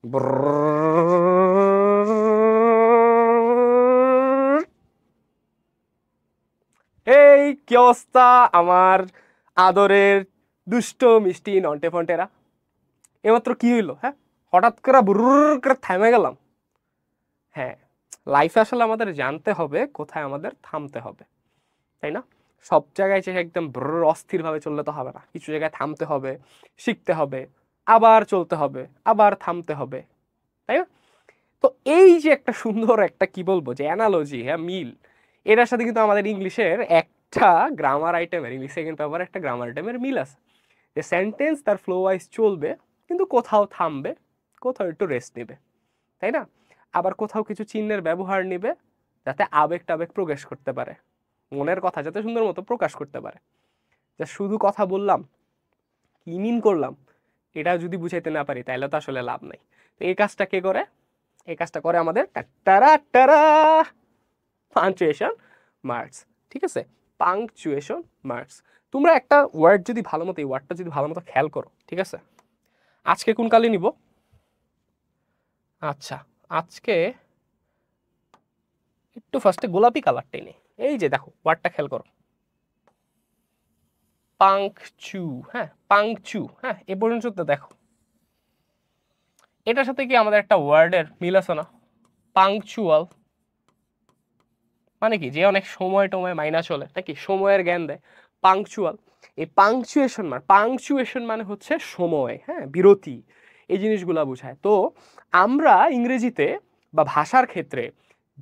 এই কি অবস্থা আমার আদরের দুষ্ট মিষ্টি নন্টে ফন্টেরা? এমাত্র কি হইলো? হ্যাঁ, হঠাৎ করে বুরুর করে থেমে গেলাম। হ্যাঁ, লাইফে আসলে আমাদের জানতে হবে কোথায় আমাদের থামতে হবে, তাই না? সব জায়গায় যে একদম অস্থির ভাবে চললে তো হবে না, কিছু জায়গায় থামতে হবে, শিখতে হবে, আবার চলতে হবে, আবার থামতে হবে, তাই না? তো এই যে একটা সুন্দর একটা কি বলবো যে অ্যানালজি, হ্যাঁ, মিল, এটার সাথে কিন্তু আমাদের ইংলিশের একটা গ্রামার আইটেমের, ইংলিশ সেকেন্ড পেপারে একটা গ্রামার আইটেমের মিল আছে, যে সেন্টেন্স তার ফ্লো ওয়াইজ চলবে, কিন্তু কোথাও থামবে, কোথাও একটু রেস্ট নেবে, তাই না? আবার কোথাও কিছু চিহ্নের ব্যবহার নেবে যাতে আবেগ টাবেগ প্রকাশ করতে পারে, মনের কথা যাতে সুন্দর মতো প্রকাশ করতে পারে। যা শুধু কথা বললাম, কি মিন করলাম, এটা যদি বুঝাইতে না পারি তাহলে তো আসলে লাভ নাই। তো এই কাজটা কে করে? এই কাজটা করে আমাদের টারা টারা পাংচুয়েশন মার্কস। ঠিক আছে, পাংচুয়েশন মার্কস। তোমরা একটা ওয়ার্ড যদি ভালো মতো, এই ওয়ার্ডটা যদি ভালো মতো খেয়াল করো, ঠিক আছে? আজকে কোন কালি নিব? আচ্ছা, আজকে একটু ফার্স্টে গোলাপি কালারটাই নেই। এই যে দেখো, ওয়ার্ডটা খেয়াল করো, পাংচু। হ্যাঁ, পাংচু। হ্যাঁ, এ পর্যন্ত দেখো, এটার সাথে কি আমাদের একটা ওয়ার্ডের মিল আছে না? পাংচুয়াল মানে কি, যে অনেক সময় টময় মাইনা চলে, নাকি সময়ের জ্ঞান দেয়। পাংচুয়াল, এই পাংচুয়েশন মানে হচ্ছে সময়, হ্যাঁ, বিরতি, এই জিনিসগুলা বোঝায়। তো আমরা ইংরেজিতে বা ভাষার ক্ষেত্রে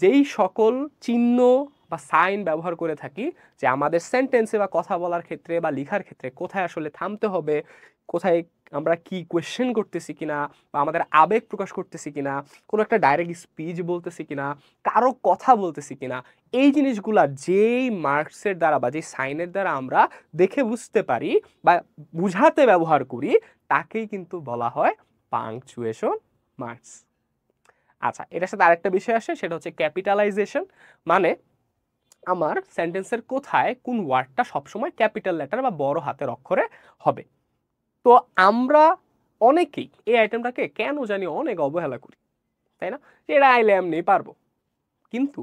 যেই সকল চিহ্ন বা সাইন ব্যবহার করে থাকি, যে আমাদের সেন্টেন্সে বা কথা বলার ক্ষেত্রে বা লেখার ক্ষেত্রে কোথায় আসলে থামতে হবে, কোথায় আমরা কি কোয়েশ্চেন করতেছি কিনা, বা আমাদের আবেগ প্রকাশ করতেছি কিনা, কোনো একটা ডাইরেক্ট স্পিচ বলতেছি কিনা, কারো কথা বলতেছি কিনা, এই জিনিসগুলা যেই মার্কসের দ্বারা বা যেই সাইনের দ্বারা আমরা দেখে বুঝতে পারি বা বুঝাতে ব্যবহার করি, তাকেই কিন্তু বলা হয় পাংচুয়েশন মার্কস। আচ্ছা, এটার সাথে আরেকটা বিষয় আসে, সেটা হচ্ছে ক্যাপিটালাইজেশন। মানে আমার সেন্টেন্সের কোথায় কোন ওয়ার্ডটা সবসময় ক্যাপিটাল লেটার বা বড় হাতের অক্ষরে হবে। তো আমরা অনেকেই এই আইটেমটাকে কেন জানি অনেক অবহেলা করি, তাই না? এটা আইলে এমনি পারবো। কিন্তু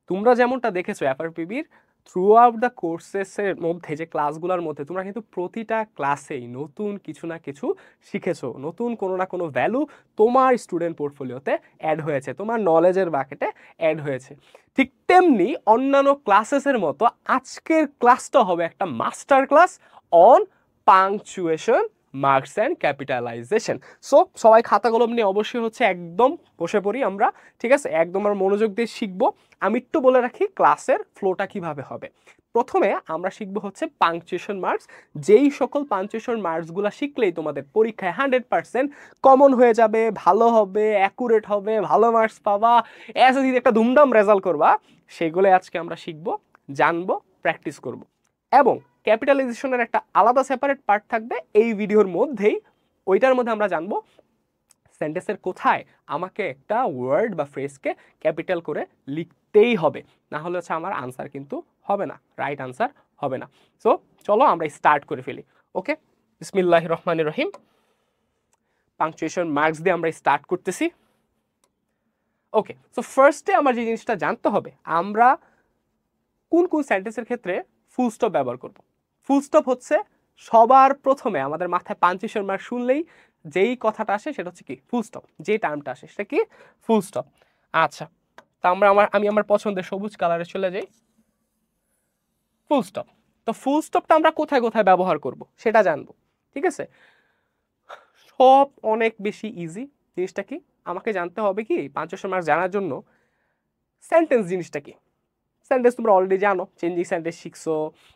তোমরা যেমনটা দেখেছো এফআরপিবির থ্রু আউট দ্য কোর্সেসের মধ্যে, যে ক্লাসগুলোর মধ্যে, তোমরা কিন্তু প্রতিটা ক্লাসেই নতুন কিছু না কিছু শিখেছো, নতুন কোনো না কোনো ভ্যালু তোমার স্টুডেন্ট পোর্টফোলিওতে অ্যাড হয়েছে, তোমার নলেজের বাকেটে অ্যাড হয়েছে। ঠিক তেমনি অন্যান্য ক্লাসেসের মতো আজকের ক্লাসটা হবে একটা master class on punctuation marks and capitalization. So সবাই খাতা কলম নিয়ে অবশ্যই হচ্ছে একদম বসে পড়ি আমরা, ঠিক আছে? একদম আমরা মনোযোগ দিয়ে শিখবো। আমি একটু বলে রাখি ক্লাসের ফ্লোটা কিভাবে হবে। প্রথমে আমরা শিখবো হচ্ছে পাংচুয়েশন মার্কস। যেই সকল পাংচুয়েশন মার্কসগুলো শিখলেই তোমাদের পরীক্ষায় 100% কমন হয়ে যাবে, ভালো হবে, অ্যাকুরেট হবে, ভালো মার্কস পাবা, এসএসসিতে একটা ধুমধাম রেজাল্ট করবা, সেগুলো আজকে আমরা শিখবো, জানবো, প্র্যাকটিস করব। এবং ক্যাপিটালাইজেশনের একটা আলাদা সেপারেট পার্ট থাকবে এই ভিডিওর মধ্যেই, ওইটার মধ্যে আমরা জানবো সেন্টেন্সের কোথায় আমাকে একটা ওয়ার্ড বা ফ্রেজকে ক্যাপিটাল করে লিখতেই হবে, না হলে হচ্ছে আমার আনসার কিন্তু হবে না, রাইট আনসার হবে না। সো চলো আমরা স্টার্ট করে ফেলি। ওকে, বিসমিল্লাহির রহমানির রহিম। পাংচুয়েশন মার্কস দিয়ে আমরা স্টার্ট করতেছি। ওকে, সো ফার্স্টে আমার যে জিনিসটা জানতে হবে, আমরা কোন কোন সেন্টেন্সের ক্ষেত্রে ফুল স্টপ ব্যবহার করব। ফুল স্টপ হচ্ছে সবার প্রথমে আমাদের মাথায় পাংচুয়েশন মার্ক শুনলেই যেই কথাটা আসে সেটা হচ্ছে কি ফুল স্টপ, যে টার্মটা আসে সেটা কি ফুল স্টপ। আচ্ছা, তা আমি আমার পছন্দের সবুজ কালারে চলে যাই। Full stop. তো ফুল স্টপটা আমরা কোথায় কোথায় ব্যবহার করব সেটা জানবো, ঠিক আছে? সব অনেক বেশি ইজি। জিনিসটা কি আমাকে জানতে হবে, কি পাংচুয়েশন মার্ক জানার জন্য সেন্টেন্স জিনিসটা কি। সেন্টেন্স তোমরা অলরেডি জানো, চেঞ্জিং সেন্টেন্স শিখছো,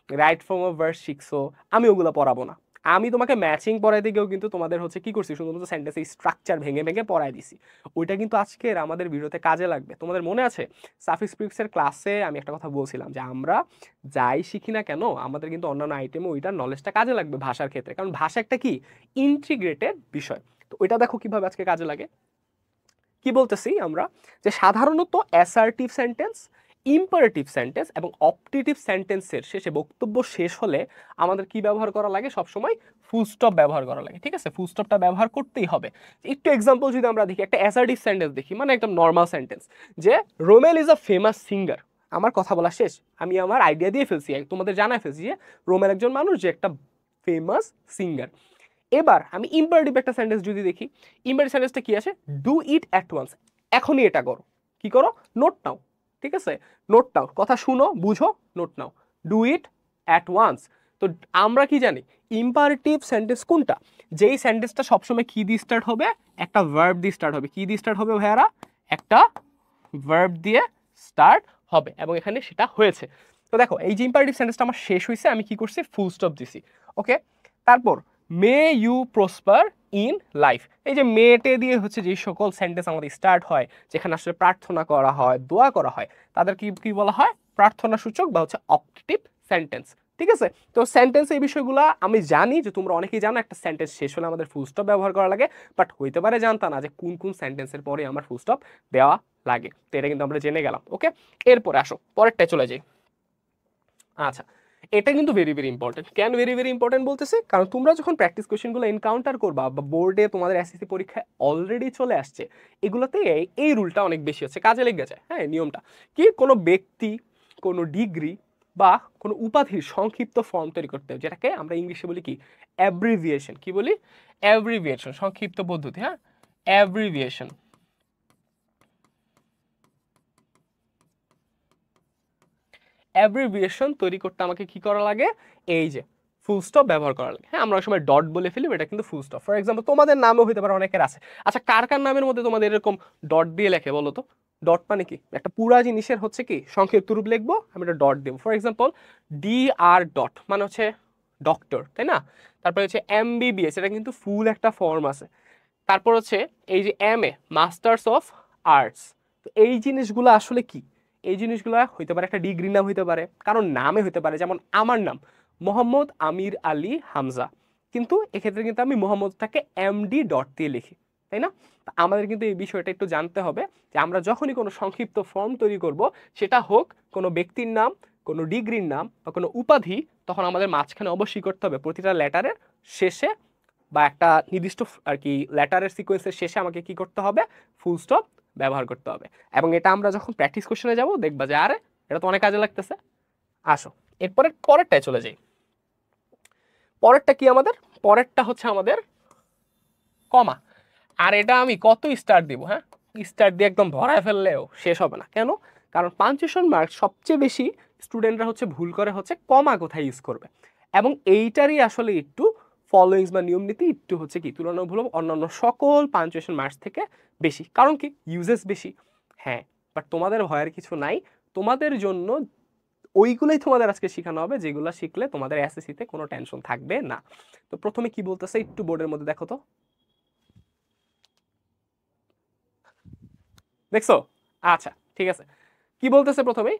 রাইট ফর্ম অফ ভার্ব শিখছো, আমি ওগুলো পড়াবো না। আমি তোমাকে ম্যাচিং পড়াইতে গিয়েও কিন্তু তোমাদের হচ্ছে কি করছি, শুধুমাত্র সেন্টেন্সের স্ট্রাকচার ভেঙে ভেঙে পড়াই দিছি। ওইটা কিন্তু আজকের আমাদের ভিডিওতে কাজে লাগবে। তোমাদের মনে আছে সাফিক্স প্রিফিক্সের ক্লাসে আমি একটা কথা বলছিলাম, যে আমরা যাই শিখি না কেন আমাদের কিন্তু অন্যান্য আইটেমে ওইটার নলেজটা কাজে লাগবে ভাষার ক্ষেত্রে, কারণ ভাষা একটা কি ইন্টিগ্রেটেড বিষয়। তো ওইটা দেখো কিভাবে আজকে কাজে লাগে। কি বলতেছি আমরা, যে সাধারণত অ্যাসার্টিভ সেন্টেন্স, ইম্পারেটিভ সেন্টেন্স এবং অপটেটিভ সেন্টেন্সের শেষে বক্তব্য শেষ হলে আমাদের কি ব্যবহার করা লাগে সবসময়? ফুল স্টপ ব্যবহার করা লাগে, ঠিক আছে? ফুল স্টপটা ব্যবহার করতেই হবে। একটু এক্সাম্পল যদি আমরা দেখি, একটা অ্যাসার্টিভ সেন্টেন্স দেখি, মানে একদম নর্মাল সেন্টেন্স, যে Rommel is a famous singer. আমার কথা বলা শেষ, আমি আমার আইডিয়া দিয়ে ফেলছি, তোমাদের জানাই ফেলছি যে রোমেল একজন মানুষ যে একটা ফেমাস সিঙ্গার। এবার আমি ইম্পারেটিভ একটা সেন্টেন্স যদি দেখি, ইম্পারেটিভ সেন্টেন্সটা কি আছে? ডু ইট অ্যাট ওয়ান্স, এখনই এটা করো। কি করো? নোট নাও, ঠিক আছে? নোট নাও, কথা শুনো, বুঝো, নোট নাও। Do it at once. তো আমরা কি জানি ইম্পারেটিভ সেন্টেন্স কোনটা? যেই সেন্টেন্সটা সবসময় কি দিয়ে স্টার্ট হবে? একটা ভার্ব দিয়ে স্টার্ট হবে। কি দিয়ে স্টার্ট হবে ভাইয়ারা? একটা ভার্ব দিয়ে স্টার্ট হবে, এবং এখানে সেটা হয়েছে। তো দেখো এই যে ইম্পারেটিভ সেন্টেন্সটা আমার শেষ হয়েছে, আমি কি করছি? ফুল স্টপ দিছি। ওকে, তারপর may you prosper in life. এই যে মেটে দিয়ে হচ্ছে যে সকল সেন্টেন্স আমাদের স্টার্ট হয়, যেখানে আসলে প্রার্থনা করা হয়, দোয়া করা হয়, তাদের কি কি বলা হয়? প্রার্থনা সূচক বা হচ্ছে অপটেটিভ সেন্টেন্স, ঠিক আছে? তো সেন্টেন্স এই বিষয়গুলো আমি জানি যে তোমরা অনেকেই জানো একটা সেন্টেন্স শেষ হলে আমাদের ফুল স্টপ ব্যবহার করা লাগে, বাট হইতে পারে জানতা না যে কোন কোন সেন্টেন্সের পরে আমার ফুল স্টপ দেওয়া লাগে। তো এটা কিন্তু আমরা জেনে গেলাম। ওকে, এরপরে আসো পরেরটায় চলে যাই। আচ্ছা, এটা কিন্তু ভেরি ভেরি ইম্পর্টেন্ট। কেন ভেরি ভেরি ইম্পর্টেন্ট বলতেছি? কারণ তোমরা যখন প্র্যাকটিস কোশ্চেনগুলো এনকাউন্টার করবা, বা বোর্ডে তোমাদের এসএসসি পরীক্ষায় অলরেডি চলে আসছে, এগুলোতে এই রুলটা অনেক বেশি হচ্ছে, কাজে লেগে যায়। হ্যাঁ, নিয়মটা কি? কোনো ব্যক্তি, কোনো ডিগ্রি বা কোনো উপাধির সংক্ষিপ্ত ফর্ম তৈরি করতে হবে, যেটাকে আমরা ইংলিশে বলি কি? অ্যাব্রিভিয়েশন। কি বলি? অ্যাব্রিভিয়েশন, সংক্ষিপ্ত পদ্ধতি। হ্যাঁ, অ্যাব্রিভিয়েশন। অ্যাব্রিভিয়েশন তৈরি করতে আমাকে কি করা লাগে? এই যে ফুল স্টপ ব্যবহার করা লাগে। হ্যাঁ, আমরা সময় ডট বলে ফেলি, এটা কিন্তু ফুল স্টপ। ফর এক্সাম্পল তোমাদের নামও হইতে পারে, অনেকের আছে। আচ্ছা, কার কার নামের মধ্যে তোমাদের এরকম ডট দিয়ে লেখে বলো তো? ডট মানে কি? একটা পুরা জিনিসের হচ্ছে কি সংক্ষিপ্ত রূপ লিখবো, আমি একটা ডট দেবো। ফর এক্সাম্পল DR ডট মানে হচ্ছে ডক্টর, তাই না? তারপরে হচ্ছে MBBS, এটা কিন্তু ফুল একটা ফর্ম আছে। তারপর হচ্ছে এই যে MA, মাস্টার্স অফ আর্টস। তো এই জিনিসগুলো আসলে কি? এই জিনিসগুলো হইতে পারে একটা ডিগ্রি নাম হইতে পারে, কারণ নামে হইতে পারে। যেমন আমার নাম মোহাম্মদ আমির আলী হামজা, কিন্তু এক্ষেত্রে কিন্তু আমি মোহাম্মদটাকে MD ডট দিয়ে লিখি, তাই না? আমাদের কিন্তু এই বিষয়টা একটু জানতে হবে যে আমরা যখনই কোনো সংক্ষিপ্ত ফর্ম তৈরি করব, সেটা হোক কোনো ব্যক্তির নাম, কোনো ডিগ্রির নাম বা কোনো উপাধি, তখন আমাদের মাঝখানে অবশ্যই করতে হবে প্রতিটা লেটারের শেষে বা একটা নির্দিষ্ট আর কি লেটারের সিকোয়েন্সের শেষে আমাকে কি করতে হবে? ফুল স্টপ ব্যবহার করতে হবে। এবং এটা আমরা যখন প্র্যাকটিস কোশ্চেনে যাব দেখবা যে আরে এটা তো অনেক কাজে লাগতেছে। আসো এরপরে পরেরটায় চলে যাই। পরেরটা কি আমাদের? পরেরটা হচ্ছে আমাদের কমা। আর এটা আমি কত স্টার দিব? হ্যাঁ, স্টার দিয়ে একদম ভরায় ফেললেও শেষ হবে না। কেন? কারণ পাঞ্চুয়েশন মার্ক সবচেয়ে বেশি স্টুডেন্টরা হচ্ছে ভুল করে হচ্ছে কমা কোথায় ইউজ করবে, এবং এইটারই আসলে একটু ফলোইংস বা নিয়ম নীতি একটু হচ্ছে কি তুলনামূলক অন্যান্য সকল পাঞ্চুয়েশন মার্কস থেকে বেশি। কারণ কি? ইউজেস বেশি। হ্যাঁ, বাট তোমাদের ভয়ের কিছু নাই, তোমাদের জন্য ওইগুলোই তোমাদের আজকে শেখানো হবে, যেগুলো শিখলে তোমাদের এসএসসিতে কোনো টেনশন থাকবে না। তো প্রথমে কি বলতেছে একটু বোর্ডের মধ্যে দেখো তো, দেখছো? আচ্ছা, ঠিক আছে। কি বলতেছে প্রথমেই?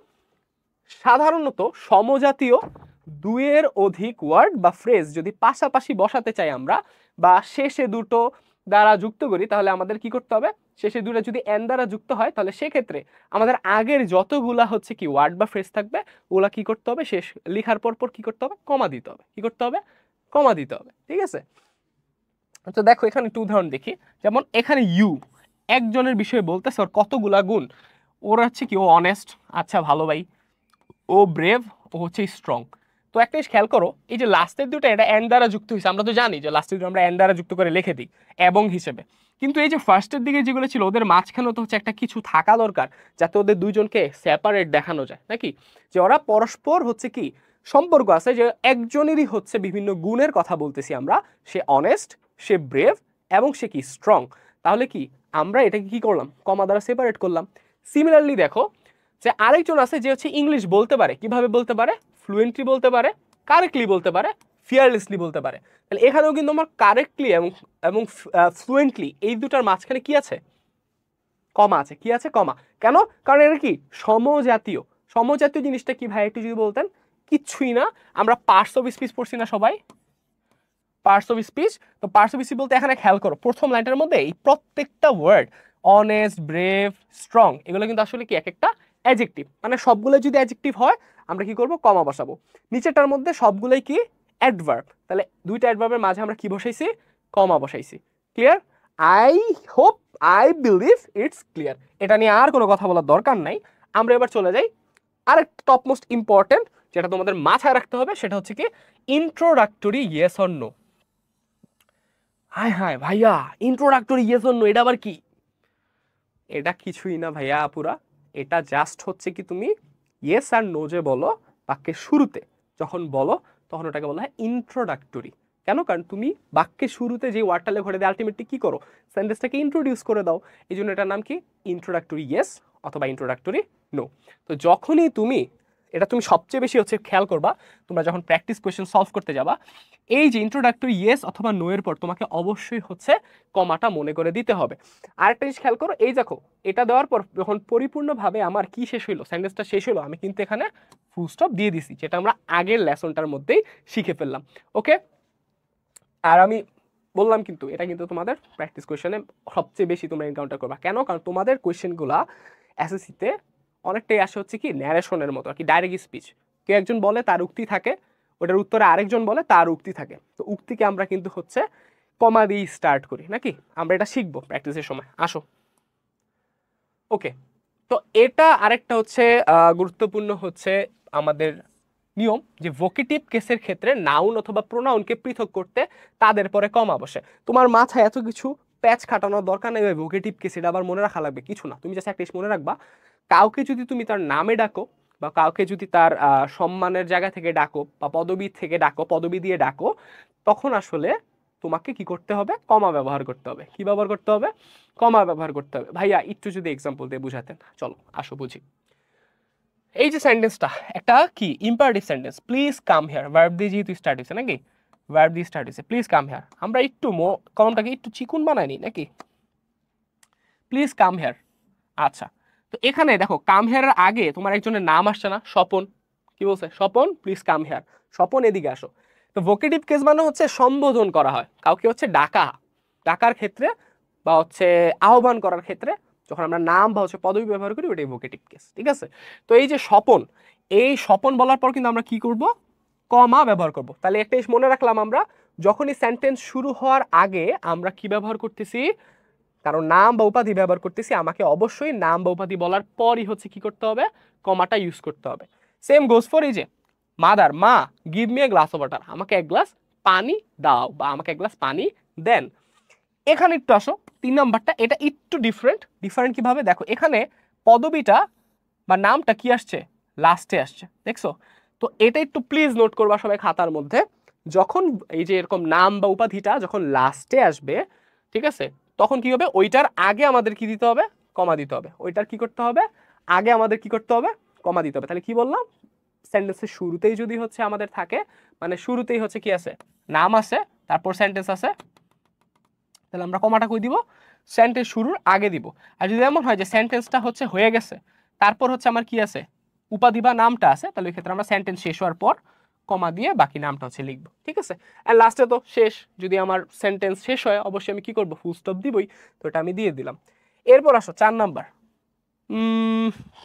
সাধারণত সমজাতীয় দুইয়ের অধিক ওয়ার্ড বা ফ্রেজ যদি পাশাপাশি বসাতে চাই আমরা, বা শেষে দুটো দ্বারা যুক্ত করি, তাহলে আমাদের কি করতে হবে? শেষে দুটো যদি এন দ্বারা যুক্ত হয়, তাহলে সেক্ষেত্রে আমাদের আগের যতগুলা হচ্ছে কি ওয়ার্ড বা ফ্রেজ থাকবে, ওগুলা কি করতে হবে? শেষ লেখার পর পর কি করতে হবে? কমা দিতে হবে। কি করতে হবে? কমা দিতে হবে, ঠিক আছে? তো দেখো এখানে একটু উদাহরণ দেখি। যেমন এখানে ইউ একজনের বিষয়ে বলতেছে, ওর কতগুলা গুণ। ওর হচ্ছে কি ও অনেস্ট, আচ্ছা ভালো ভাই। ও ব্রেভ, ও হচ্ছে স্ট্রং। তো একটা জিনিস খেয়াল করো, এই যে লাস্টের দুটো এটা এন্ড দ্বারা যুক্ত হয়েছে, আমরা তো জানি যে লাস্টের দুটো আমরা এন্ড দ্বারা যুক্ত করে লিখে দিই এবং হিসেবে। কিন্তু এই যে ফার্স্টের দিকে যেগুলো ছিল, ওদের মাঝখানে তো হচ্ছে একটা কিছু থাকা দরকার, যাতে ওদের দুইজনকে সেপারেট দেখানো যায়, নাকি? যে ওরা পরস্পর হচ্ছে কি সম্পর্ক আছে, যে একজনেরই হচ্ছে বিভিন্ন গুণের কথা বলতেছি আমরা, সে অনেস্ট, সে ব্রেভ এবং সে কি স্ট্রং। তাহলে কি আমরা এটাকে কি করলাম? কমা দ্বারা সেপারেট করলাম। সিমিলারলি দেখো যে আরেকজন আছে যে হচ্ছে ইংলিশ বলতে পারে। কিভাবে বলতে পারে? ফ্লুয়েন্টলি বলতে পারে, কারেক্টলি বলতে পারে, ফিয়ারলেসলি বলতে পারে। তাহলে এখানেও কিন্তু আমার কারেক্টলি এবং এবং ফ্লুয়েন্টলি এই দুটার মাঝখানে কি আছে? কমা আছে। কি আছে? কমা। কেন? কারণ এটা কি সমজাতীয়। সমজাতীয় জিনিসটা কি ভাই একটু যদি বলতেন? কিচ্ছুই না। আমরা পার্টস অফ স্পিচ পড়ছি না সবাই? Parts of speech. তো পার্টস অফ স্পিচ বলতে এখানে খেয়াল করো প্রথম লাইনটার মধ্যে এই প্রত্যেকটা ওয়ার্ড অনেস্ট, ব্রেভ, স্ট্রং, এগুলো কিন্তু আসলে কি এক একটা অ্যাডজেক্টিভ। মানে সবগুলো যদি অ্যাডজেক্টিভ হয় আমরা কি করব? কমা বসাবো। নিচেরটার মধ্যে সবগুলোই কি অ্যাডভার্ব, তাহলে দুইটা অ্যাডভার্বের মাঝে আমরা কি বসাইছি, কমা বসাইছি। Clear? I hope, I believe it's clear. এটা নিয়ে আর কোনো কথা বলার দরকার নাই। আমরা এবার চলে যাই আরেকটা টপ মোস্ট ইম্পর্টেন্ট, যেটা তোমাদের মাথায় রাখতে হবে, সেটা হচ্ছে কি ইন্ট্রোডাক্টরি ইয়েস অর নো। হায় হায় ভাইয়া, ইন্ট্রোডাক্টরি ইয়েস অর নো এটা আবার কি? এটা কিছুই না ভাইয়া পুরা, এটা জাস্ট হচ্ছে কি তুমি ইয়েস আর নো যে বলো বাক্যের শুরুতে, যখন বলো তখন ওটাকে বলা হয় ইন্ট্রোডাক্টরি। কেন? কারণ তুমি বাক্যের শুরুতে যে ওয়ার্ডটা লেখা দিয়ে আলটিমেটলি কি করো, সেন্টেন্সটাকে ইন্ট্রোডিউস করে দাও। এই জন্য এটার নাম কি ইন্ট্রোডাক্টরি ইয়েস অথবা ইন্ট্রোডাক্টরি নো। তো যখনই তুমি এটা তুমি সবচেয়ে বেশি হচ্ছে খেয়াল করবা তোমরা যখন প্র্যাকটিস কোয়েশ্চেন সলভ করতে যাবা, এই যে ইন্ট্রোডাক্টরি ইয়েস অথবা নো এর পর তোমাকে অবশ্যই হচ্ছে কমাটা মনে করে দিতে হবে। আরেকটা জিনিস খেয়াল করো, এই দেখো এটা দেওয়ার পর যখন পরিপূর্ণভাবে আমার কি শেষ হইলো, সেন্টেন্সটা শেষ হলো, আমি কিন্তু এখানে ফুল স্টপ দিয়ে দিছি, যেটা আমরা আগের লেসনটার মধ্যেই শিখে ফেললাম। ওকে, আর আমি বললাম কিন্তু এটা কিন্তু তোমাদের প্র্যাকটিস কোয়েশ্চেনে সবচেয়ে বেশি তোমরা এনকাউন্টার করবা। কেন? কারণ তোমাদের কোয়েশ্চেনগুলা এসএসসিতে অনেকটাই আসে হচ্ছে কি ন্যারেশনের মতো আর কি, ডাইরেক্ট স্পিচ। কেউ একজন বলে তার উক্তি থাকে, ওটার উত্তরে আরেকজন বলে তার উক্তি থাকে। তো উক্তিকে আমরা কিন্তু হচ্ছে কমা দিয়ে স্টার্ট করি নাকি, আমরা এটা শিখবো প্র্যাকটিসের সময়। আসো। ওকে, তো এটা আরেকটা হচ্ছে গুরুত্বপূর্ণ হচ্ছে আমাদের নিয়ম, যে ভোকেটিভ কেসের ক্ষেত্রে নাউন অথবা প্রোনাউনকে পৃথক করতে তাদের পরে কমা বসে। তোমার মাথায় এত কিছু প্যাচ খাটানোর দরকার নেই, ভোকেটিভ কেস এটা আবার মনে রাখা লাগবে কিছু না। তুমি জাস্ট একটা মনে রাখবা, কাউকে যদি তুমি তার নামে ডাকো বা কাউকে যদি তার সম্মানের জায়গা থেকে ডাকো বা পদবী থেকে ডাকো, পদবী দিয়ে ডাকো, তখন আসলে তোমাকে কি করতে হবে, কমা ব্যবহার করতে হবে। কি ব্যবহার করতে হবে? কমা ব্যবহার করতে হবে। ভাইয়া একটু যদি এক্সাম্পল দিয়ে বুঝাতেন। চলো আসো বুঝি। এই যে সেন্টেন্সটা একটা কি imperative sentence, please come here, verb দিয়ে যেহেতু স্টার্ট হয়েছে নাকি, ভার্ব দিয়ে স্টার্ট হয়েছে, প্লিজ কাম হিয়ার। আমরা একটু কলমটাকে একটু চিকুন বানাই নি নাকি, প্লিজ কাম হিয়ার। আচ্ছা, তো এখানে দেখো কাম হেয়ারের আগে তোমার একজনের নাম আসছে না, স্বপন। কি বলছে? Swapan please come here, Swapan এদিকে আসো। তো ভোকেটিভ কেস মানে হচ্ছে সম্বোধন করা হয় কাউকে, হচ্ছে ডাকা, ডাকার ক্ষেত্রে বা হচ্ছে আহ্বান করার ক্ষেত্রে যখন আমরা নাম বা হচ্ছে পদবী ব্যবহার করি, ওটাই ভোকেটিভ কেস। ঠিক আছে? তো এই যে স্বপন, এই স্বপন বলার পর কিন্তু আমরা কি করব, কমা ব্যবহার করব। তাহলে একটা জিনিস মনে রাখলাম, আমরা যখনই সেন্টেন্স শুরু হওয়ার আগে আমরা কি ব্যবহার করতেছি, কারণ নাম বা উপাধি ব্যবহার করতেছি, আমাকে অবশ্যই নাম বা উপাধি বলার পরই হচ্ছে কি করতে হবে, কমাটা ইউজ করতে হবে। সেম গোজ ফর এই যে মাদার, মা, give me a glass of water, আমাকে এক গ্লাস পানি দাও বা আমাকে এক গ্লাস পানি দেন। এখানে একটু আসো, 3 নাম্বারটা, এটা একটু ডিফারেন্ট। ডিফারেন্ট কিভাবে? দেখো এখানে পদবিটা বা নামটা কি আসছে, লাস্টে আসছে, দেখছো? তো এটা একটু প্লিজ নোট করবা সবাই খাতার মধ্যে, যখন এই যে এরকম নাম বা উপাধিটা যখন লাস্টে আসবে, ঠিক আছে, তখন কি হবে, ওইটার আগে আমাদের কি দিতে হবে, কমা দিতে হবে। ওইটার কি করতে হবে, আগে আমাদের কি করতে হবে, কমা দিতে হবে। তাহলে কি বললাম, সেন্টেন্সের শুরুতেই যদি হচ্ছে আমাদের থাকে, মানে শুরুতেই হচ্ছে কি আছে, নাম আছে, তারপর সেন্টেন্স আছে, তাহলে আমরা কমাটা কই দিব, সেন্টেন্স শুরুর আগে দিব। আর যদি এমন হয় যে সেন্টেন্সটা হচ্ছে হয়ে গেছে, তারপর হচ্ছে আমার কি আছে, উপাধি বা নামটা আছে, তাহলে ওই ক্ষেত্রে আমরা সেন্টেন্স শেষ হওয়ার পর কমা দিয়ে বাকি নামটা হচ্ছে লিখবো। ঠিক আছে? আর লাস্টে তো শেষ, যদি আমার সেন্টেন্স শেষ হয় অবশ্যই আমি কি করব, ফুল স্টপ দিবই। তো এটা আমি দিয়ে দিলাম। এরপর আসো 4 নাম্বার,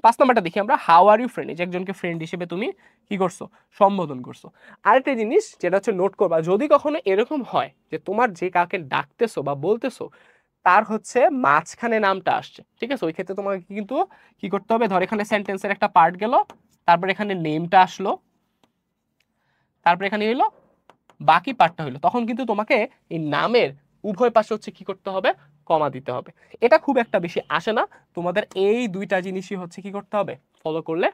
5 নাম্বারটা দেখি আমরা, হাউ আর ইউ ফ্রেন্ড, যে একজনকে ফ্রেন্ড হিসেবে তুমি কি করছো, সম্বোধন করছো। আরেকটা জিনিস যেটা হচ্ছে নোট করবা, যদি কখনো এরকম হয় যে তোমার যে কাউকে ডাকতেছো বা বলতেছো তার হচ্ছে মাঝখানে নামটা আসছে, ঠিক আছে, ওই ক্ষেত্রে তোমাকে কিন্তু কি করতে হবে, ধর এখানে সেন্টেন্সের একটা পার্ট গেল, তারপর এখানে নেমটা আসলো, তারপর এখানে হইলো বাকি পার্টটা হইলো, তখন কিন্তু তোমাকে এই নামের উভয় পাশে হচ্ছে কি করতে হবে, কমা দিতে হবে। এটা খুব একটা বেশি আসে না, তোমাদের এই দুইটা জিনিসই হচ্ছে কি করতে হবে, ফলো করলে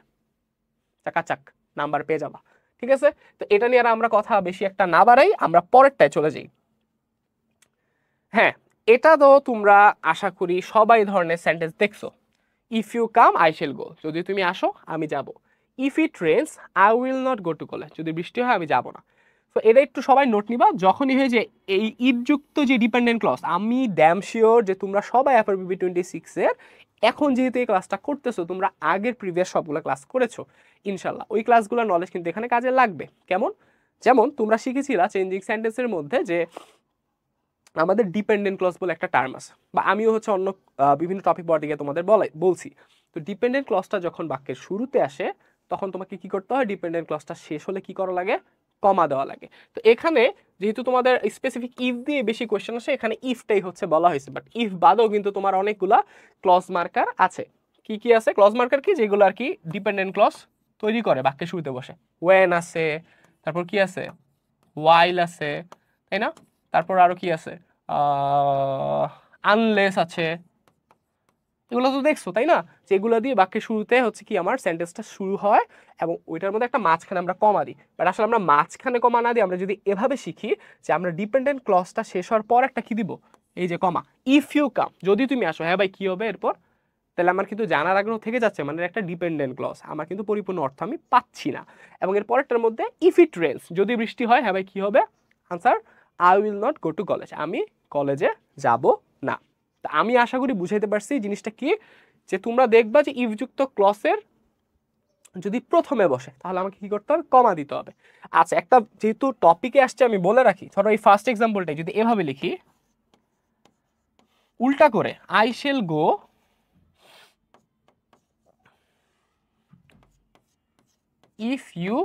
চাকাচাক নাম্বার পেয়ে যাবা। ঠিক আছে? তো এটা নিয়ে আর আমরা কথা বেশি একটা না বাড়াই, আমরা পরেরটায় চলে যাই। হ্যাঁ, এটা তো তোমরা আশা করি সবাই ধরনের সেন্টেন্স দেখছো। If you come I shall go, যদি তুমি আসো আমি যাব। If it rains I will not go to college, যদি বৃষ্টি হয় আমি যাব না। তো এটা একটু সবাই নোট নিবা, যখনই হয় যে এই ইফযুক্ত যে ডিপেন্ডেন্ট ক্লজ, আমি ড্যাম শিওর যে তোমরা সবাই FRBB 26 এর এখন যেহেতু এই ক্লাসটা করতেছো, তোমরা আগের প্রিভিয়াস সবগুলো ক্লাস করেছো ইনশাল্লাহ, ওই ক্লাসগুলোর নলেজ কিন্তু এখানে কাজে লাগবে। কেমন? যেমন তোমরা শিখেছিলা চেঞ্জিং সেন্টেন্সের মধ্যে যে আমাদের ডিপেন্ডেন্ট ক্লজ বলে একটা টার্ম আছে, বা আমিও হচ্ছে অন্য বিভিন্ন টপিক বডিকে তোমাদের বলছি। তো ডিপেন্ডেন্ট ক্লজটা যখন বাক্যের শুরুতে আসে, তখন তোমাকে কি করতে হয়, ডিপেন্ডেন্ট ক্লজটা শেষ হলে কি করা লাগে, কমা দেওয়া লাগে। তো এখানে যেহেতু তোমাদের স্পেসিফিক ইফ দিয়ে বেশি কোয়েশ্চেন আসে, এখানে ইফটাই হচ্ছে বলা হয়েছে, বাট ইফ বাদেও কিন্তু তোমার অনেকগুলা ক্লজ মার্কার আছে। কি কি আছে ক্লজ মার্কার? কি যেগুলো আর কি ডিপেন্ডেন্ট ক্লজ তৈরি করে বাক্যের শুরুতে বসে। ওয়েন আছে, তারপর কি আছে, ওয়াইল আছে, তাই না? তারপর আরো কি আছে, আনলেস আছে, এগুলো তো দেখছো তাই না, যেগুলো দিয়ে বাক্যের শুরুতে হচ্ছে কি আমার সেন্টেন্সটা শুরু হয় এবং ওইটার মধ্যে একটা মাঝখানে আমরা কমা দিই। বাট আসলে আমরা মাঝখানে কমা না দিই, আমরা যদি এভাবে শিখি যে আমরা ডিপেন্ডেন্ট ক্লজটা শেষ হওয়ার পর একটা কি দিব, এই যে কমা, ইফ ইউ কাম, যদি তুমি আসো, হ্যাঁ ভাই কি হবে এরপর, তাহলে আমার কিন্তু জানার আগ্রহ থেকে যাচ্ছে, মানে একটা ডিপেন্ডেন্ট ক্লজ, আমার কিন্তু পরিপূর্ণ অর্থ আমি পাচ্ছি না। এবং এর পরেরটার মধ্যে ইফ ইট রেন্স, যদি বৃষ্টি হয়, হ্যাঁ ভাই কি হবে, answer I will not go to college, আমি কলেজে যাব না। তা আমি আশা করি বুঝাইতে পারছি জিনিসটা কি, যে তোমরা দেখবা যে ইফযুক্ত ক্লসের যদি প্রথমে বসে তাহলে আমাকে কি করতে হবে, কমা দিতে হবে। আচ্ছা, একটা যেহেতু টপিকে আসছে আমি বলে রাখি, ধরো এই ফার্স্ট এক্সাম্পলটাই যদি এভাবে লিখি, উল্টা করে I shall go if you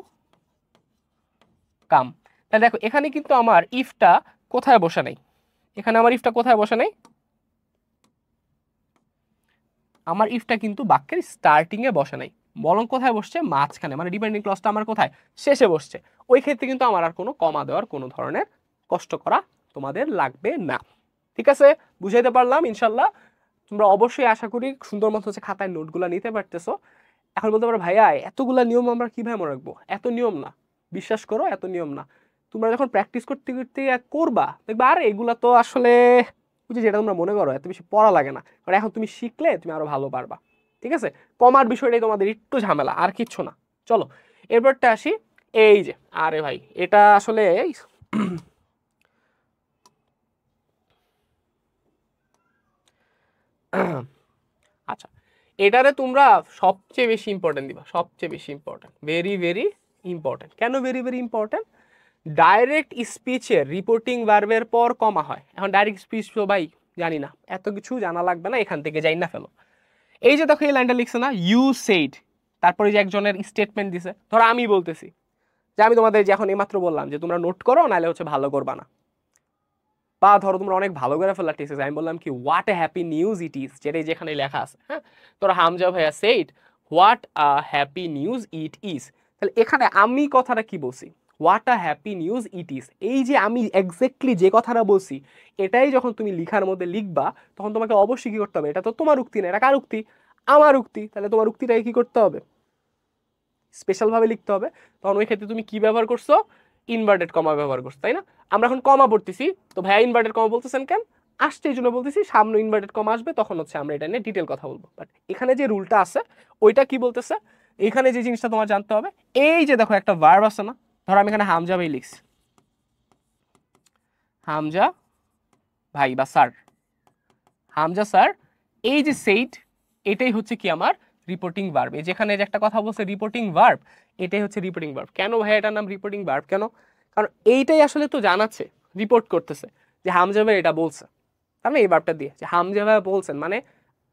come, তাহলে দেখো এখানে কিন্তু আমার ইফটা কোথায় বসে নাই, এখানে আমার ইফটা কোথায় বসে নাই, আমার ইফটা কিন্তু বাক্যের স্টার্টিং এ বসে নাই, বরং কোথায় বসছে, মাঝখানে, মানে ডিপেন্ডিং ক্লজটা আমার কোথায়, শেষে বসছে। ওই ক্ষেত্রে কিন্তু আমার আর কোনো কমা দেওয়ার কোনো ধরনের কষ্ট করা তোমাদের লাগবে না। ঠিক আছে, বুঝাইতে পারলাম ইনশাল্লাহ। তোমরা অবশ্যই আশা করি সুন্দর মতো হচ্ছে খাতায় নোটগুলো নিতে পারতেছো। এখন বলতে পারো ভাইয়া এতগুলা নিয়ম আমরা কিভাবে মনে রাখবো, এত নিয়ম না, বিশ্বাস করো এত নিয়ম না। তোমরা যখন প্র্যাকটিস করতে করতে করবা দেখবা আর এগুলা তো আসলে বুঝি, যেটা তোমরা মনে করো এত বেশি পড়া লাগে না, কারণ এখন তুমি শিখলে তুমি আরো ভালো পারবা। ঠিক আছে, কমার বিষয়টাই তোমাদের একটু ঝামেলা, আর কিচ্ছু না। চলো এরপরটা আসি, এই যে, আরে ভাই এটা আসলে আচ্ছা, এটারে তোমরা সবচেয়ে বেশি ইম্পর্টেন্ট দিবা, সবচেয়ে বেশি ইম্পর্টেন্ট, ভেরি ভেরি ইম্পর্টেন্ট। কেন ভেরি ভেরি ইম্পর্টেন্ট? ডাইরেক্ট স্পিচের রিপোর্টিং ভার্বের পর কমা হয়। এখন ডাইরেক্ট স্পিচ তো ভাই জানি না, এত কিছু জানা লাগবে না, এখান থেকে যাই না ফেলো। এই যে দেখো এই লাইনটা লিখছে না, ইউ সেইড, তারপরে যে একজনের স্টেটমেন্ট দিছে, ধরো আমি বলতেছি যে আমি তোমাদের যে এখন এইমাত্র বললাম যে তোমরা নোট করো নাহলে হচ্ছে ভালো করবা না, বা ধরো তোমরা অনেক ভালো করে ফেলার টেস্ট, আমি বললাম কি what a happy news it is, যেটাই যেখানে লেখা আছে, হ্যাঁ, তোরা হামজা ভাইয়া said what a happy news it is, তাহলে এখানে আমি কথাটা কি বলছি, what a happy news it is, এই যে আমি এক্স্যাক্টলি যে কথাটা বলছি এটাই যখন তুমি লিখার মধ্যে লিখবা তখন তোমাকে অবশ্যই কি করতে হবে, এটা তো তোমার উক্তি না, এটা কার উক্তি, আমার উক্তি, তাহলে তোমার উক্তিটাকে কি করতে হবে, স্পেশাল ভাবে লিখতে হবে। তখন ওই ক্ষেত্রে তুমি কি ব্যবহার করছো, ইনভার্টেড কমা ব্যবহার করছো, তাই না? আমরা এখন কমা পড়তেছি, তো ভাইয়া ইনভার্টেড কমা বলতেছেন কেন, আসছে এই জন্য বলতেছি, সামনে ইনভার্টেড কমা আসবে তখন হচ্ছে আমরা এটা নিয়ে ডিটেল কথা বলবো। বাট এখানে যে রুলটা আছে ওইটা কি বলতেছে, এখানে যে জিনিসটা তোমার জানতে হবে, এই যে দেখো একটা ভার্ব আছে না, ধরো আমি এখানে হামজা ভাই লিখছি, হামজা ভাই বা স্যার, হামজা স্যার, এই যে সেইট এটাই হচ্ছে কি আমার রিপোর্টিং ভার্ব। এই যেখানে যে একটা কথা বলছে রিপোর্টিং ভার্ব, এটাই হচ্ছে রিপোর্টিং ভার্ব। কেন ভাই এটার নাম রিপোর্টিং ভার্ব কেন? কারণ এইটাই আসলে তো জানাচ্ছে, রিপোর্ট করতেছে যে হামজা ভাই এটা বলছে, তার মানে এই ভার্বটা দিয়ে যে হামজা ভাই বলছেন, মানে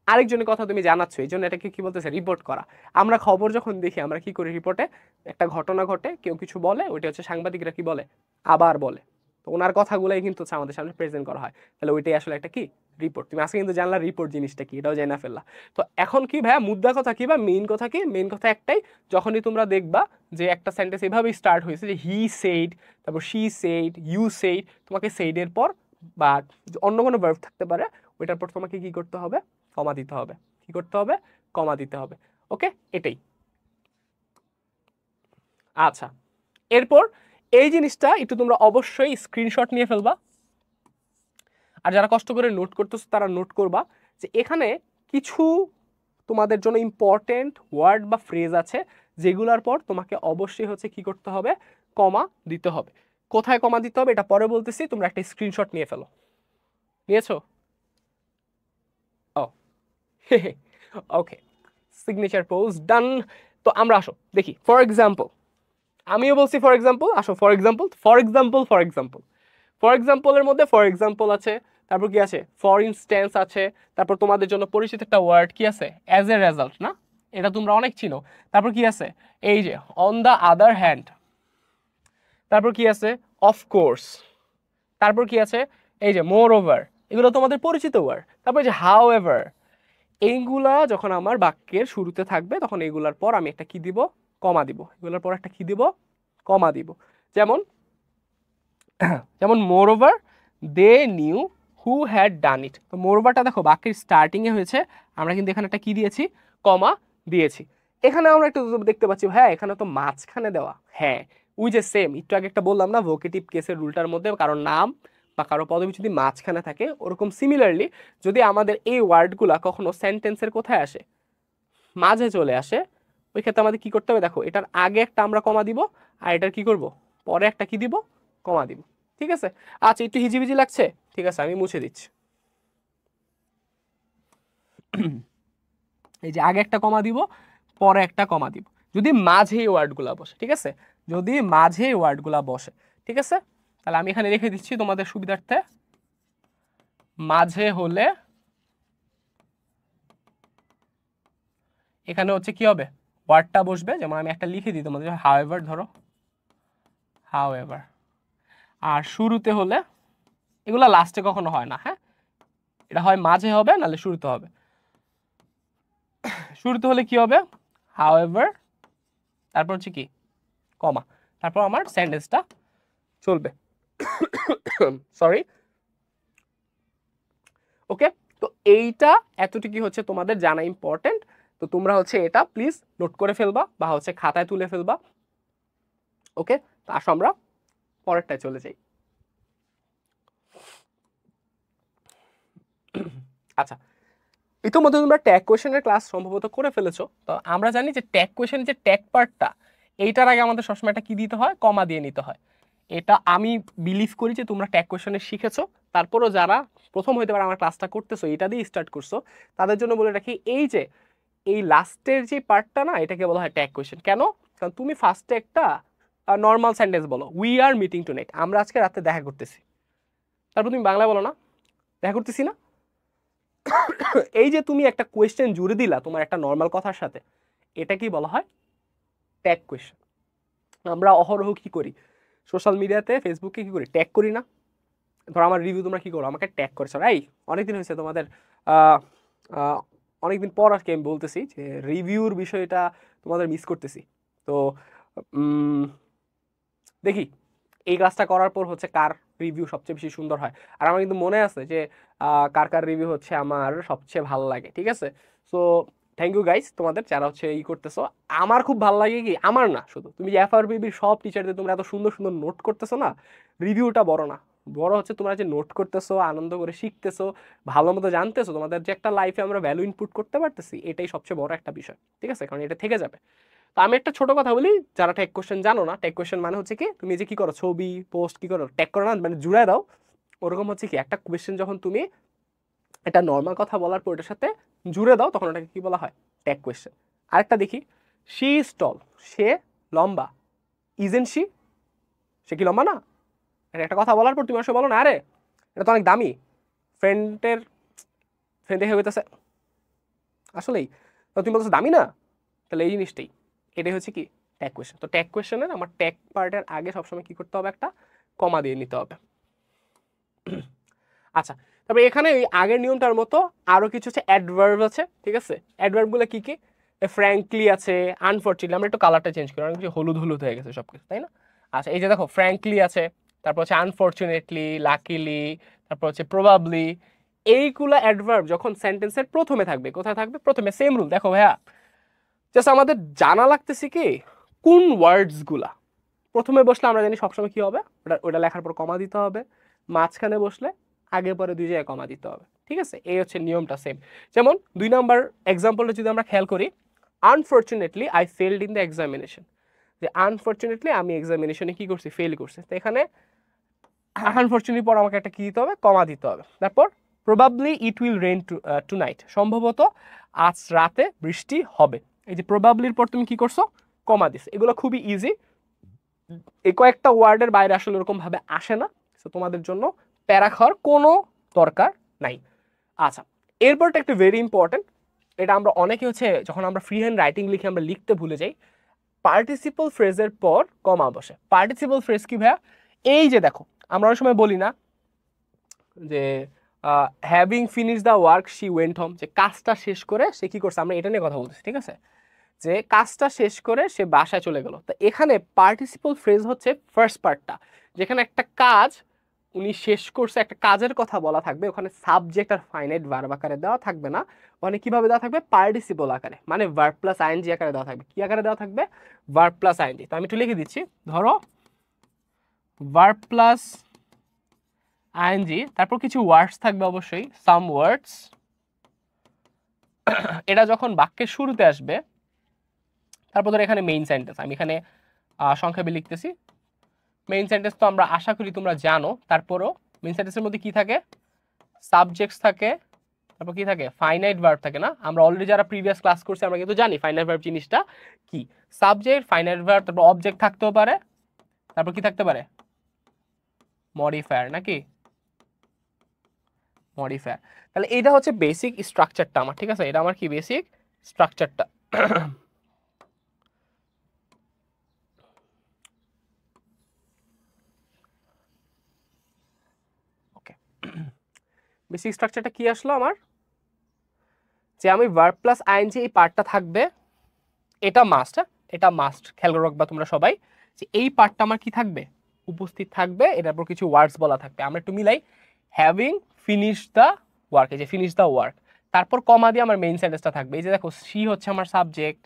আরেকজনের কথা তুমি জানাচ্ছ, এই জন্য এটাকে কি বলতেছে, রিপোর্ট করা। আমরা খবর যখন দেখি আমরা কি করি, রিপোর্টে একটা ঘটনা ঘটে কেউ কিছু বলে, ওইটা হচ্ছে সাংবাদিকরা কি বলে, আবার বলে, তো ওনার কথাগুলোই কিন্তু হচ্ছে আমাদের সামনে প্রেজেন্ট করা হয়, তাহলে ওইটাই আসলে একটা কি, রিপোর্ট। তুমি আজকে কিন্তু জানলা রিপোর্ট জিনিসটা কি, এটাও জানা ফেললা। তো এখন কি ভাইয়া মুদ্রা কথা কি বা মেইন কথা কি, মেইন কথা একটাই, যখনই তোমরা দেখবা যে একটা সেন্টেন্স এভাবেই স্টার্ট হয়েছে যে হি সেইড, তারপর শি সেইড, ইউ সেইড, তোমাকে সেইডের পর বা অন্য কোনো ভার্ব থাকতে পারে, ওইটার পর তোমাকে কি করতে হবে, কমা দিতে হবে। কি করতে হবে, কমা দিতে হবে। ওকে, এটাই। আচ্ছা, এরপর এই জিনিসটা একটু তোমরা অবশ্যই স্ক্রিনশট নিয়ে ফেলবা, আর যারা কষ্ট করে নোট করতেছো তারা নোট করবা যে এখানে কিছু তোমাদের জন্য ইম্পর্টেন্ট ওয়ার্ড বা ফ্রেজ আছে যেগুলোর পর তোমাকে অবশ্যই হচ্ছে কি করতে হবে, কমা দিতে হবে। কোথায় কমা দিতে হবে এটা পরে বলতেছি, তোমরা একটা স্ক্রিনশট নিয়ে ফেলো। নিয়েছো? Oh okay, signature pose done. তো আমরা আসো দেখি, ফর এক্সাম্পল, আমিও বলছি ফর এক্সাম্পল, আসো for example, for example, for example, for এক্সাম্পলের মধ্যে ফর এক্সাম্পল আছে, তারপর কি আছে, ফর ইনস্ট্যান্স আছে, তারপর তোমাদের জন্য পরিচিত একটা ওয়ার্ড কি আছে, অ্যাজ এ রেজাল্ট, না? এটা তোমরা অনেক চিনো। তারপর কি আছে, এই যে অন দ্য আদার হ্যান্ড, তারপর কি আছে অফকোর্স, তারপর কি আছে এই যে মোর ওভার, এগুলো তোমাদের পরিচিত ওয়ার্ড। তারপর যে হাউ এভার, এইগুলা যখন আমার বাক্যের শুরুতে থাকবে তখন এইগুলার পর আমি একটা কি দিব, কমা দিব, এগুলোর পর একটা কি দিব, কমা দিব। যেমন যেমন moreover they knew who had done it. তো মোর ওভারটা দেখো বাক্যের স্টার্টিংয়ে হয়েছে, আমরা কিন্তু এখানে একটা কি দিয়েছি, কমা দিয়েছি। এখানে আমরা একটু দেখতে পাচ্ছি হ্যাঁ এখানে তো মাঝখানে দেওয়া, হ্যাঁ ওই যে সেম একটু আগে একটা বললাম না ভোকেটিভ কেসের রুলটার মধ্যে কারণ নাম বা কারো পদবি যদি মাঝখানে থাকে, ওরকম সিমিলারলি যদি আমাদের এই ওয়ার্ডগুলা কখনো সেন্টেন্সের কোথায় আসে, মাঝে চলে আসে, ওই ক্ষেত্রে আমাদের কি করতে হবে দেখো, এটার আগে একটা আমরা কমা দিব আর এটার কি করব, পরে একটা কি দিব, কমা দিব। ঠিক আছে, আচ্ছা একটু হিজিবিজি লাগছে, ঠিক আছে আমি মুছে দিচ্ছি। এই যে আগে একটা কমা দিব, পরে একটা কমা দিব, যদি মাঝে এই ওয়ার্ডগুলা বসে। ঠিক আছে, যদি মাঝে এই ওয়ার্ডগুলা বসে, ঠিক আছে, তাহলে আমি এখানে রেখে দিচ্ছি তোমাদের সুবিধার্থে, মাঝে হলে এখানে হচ্ছে কি হবে, ওয়ার্ডটা বসবে। যেমন আমি একটা লিখে দিই তোমাদের, হাউএভার ধরো, হাউএভার। আর শুরুতে হলে, এগুলা লাস্টে কখনো হয় না, হ্যাঁ এটা হয় মাঝে হবে নাহলে শুরুতে হবে। শুরুতে হলে কি হবে, হাউএভার, তারপর হচ্ছে কি কমা, তারপর আমার সেন্টেন্সটা চলবে। সরি, ওকে। তো এইটা এতটুকু হচ্ছে তোমাদের জানা ইম্পর্টেন্ট। তো তোমরা হচ্ছে এটা প্লিজ নোট করে ফেলবা বা হচ্ছে খাতায় তুলে ফেলবা। ওকে, তো আসো আমরা পরেরটায় চলে যাই। আচ্ছা, ইতিমধ্যে তোমরা ট্যাগ কোয়েশনের ক্লাস সম্ভবত করে ফেলেছো। তো আমরা জানি যে ট্যাগ কোয়েশন যে ট্যাগ পার্টটা, এইটার আগে আমাদের সবসময় একটা কি দিতে হয়, কমা দিয়ে নিতে হয়। এটা আমি বিলিভ করি যে তোমরা ট্যাগ কোয়েশনে শিখেছো। তারপরও যারা প্রথম হইতে পারে আমার ক্লাসটা করতেছো, এটা দিয়ে স্টার্ট করছো, তাদের জন্য বলে রাখি এই যে এই লাস্টের যে পার্টটা না, এটাকে বলা হয় ট্যাগ কোয়েশন। কেন? কারণ তুমি ফার্স্টে একটা নর্মাল সেন্টেন্স বলো, উই আর মিটিং টুনাইট, আমরা আজকে রাতে দেখা করতেছি। তারপর তুমি বাংলায় বলো না, দেখা করতেছি না। এই যে তুমি একটা কোয়েশ্চেন জুড়ে দিলা তোমার একটা নর্মাল কথার সাথে, এটা কি বলা হয়, ট্যাগ কোয়েশ্চেন। আমরা অহরহ কি করি সোশ্যাল মিডিয়াতে, ফেসবুকে কি করি, ট্যাগ করি না। ধরো আমার রিভিউ তোমরা কি করো, আমাকে ট্যাগ করেছো, এই অনেকদিন হয়েছে তোমাদের, অনেকদিন পর আজকে আমি বলতেছি যে রিভিউর বিষয়টা তোমাদের মিস করতেছি। তো দেখি এই ক্লাসটা করার পর হচ্ছে কার রিভিউ সবচেয়ে বেশি সুন্দর হয়। আর আমার কিন্তু মনে আছে যে কার কার রিভিউ হচ্ছে আমার সবচেয়ে ভালো লাগে। ঠিক আছে, সো থ্যাংক ইউ গাইস তোমাদের যারা হচ্ছে ই করতেছো। আমার খুব ভালো লাগে কি, আমার না শুধু, তুমি যে এফআরবিবির সব টিচারদের তোমরা এত সুন্দর সুন্দর নোট করতেছো না, রিভিউটা বড় না, বড় হচ্ছে তোমরা যে নোট করতেছো, আনন্দ করে শিখতেছো, ভালো মতো জানতেছো, তোমাদের যে একটা লাইফে আমরা ভ্যালু ইনপুট করতে পারতেছি, এটাই সবচেয়ে বড় একটা বিষয়। ঠিক আছে, কারণ এটা থেকে যাবে। তো আমি একটা ছোট কথা বলি, যারা ট্যাগ কোয়েশ্চেন জানো না, ট্যাগ কোয়েশ্চেন মানে হচ্ছে কি, তুমি যে কি করো ছবি পোস্ট কি করো, ট্যাগ করো না, মানে জুড়ে দাও। ওরকম হচ্ছে কি একটা কোয়েশ্চেন যখন তুমি একটা নর্মাল কথা বলার পর এটার সাথে জুড়ে দাও, তখন ওটাকে কি বলা হয়, ট্যাগ কোয়েশ্চেন। আরেকটা দেখি, শি ইজ টল, সে লম্বা, ইজেন শি, সে কি লম্বা না। একটা কথা বলার পর তুমি আসলে বলো না, আরে এটা তো অনেক দামি, ফ্রেন্ডের ফ্রেন্ড দেখে হইতেছে আসলেই, তো তুমি বলছো দামি না, তাহলে এই জিনিসটাই, এটাই হচ্ছে কি ট্যাগ কোয়েশ্চেন। তো ট্যাগ কোয়েশ্চেনের আমার ট্যাগ পার্টের আগে সবসময় কি করতে হবে, একটা কমা দিয়ে নিতে হবে। আচ্ছা, তারপরে এখানে ওই আগের নিয়মটার মতো আরো কিছু হচ্ছে অ্যাডভার্ব আছে। ঠিক আছে, অ্যাডভার্বগুলো কি কি, ফ্র্যাঙ্কলি আছে, আনফরচুনেটলি, আমরা একটু কালারটা চেঞ্জ করি, অনেক কিছু হলুদ হলুদ হয়ে গেছে সবকিছু, তাই না। আচ্ছা, এই যে দেখো ফ্র্যাঙ্কলি আছে, তারপর হচ্ছে আনফরচুনেটলি, লাকিলি, তারপর হচ্ছে প্রবাবলি। এইগুলা অ্যাডভার্ব যখন সেন্টেন্সের প্রথমে থাকবে, কোথায় থাকবে, প্রথমে। সেম রুল দেখো ভাইয়া, জাস্ট আমাদের জানা লাগতেছে কি কোন ওয়ার্ডস গুলা প্রথমে বসলে আমরা জানি সবসময় কি হবে, ওটা ওটা লেখার পর কমা দিতে হবে, মাঝখানে বসলে আগে পরে দুই জায়গায় কমা দিতে হবে। ঠিক আছে, এই হচ্ছে নিয়মটা সেম। যেমন 2 নাম্বার এক্সাম্পলটা যদি আমরা খেয়াল করি, unfortunately I failed in the examination, যে আনফরচুনেটলি আমি এক্সামিনেশনে কি করছি, ফেল করছি। তো এখানে আনফরচুনেটলি পর আমাকে একটা কি দিতে হবে, কমা দিতে হবে। তারপর probably it will rain tonight, সম্ভবত আজ রাতে বৃষ্টি হবে। এই যে প্রবাবলির পর তুমি কি করছো, কমা দিছো। এগুলো খুবই ইজি, এই কয়েকটা ওয়ার্ডের বাইরে আসলে ওরকম ভাবে আসে না, তো তোমাদের জন্য প্যারা খাওয়ার কোনো দরকার নাই। আচ্ছা, এরপরটা একটু ভেরি ইম্পর্টেন্ট, এটা আমরা অনেকে হচ্ছে যখন আমরা ফ্রি হ্যান্ড রাইটিং লিখে আমরা লিখতে ভুলে যাই। পার্টিসিপল ফ্রেজের পর কমা বসে। পার্টিসিপল ফ্রেজ কি ভাইয়া? এই যে দেখো আমরা অনেক সময় বলি না যে having finish the work she went home, যে কাজটা শেষ করে সে কি করছে, আমরা এটা নিয়ে কথা বলতেছি, ঠিক আছে, যে কাজটা শেষ করে সে বাসায় চলে গেল। তো এখানে পার্টিসিপল ফ্রেজ হচ্ছে ফার্স্ট পার্টটা, যেখানে একটা কাজ উনি শেষ করছে, একটা কাজের কথা বলা থাকবে, ওখানে সাবজেক্ট আর ফাইনাইট ভার্ব আকারে দেওয়া থাকবে না, মানে কিভাবে দেওয়া থাকবে, পার্টিসিপল আকারে, মানে ভার্ব প্লাস আইএনজি আকারে দেওয়া থাকবে। কি আকারে দেওয়া থাকবে? Verb plus ING. তো আমি একটু লিখে দিচ্ছি, ধরো ভার্ব প্লাস আইএনজি, তারপর কিছু ওয়ার্ডস থাকবে অবশ্যই, সাম ওয়ার্ডস। এটা যখন বাক্যের শুরুতে আসবে, তারপর ধর এখানে মেইন সেন্টেন্স, আমি এখানে সংক্ষেপে লিখতেছি। মেইন সেন্টেন্স তো আমরা আশা করি তোমরা জানো, তারপরও মেইন সেন্টেন্সের মধ্যে কি থাকে, সাবজেক্টস থাকে, তারপর কি থাকে, ফাইনাইট ভার্ব থাকে না। আমরা অলরেডি যারা প্রিভিয়াস ক্লাস করছি আমরা কিন্তু জানি ফাইনাইট ভার্ব জিনিসটা কি। সাবজেক্ট, ফাইনাইট ভার্ব, তারপর অবজেক্ট থাকতেও পারে, তারপর কি থাকতে পারে, মডিফায়ার, নাকি মডিফায়ার। তাহলে এটা হচ্ছে বেসিক স্ট্রাকচারটা আমার, ঠিক আছে, এটা আমার কি বেসিক স্ট্রাকচারটা। ওকে, বেসিক স্ট্রাকচারটা কি আসলো আমার, যে আমি ভার্ব প্লাস আইএনজি এই পার্টটা থাকবে, এটা মাস্ট, এটা মাস্ট, খেয়াল রাখবা তোমরা সবাই, যে এই পার্টটা আমার কি থাকবে, উপস্থিত থাকবে, এটার পর কিছু ওয়ার্ডস বলা থাকবে। আমরা একটু মিলাই, হ্যাভিং ফিনিশ দ্য ওয়ার্ক, এই যে ফিনিশ দ্য ওয়ার্ক, তারপর কমা দিয়ে আমার মেইন সেন্টেন্সটা থাকবে। এই যে দেখো, সি হচ্ছে আমার সাবজেক্ট,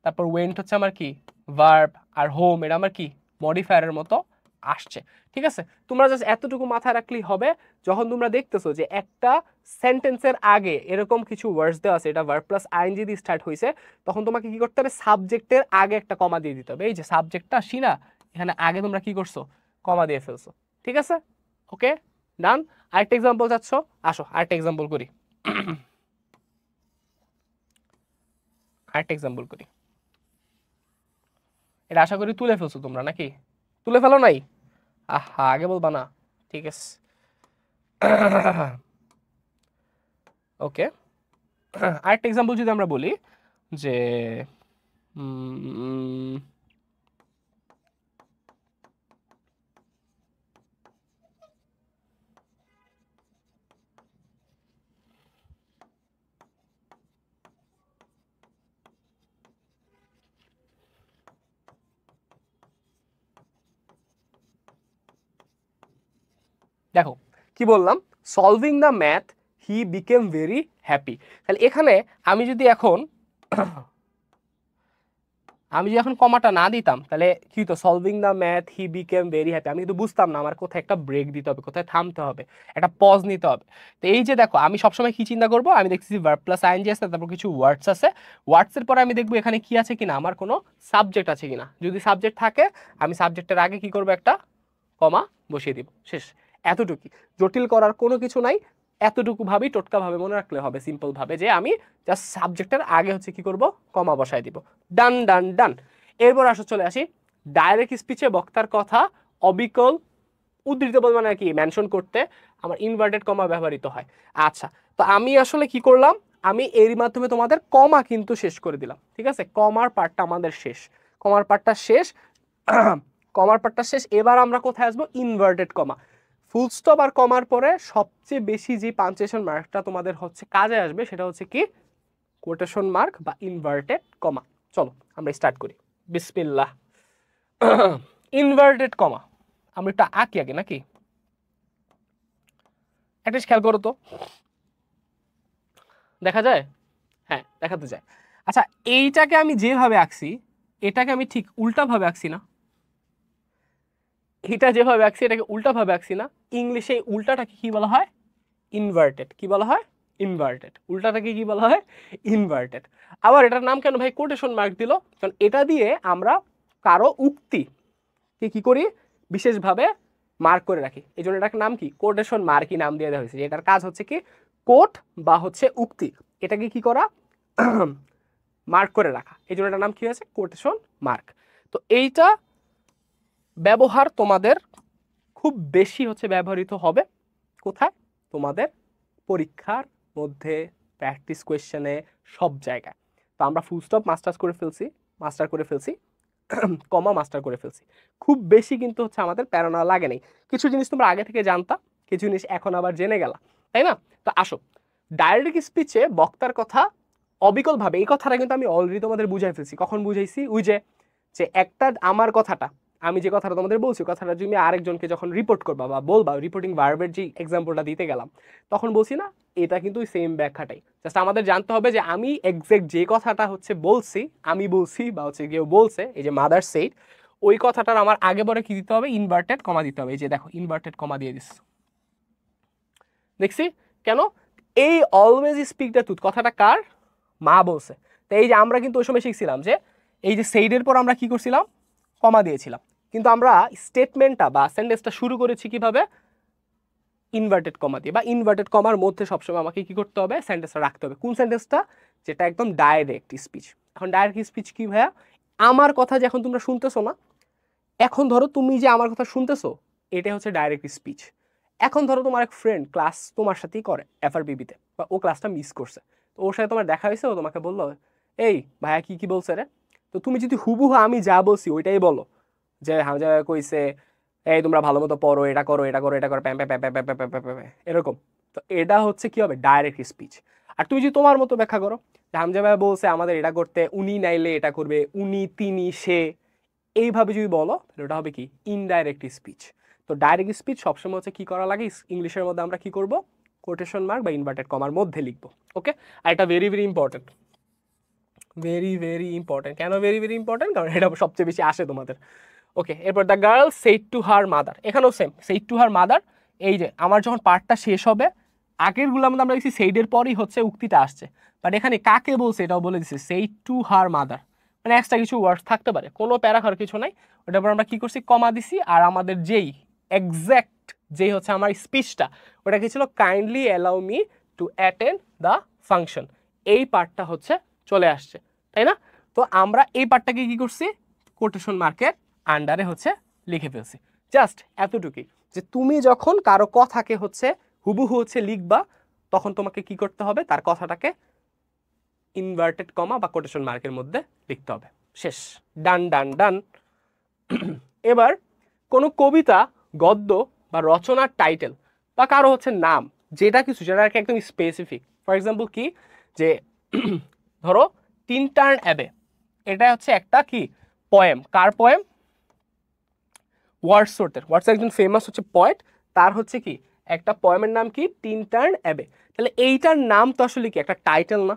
তারপর ওয়েন্ট হচ্ছে আমার কি ভার্ব, আর হোম এটা আমার কি মডিফায়ারের মতো আসছে, ঠিক আছে। তোমরা জাস্ট এতটুকু মাথায় রাখলেই হবে, যখন তোমরা দেখতেছো যে একটা সেন্টেন্সের আগে এরকম কিছু ওয়ার্ডস দেওয়া আছে, এটা ভার্ব প্লাস আইএনজি দিয়ে স্টার্ট হয়েছে, তখন তোমাকে কি করতে হবে, সাবজেক্টের আগে একটা কমা দিয়ে দিতে হবে। এই যে সাবজেক্টটা আসি না, এখানে আগে তোমরা কি করছো, কমা দিয়ে ফেলছো, ঠিক আছে। ওকে, ডান। আরেকটা এক্সাম্পল চাচ্ছ, আসো আরেকটা এক্সাম্পল করি, আরেকটা এক্সাম্পল করি। এটা আশা করি তুলে ফেলছো তোমরা, নাকি তুলে ফেলো নাই? আহা, আগে বলবা না, ঠিক আছে। ওকে, আরেকটা এক্সাম্পল যদি আমরা বলি যে দেখো কি বললাম, solving the math he became very happy. তাহলে এখানে আমি যদি এখন কমাটা না দিতাম, তাহলে কি হতো, solving the math he became very happy, আমি কিন্তু বুঝতাম না আমার কোথায় একটা ব্রেক দিতে হবে, কোথায় থামতে হবে, একটা পজ নিতে হবে। তো এই যে দেখো, আমি সবসময় কি চিন্তা করবো, আমি দেখতেছি ভার্ব প্লাস আইএনজি আছে, তারপর কিছু ওয়ার্ডস আছে, ওয়ার্ডসের পরে আমি দেখবো এখানে কি আছে কিনা, আমার কোনো সাবজেক্ট আছে কিনা। যদি সাবজেক্ট থাকে, আমি সাবজেক্টের আগে কি করবো, একটা কমা বসিয়ে দিব, শেষ। এতটুকুই, জটিল করার কোনো কিছু নাই, এতটুকু ভাবেই টোটকা ভাবে মনে রাখলে হবে, সিম্পল ভাবে, যে আমি জাস্ট সাবজেক্টের আগে হচ্ছে কি করব, কমা বসায় দিব। ডান ডান ডান। এরপর আসো চলে আসি, ডাইরেক্ট স্পিচে বক্তার কথা অবিকল উদ্ধৃত বল মানে কি মেনশন করতে আমার ইনভার্টেড কমা ব্যবহৃত হয়। আচ্ছা, তো আমি আসলে কি করলাম, আমি এর মাধ্যমে তোমাদের কমা কিন্তু শেষ করে দিলাম, ঠিক আছে, কমার পার্টটা আমাদের শেষ, কমার পার্টটা শেষ। কমার পার্টটা শেষ। এবার আমরা কোথায় আসবো, ইনভার্টেড কমা। ফুল স্টপ আর কমার পরে সবচেয়ে বেশি যে পাঞ্চুয়েশন মার্কটা তোমাদের হচ্ছে কাজে আসবে, সেটা হচ্ছে কি কোটেশন মার্ক বা ইনভার্টেড কমা। চলো আমরা স্টার্ট করি, বিসমিল্লাহ। ইনভার্টেড কমা আমরা একটা আঁকি আগে, নাকি একটা খেয়াল করো তো, দেখা যায়, হ্যাঁ দেখাতে যায়। আচ্ছা, এইটাকে আমি যেভাবে আঁকছি, এটাকে আমি ঠিক উল্টাভাবে আঁকছি না, এটা যেভাবে আঁকছি এটাকে উল্টাভাবে আঁকছি না। ইংলিশে উল্টাটাকে কি বলা হয়, ইনভার্টেড। কি বলা হয়, ইনভার্টেড। উল্টাটাকে কি বলা হয়, ইনভার্টেড। আবার এটার নাম কেন ভাই কোটেশন মার্ক দিল, কারণ এটা দিয়ে আমরা কারো উক্তি কি করি, বিশেষভাবে মার্ক করে রাখি, এই জন্য এটার নাম কি কোটেশন মার্কই নাম দিয়ে দেওয়া হয়েছে। এটার কাজ হচ্ছে কি কোট বা হচ্ছে উক্তি, এটাকে কি করা, মার্ক করে রাখা, এই জন্য এটার নাম কি হয়েছে, কোটেশন মার্ক। তো এইটা ব্যবহার তোমাদের খুব বেশি হচ্ছে ব্যবহৃত হবে কোথায়, তোমাদের পরীক্ষার মধ্যে, প্র্যাকটিস কোয়েশ্চেনে, সব জায়গায়। তো আমরা ফুল স্টপ মাস্টার করে ফেলছি, কমা মাস্টার করে ফেলছি। খুব বেশি কিন্তু হচ্ছে আমাদের প্যারা নেওয়া লাগে নাই। কিছু জিনিস তোমরা আগে থেকে জানতা, কিছু জিনিস এখন আবার জেনে গেলা, তাই না? তো আসো, ডায়ালগ স্পিচে বক্তার কথা অবিকলভাবে, এই কথাটা কিন্তু আমি অলরেডি তোমাদের বুঝাই ফেলছি। কখন বুঝাইছি? ওই যে যে একটা আমার কথাটা, আমি যে কথাটা তোমাদের বলছি, কথাটা তুমি আরেকজনকে যখন রিপোর্ট করবা বা বলবা, রিপোর্টিং ভার্বের যে এক্সাম্পলটা দিতে গেলাম, তখন বলছি না, এটা কিন্তু সেম ব্যাখ্যাটাই। জাস্ট আমাদের জানতে হবে যে আমি এক্সাক্ট যে কথাটা হচ্ছে বলছি, আমি বলছি বা হচ্ছে কেউ বলছে, এই যে মাদার সেইড, ওই কথাটার আমার আগে পরে কি দিতে হবে? ইনভার্টেড কমা দিতে হবে। এই যে দেখো ইনভার্টেড কমা দিয়ে দিস, দেখছি কেন? এই অলওয়েজ স্পিক দ্য ট্রুথ কথাটা কার? মা বলছে। তো এই যে আমরা কিন্তু ওই সময় শিখছিলাম যে এই যে সেইডের পর আমরা কি করছিলাম? কমা দিয়েছিলাম। কিন্তু আমরা স্টেটমেন্টটা বা সেন্টেন্সটা শুরু করেছি কিভাবে? ইনভার্টেড কমা দিয়ে, বা ইনভার্টেড কমার মধ্যে সবসময় আমাকে কি করতে হবে? সেন্টেন্সটা রাখতে হবে। কোন সেন্টেন্সটা? যেটা একদম ডাইরেক্ট স্পিচ। এখন ডাইরেক্ট স্পিচ কি ভাইয়া? আমার কথা যে এখন তোমরা শুনতেছো না, এখন ধরো তুমি যে আমার কথা শুনতেছো, এটা হচ্ছে ডাইরেক্ট স্পিচ। এখন ধরো তোমার এক ফ্রেন্ড ক্লাস তোমার সাথেই করে এফআরবিবিতে, বা ও ক্লাসটা মিস করছে, তো ওর সাথে তোমার দেখা হয়েছে, ও তোমাকে বললো, এই ভাইয়া কি কি বলছে রে, তো তুমি যদি হুবহু আমি যা বলছি ওইটাই বলো, যে হামজা কইছে এই তোমরা ভালো মতো পড়ো, এটা করো, এটা করো, এটা করো, প্যাম প্যাম প্যাম প্যাম প্যাম প্যাম প্যাম প্যাম, এরকম। তো এটা হচ্ছে কি হবে? Direct speech. আর তুমি যদি তোমার মতো ব্যাখ্যা করো, যে হামজা ভাই বলছে আমাদের এটা করতে, উনি নাইলে এটা করবে, উনি, তিনি, সে, এইভাবে যদি বলো, তাহলে ওটা হবে কি? Indirect speech. তো ডাইরেক্ট স্পিচ সবসময় হচ্ছে কি করা লাগে? ইংলিশের মধ্যে আমরা কি করব? কোটেশন মার্ক বা ইনভার্টেড কমার মধ্যে লিখবো। ওকে, আর এটা very very important, very very important. কেন ভেরি ভেরি ইম্পর্টেন্ট? কারণ এটা সবচেয়ে বেশি আসে তোমাদের। ওকে, এরপর the girl said to her mother, এখানেও same, said to her mother. এই যে আমার যখন পার্টটা শেষ হবে, আগের গুলোর মধ্যে আমরা দেখছি সেইডের পরই হচ্ছে উক্তিটা আসছে, বাট এখানে কাকে বলছে এটাও বলে দিচ্ছে, সেড টু হার মাদার, মানে এক্সট্রা কিছু ওয়ার্ডস থাকতে পারে, কোনো প্যারা খাওয়ার কিছু নাই। ওটার পর আমরা কি করছি? কমা দিছি। আর আমাদের যেই এক্স্যাক্ট যেই হচ্ছে আমার স্পিচটা, ওটা কি ছিল? Kindly allow me to attend the function, এই পার্টটা হচ্ছে চলে আসছে, তাই না? তো আমরা এই পার্টটাকে কি করছি? কোটেশন মার্কের আন্ডারে হচ্ছে লিখে ফেলছি। জাস্ট এতটুকুই, যে তুমি যখন কারো কথাকে হচ্ছে হুবহু হচ্ছে লিখবা, তখন তোমাকে কি করতে হবে? তার কথাটাকে ইনভার্টেড কমা বা কোটেশন মার্কের মধ্যে লিখতে হবে। শেষ, ডান ডান ডান। এবার কোনো কবিতা, গদ্য বা রচনার টাইটেল বা কারো হচ্ছে নাম, যেটা কিছু যেটা আর কি একদম স্পেসিফিক। ফর এক্সাম্পল কি, যে ধরো টিনটার্ন অ্যাবে, এটা হচ্ছে একটা কি পয়েম। কার পয়েম? ওয়ার্ডসওয়ার্থের। ওয়ার্ডসওয়ার্থ একজন ফেমাস হচ্ছে পয়েট, তার হচ্ছে কি একটা পয়েমের নাম কি? Tintern Abbey. তাহলে এইটার নাম তো আসলে কি একটা টাইটেল না?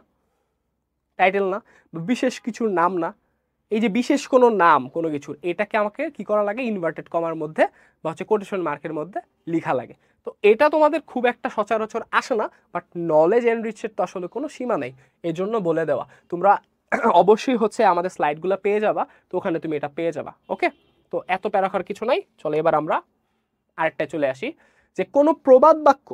টাইটেল না, বিশেষ কিছুর নাম না। এই যে বিশেষ কোনো নাম কোনো কিছুর, এটাকে আমাকে কি করা লাগে? ইনভার্টেড কমার মধ্যে বা হচ্ছে কোটেশন মার্কের মধ্যে লিখা লাগে। তো এটা তোমাদের খুব একটা সচরাচর আসে না, বাট নলেজ এনরিচের তো আসলে কোনো সীমা নেই, এই জন্য বলে দেওয়া। তোমরা অবশ্যই হচ্ছে আমাদের স্লাইডগুলো পেয়ে যাবা, তো ওখানে তুমি এটা পেয়ে যাবা। ওকে, তো এত প্যারা খাওয়ার কিছু নাই। চলো এবার আমরা আরেকটায় চলে আসি, যে কোনো প্রবাদ বাক্য,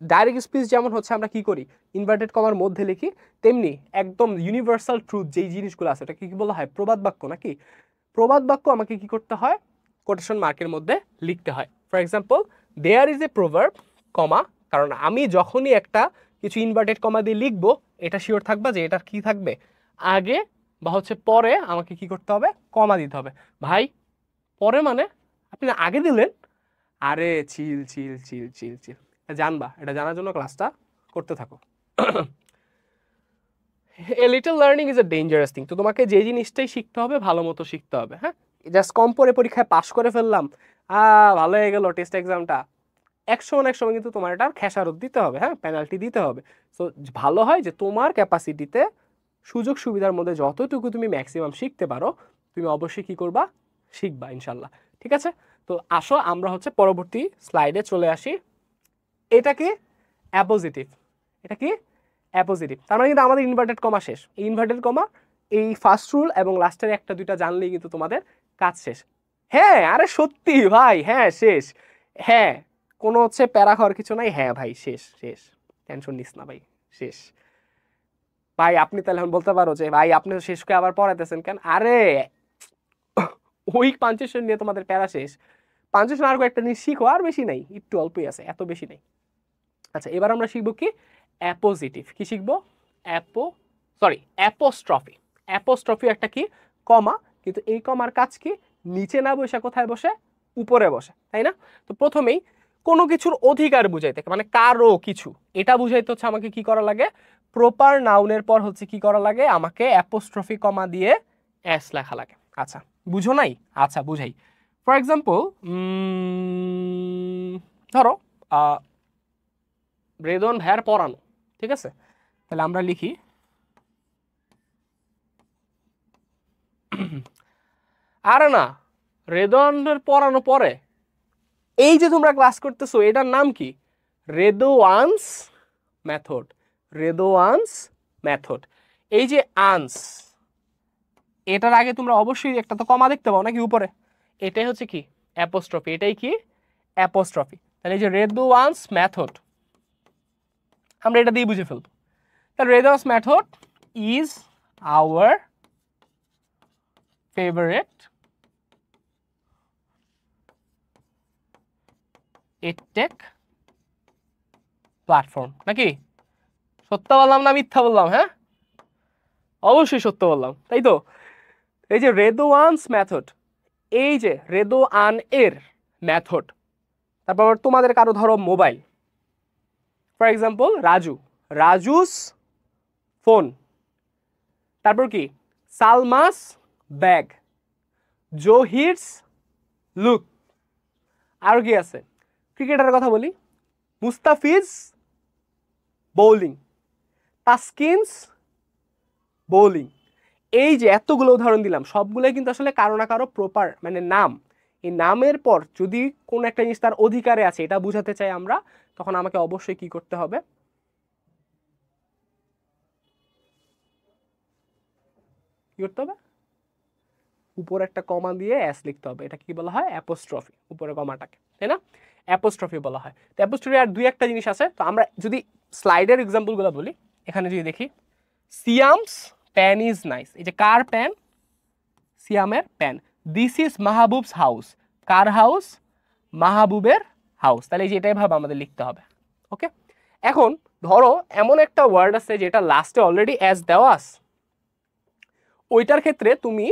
ডাইরেক্ট স্পিচ যেমন হচ্ছে আমরা কি করি? ইনভার্টেড কমার মধ্যে লিখি, তেমনি একদম ইউনিভার্সাল ট্রুথ যেই জিনিসগুলো আছে, এটা কি বলা হয়? প্রবাদ বাক্য নাকি? প্রবাদ বাক্য আমাকে কি করতে হয়? কোটেশন মার্কের মধ্যে লিখতে হয়। For example, there is a proverb comma, কারণ আমি যখনই একটা কিছু ইনভার্টেড কমা দিয়ে লিখবো, এটা শিওর থাকবা যে এটার কি থাকবে? আগে বা হচ্ছে পরে আমাকে কি করতে হবে? কমা দিতে হবে। ভাই পরে মানে আপনি আগে দিলেন? আরে চিল চিল চিল চিল চিল, জানবা, এটা জানার জন্য ক্লাসটা করতে থাকো। A little learning is a dangerous thing. তো তোমাকে যে জিনিসটাই শিখতে হবে ভালো মতো শিখতে হবে। হ্যাঁ, জাস্ট কম পরে পরীক্ষায় পাশ করে ফেললাম, ভালো হয়ে গেল টেস্ট এক্সামটা, এক সময় কিন্তু তোমার এটা খেসারত দিতে হবে, হ্যাঁ, পেনাল্টি দিতে হবে। সো ভালো হয় যে তোমার ক্যাপাসিটিতে সুযোগ সুবিধার মধ্যে যতটুকু তুমি ম্যাক্সিমাম শিখতে পারো, তুমি অবশ্যই কি করবা? শিখবা ইনশাল্লাহ। ঠিক আছে, তো আসো আমরা হচ্ছে পরবর্তী স্লাইডে চলে আসি। এটা কি? অ্যাপোজিটিভ। এটা কি? অ্যাপোজিটিভ। তার মানে কিন্তু আমাদের ইনভার্টেড কমা শেষ। এই ইনভার্টেড কমা, এই ফার্স্ট রুল এবং লাস্টের একটা দুইটা জানলেই কিন্তু তোমাদের কাজ শেষ। হ্যাঁ, আরে সত্যি ভাই, হ্যাঁ শেষ। হ্যাঁ, কোনো হচ্ছে প্যারা খাওয়ার কিছু নাই। হ্যাঁ ভাই, শেষ শেষ, টেনশন নিস না ভাই, শেষ। ভাই আপনি তাহলে এখন বলতে পারো যে ভাই আপনি তো শেষ করে আবার পড়াইতেছেন কেন? আরে ওই পাঞ্চুয়েশন নিয়ে তোমাদের প্যারা শেষ। পাঞ্চুয়েশন আর একটা জিনিস শিখো, আর বেশি নাই, একটু অল্পই আছে, এত বেশি নেই। আচ্ছা, এবার আমরা শিখবো কি? অ্যাপোজিটিভ। কি শিখবো? অ্যাপোস্ট্রফি। অ্যাপোস্ট্রফি একটা কি? কমা, কিন্তু এই কমার কাজ কি, নিচে না বসে কোথায় বসে, উপরে বসে, তাই না? তো প্রথমেই কোনো কিছুর অধিকার বুঝাইতে, মানে কারো কিছু, এটা বুঝাইতে হচ্ছে আমাকে কি করা লাগে, প্রপার নাউনের পর হচ্ছে কি করা লাগে, আমাকে অ্যাপোস্ট্রফি কমা দিয়ে এস লেখা লাগে। আচ্ছা বুঝো নাই? আচ্ছা বুঝাই। ফর এক্সাম্পল ধরো রেদন ভাইয়ার পড়ানো, ঠিক আছে? তাহলে আমরা লিখি আরে না, রেদনের পড়ানো পরে, এই যে তোমরা ক্লাস করতেছো এটার নাম কি, রেদোয়ান্স মেথড। রেদোয়ান্স মেথড। এই যে আনস, এটার আগে তোমরা অবশ্যই একটা তো কমা দেখতে পাও নাকি উপরে, এটাই হচ্ছে কি অ্যাপোস্ট্রফি, এটাই কি অ্যাপোস্ট্রফি। তাহলে এই যে রেদোয়ান্স মেথড আমরা এটা দিয়ে বুঝে ফেলবো। তাহলে Redwan's method is our favourite edtech platform, নাকি? সত্য বললাম না মিথ্যা বললাম? হ্যাঁ অবশ্যই সত্য বললাম, তাই তো? এই যে রেদোয়ান্স মেথড, এই যে রেদোয়ান এর মেথড, তারপর তোমাদের কারো ধরো mobile, for example Raju, Raju's phone, তারপর কি সালমাস ব্যাগ, জহিরস লুক, আর কি আছে, ক্রিকেটারের কথা বলি, মুস্তাফিজ বোলিং, তাসকিনস বোলিং। এই যে এতগুলো উদাহরণ দিলাম সবগুলোই কিন্তু আসলে কারো না কারো প্রপার মানে নাম। এই নামের পর যদি কোনো একটা জিনিস তার অধিকারে আছে এটা বুঝাতে চাই আমরা, তখন আমাকে অবশ্যই কি করতে হবে, কি করতে হবে, উপরে একটা কমা দিয়ে এস লিখতে হবে। এটা কি বলা হয়, অ্যাপোস্ট্রফি, উপরে কমাটাকে, তাই না? অ্যাপোস্ট্রফি বলা হয়। তো অ্যাপোস্ট্রফি আর দুই একটা জিনিস আছে। তো আমরা যদি স্লাইডের এক্সাম্পলগুলো বলি, এখানে যদি দেখি সিয়ামস প্যান ইজ নাইস, এই যে কার প্যান, সিয়ামের pan. This is Mahbub's house, কার হাউস, মাহবুবের হাউস। তাহলে এই যে এটাই ভাবে আমাদের লিখতে হবে। ওকে, এখন ধরো এমন একটা ওয়ার্ড আছে যেটা লাস্টে অলরেডি এস দেওয়া আছে, ওইটার ক্ষেত্রে তুমি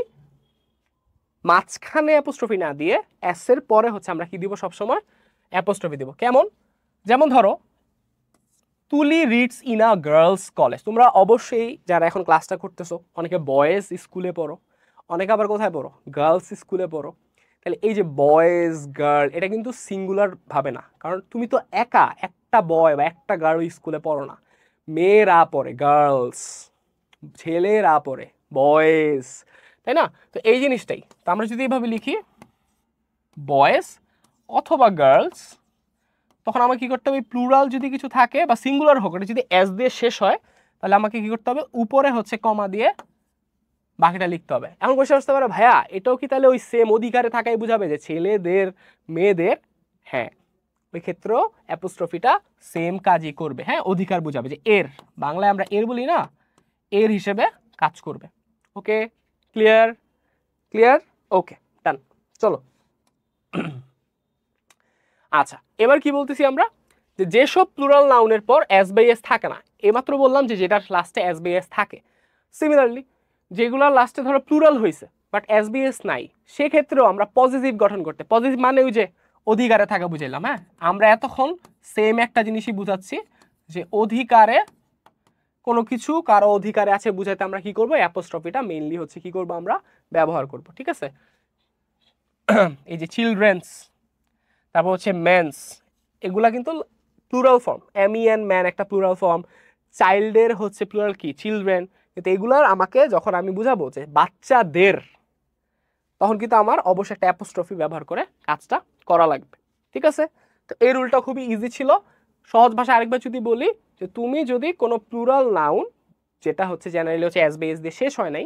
মাঝখানে অ্যাপোস্ট্রফি না দিয়ে এস এর পরে হচ্ছে আমরা কি দিব, সবসময় অ্যাপোস্ট্রফি দিব। কেমন, যেমন ধরো তুলি reads in a girls college. তোমরা অবশ্যই যারা এখন ক্লাসটা করতেছো অনেকে বয়েজ স্কুলে পড়ো, অনেকে আবার কোথায় পড়ো, গার্লস স্কুলে পড়ো। তাহলে এই যে বয়েজ গার্ল এটা কিন্তু সিঙ্গুলার ভাবে না, কারণ তুমি তো একা একটা বয় বা একটা গার্ল স্কুলে পড়ো না, মেয়েরা পড়ে গার্লস, ছেলেরা পড়ে বয়েজ, তাই না? তো এই জিনিসটাই তো আমরা যদি এইভাবে লিখি বয়েজ অথবা গার্লস, তখন আমাকে কি করতে হবে, প্লুরাল যদি কিছু থাকে বা সিঙ্গুলার হোক এটা যদি এস দিয়ে শেষ হয় তাহলে আমাকে কি করতে হবে, উপরে হচ্ছে কমা দিয়ে বাকিটা লিখতে হবে। এখন কোশ্চেন আসতে পারে ভাইয়া এটাও কি তাহলে ওই সেম অধিকারে থাকাই বুঝাবে যে ছেলেদের মেয়েদের? হ্যাঁ, ওই ক্ষেত্রেও অ্যাপোস্ট্রফিটা সেম কাজই করবে। হ্যাঁ, অধিকার বুঝাবে, যে এর, বাংলায় আমরা এর বলি না, এর হিসেবে কাজ করবে। ওকে, ক্লিয়ার? ক্লিয়ার, ওকে, ডান। চলো আচ্ছা, এবার কি বলতেছি আমরা, যে যেসব প্লুরাল নাউনের পর এস বাই এস থাকে না, এইমাত্র বললাম যে যেটার লাস্টে এস বাই এস থাকে। সিমিলারলি যেগুলোর লাস্টে ধরো প্লুরাল হয়েছে বাট এস বাই এস নাই, সেক্ষেত্রেও আমরা পজিটিভ গঠন করতে, পজিটিভ মানে ওই যে অধিকারে থাকা বুঝাইলাম। হ্যাঁ, আমরা এতক্ষণ সেম একটা জিনিসই বুঝাচ্ছি, যে অধিকারে কোনো কিছু কারো অধিকারে আছে বুঝাইতে আমরা কি করব, অ্যাপোস্ট্রফিটা মেইনলি হচ্ছে কি করব, আমরা ব্যবহার করব। ঠিক আছে, এই যে চিলড্রেন্স, তারপর হচ্ছে মেন্স, এগুলা কিন্তু প্লুরাল ফর্ম, এন ম্যান একটা প্লুরাল ফর্ম, চাইল্ডের হচ্ছে প্লুরাল কি, চিলড্রেন। কিন্তু এগুলার আমাকে যখন আমি বুঝাবো যে বাচ্চাদের, তখন কিন্তু আমার অবশ্যই একটা অ্যাপোস্ট্রফি ব্যবহার করে কাজটা করা লাগবে। ঠিক আছে, তো এই রুলটা খুবই ইজি ছিল। সহজ ভাষা আরেকবার যদি বলি, যে তুমি যদি কোনো প্লুরাল নাউন যেটা হচ্ছে জেনারেলি হচ্ছে এস বেস দিয়ে শেষ হয় নাই,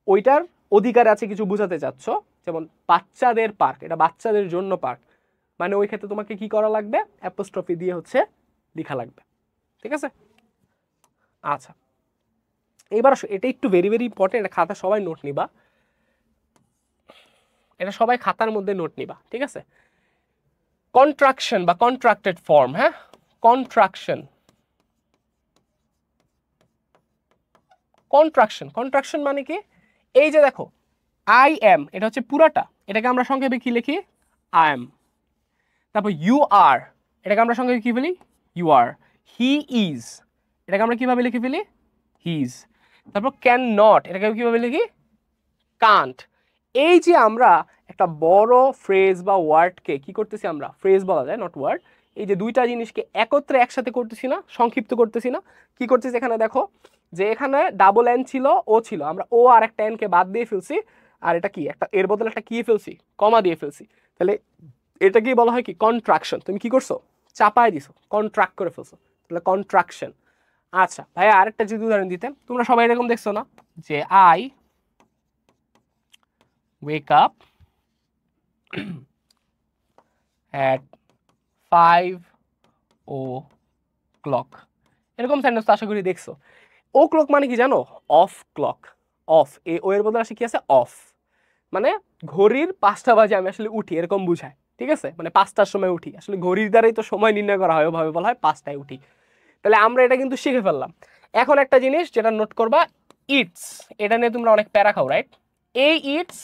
ওইটার অধিকার আছে কিছু বোঝাতে চাচ্ছ, যেমন বাচ্চাদের পার্ক, এটা বাচ্চাদের জন্য পার্ক, মানে ওই ক্ষেত্রে তোমাকে কি করা লাগবে, অ্যাপোস্ট্রফি দিয়ে হচ্ছে লেখা লাগবে। ঠিক আছে, আচ্ছা এবার এটা একটু ভেরি ভেরি ইম্পর্টেন্ট, এটা খাতা সবাই নোট নিবা, এটা সবাই খাতার মধ্যে নোট নিবা। ঠিক আছে, কন্ট্রাকশন বা কন্ট্রাক্টেড ফর্ম। হ্যাঁ, কন্ট্রাকশন, কন্ট্রাকশন, কন্ট্রাকশন মানে কি, এই যে দেখো আই এম এটা হচ্ছে পুরাটা, এটাকে আমরা সংক্ষেপে কি লিখি? I am. তারপর ইউ আর এটাকে আমরা সংক্ষেপে কি বলি? You R. হি ইজ এটাকে আমরা কিভাবে লিখে ফেলি? হিজ। তারপর ক্যান নট এটাকে কিভাবে লিখি? কান্ট। এই যে আমরা একটা বড় ফ্রেজ বা ওয়ার্ডকে কি করতেছি, আমরা ফ্রেজ বলা যায়, নট ওয়ার্ড, এই যে দুইটা জিনিসকে একত্রে একসাথে করতেছি না, সংক্ষিপ্ত করতেছি না, কি করতেছি এখানে দেখো, যে এখানে ডাবল এন ছিল, ও ছিল, আমরা ও আর একটা এন কে বাদ দিয়ে ফেলছি, আর এটা কি একটা এর বদলে একটা কি ফেলছি, কমা দিয়ে ফেলছি। তাহলে এটা কি বলা হয়? কি কন্ট্রাকশন। তুমি কি করছো? চাপায় দিছো, কন্ট্রাক্ট করে ফেলছো, তাহলে কন্ট্রাকশন। আচ্ছা ভাইয়া আরেকটা যদি উদাহরণ দিতেন, তোমরা সবাই এরকম দেখছো না যে I wake up at 5 o'clock, এরকম সেন্টেন্স তো আশা করি দেখছো। ও ক্লক মানে কি জানো? Of clock. অফ, এ ও এর বদলে আসে কি আছে? অফ, মানে ঘড়ির 5টা বাজে আমি আসলে উঠি, এরকম বুঝায়। ঠিক আছে, মানে 5টার সময় উঠি, আসলে ঘড়ির দ্বারাই তো সময় নির্ণয় করা হয়, ওভাবে বলা হয় 5টায় উঠি। তাহলে আমরা এটা কিন্তু শিখে ফেললাম। এখন একটা জিনিস যেটা নোট করবা, ইটস, এটা নিয়ে তোমরা অনেক প্যারা খাও, রাইট? এই ইটস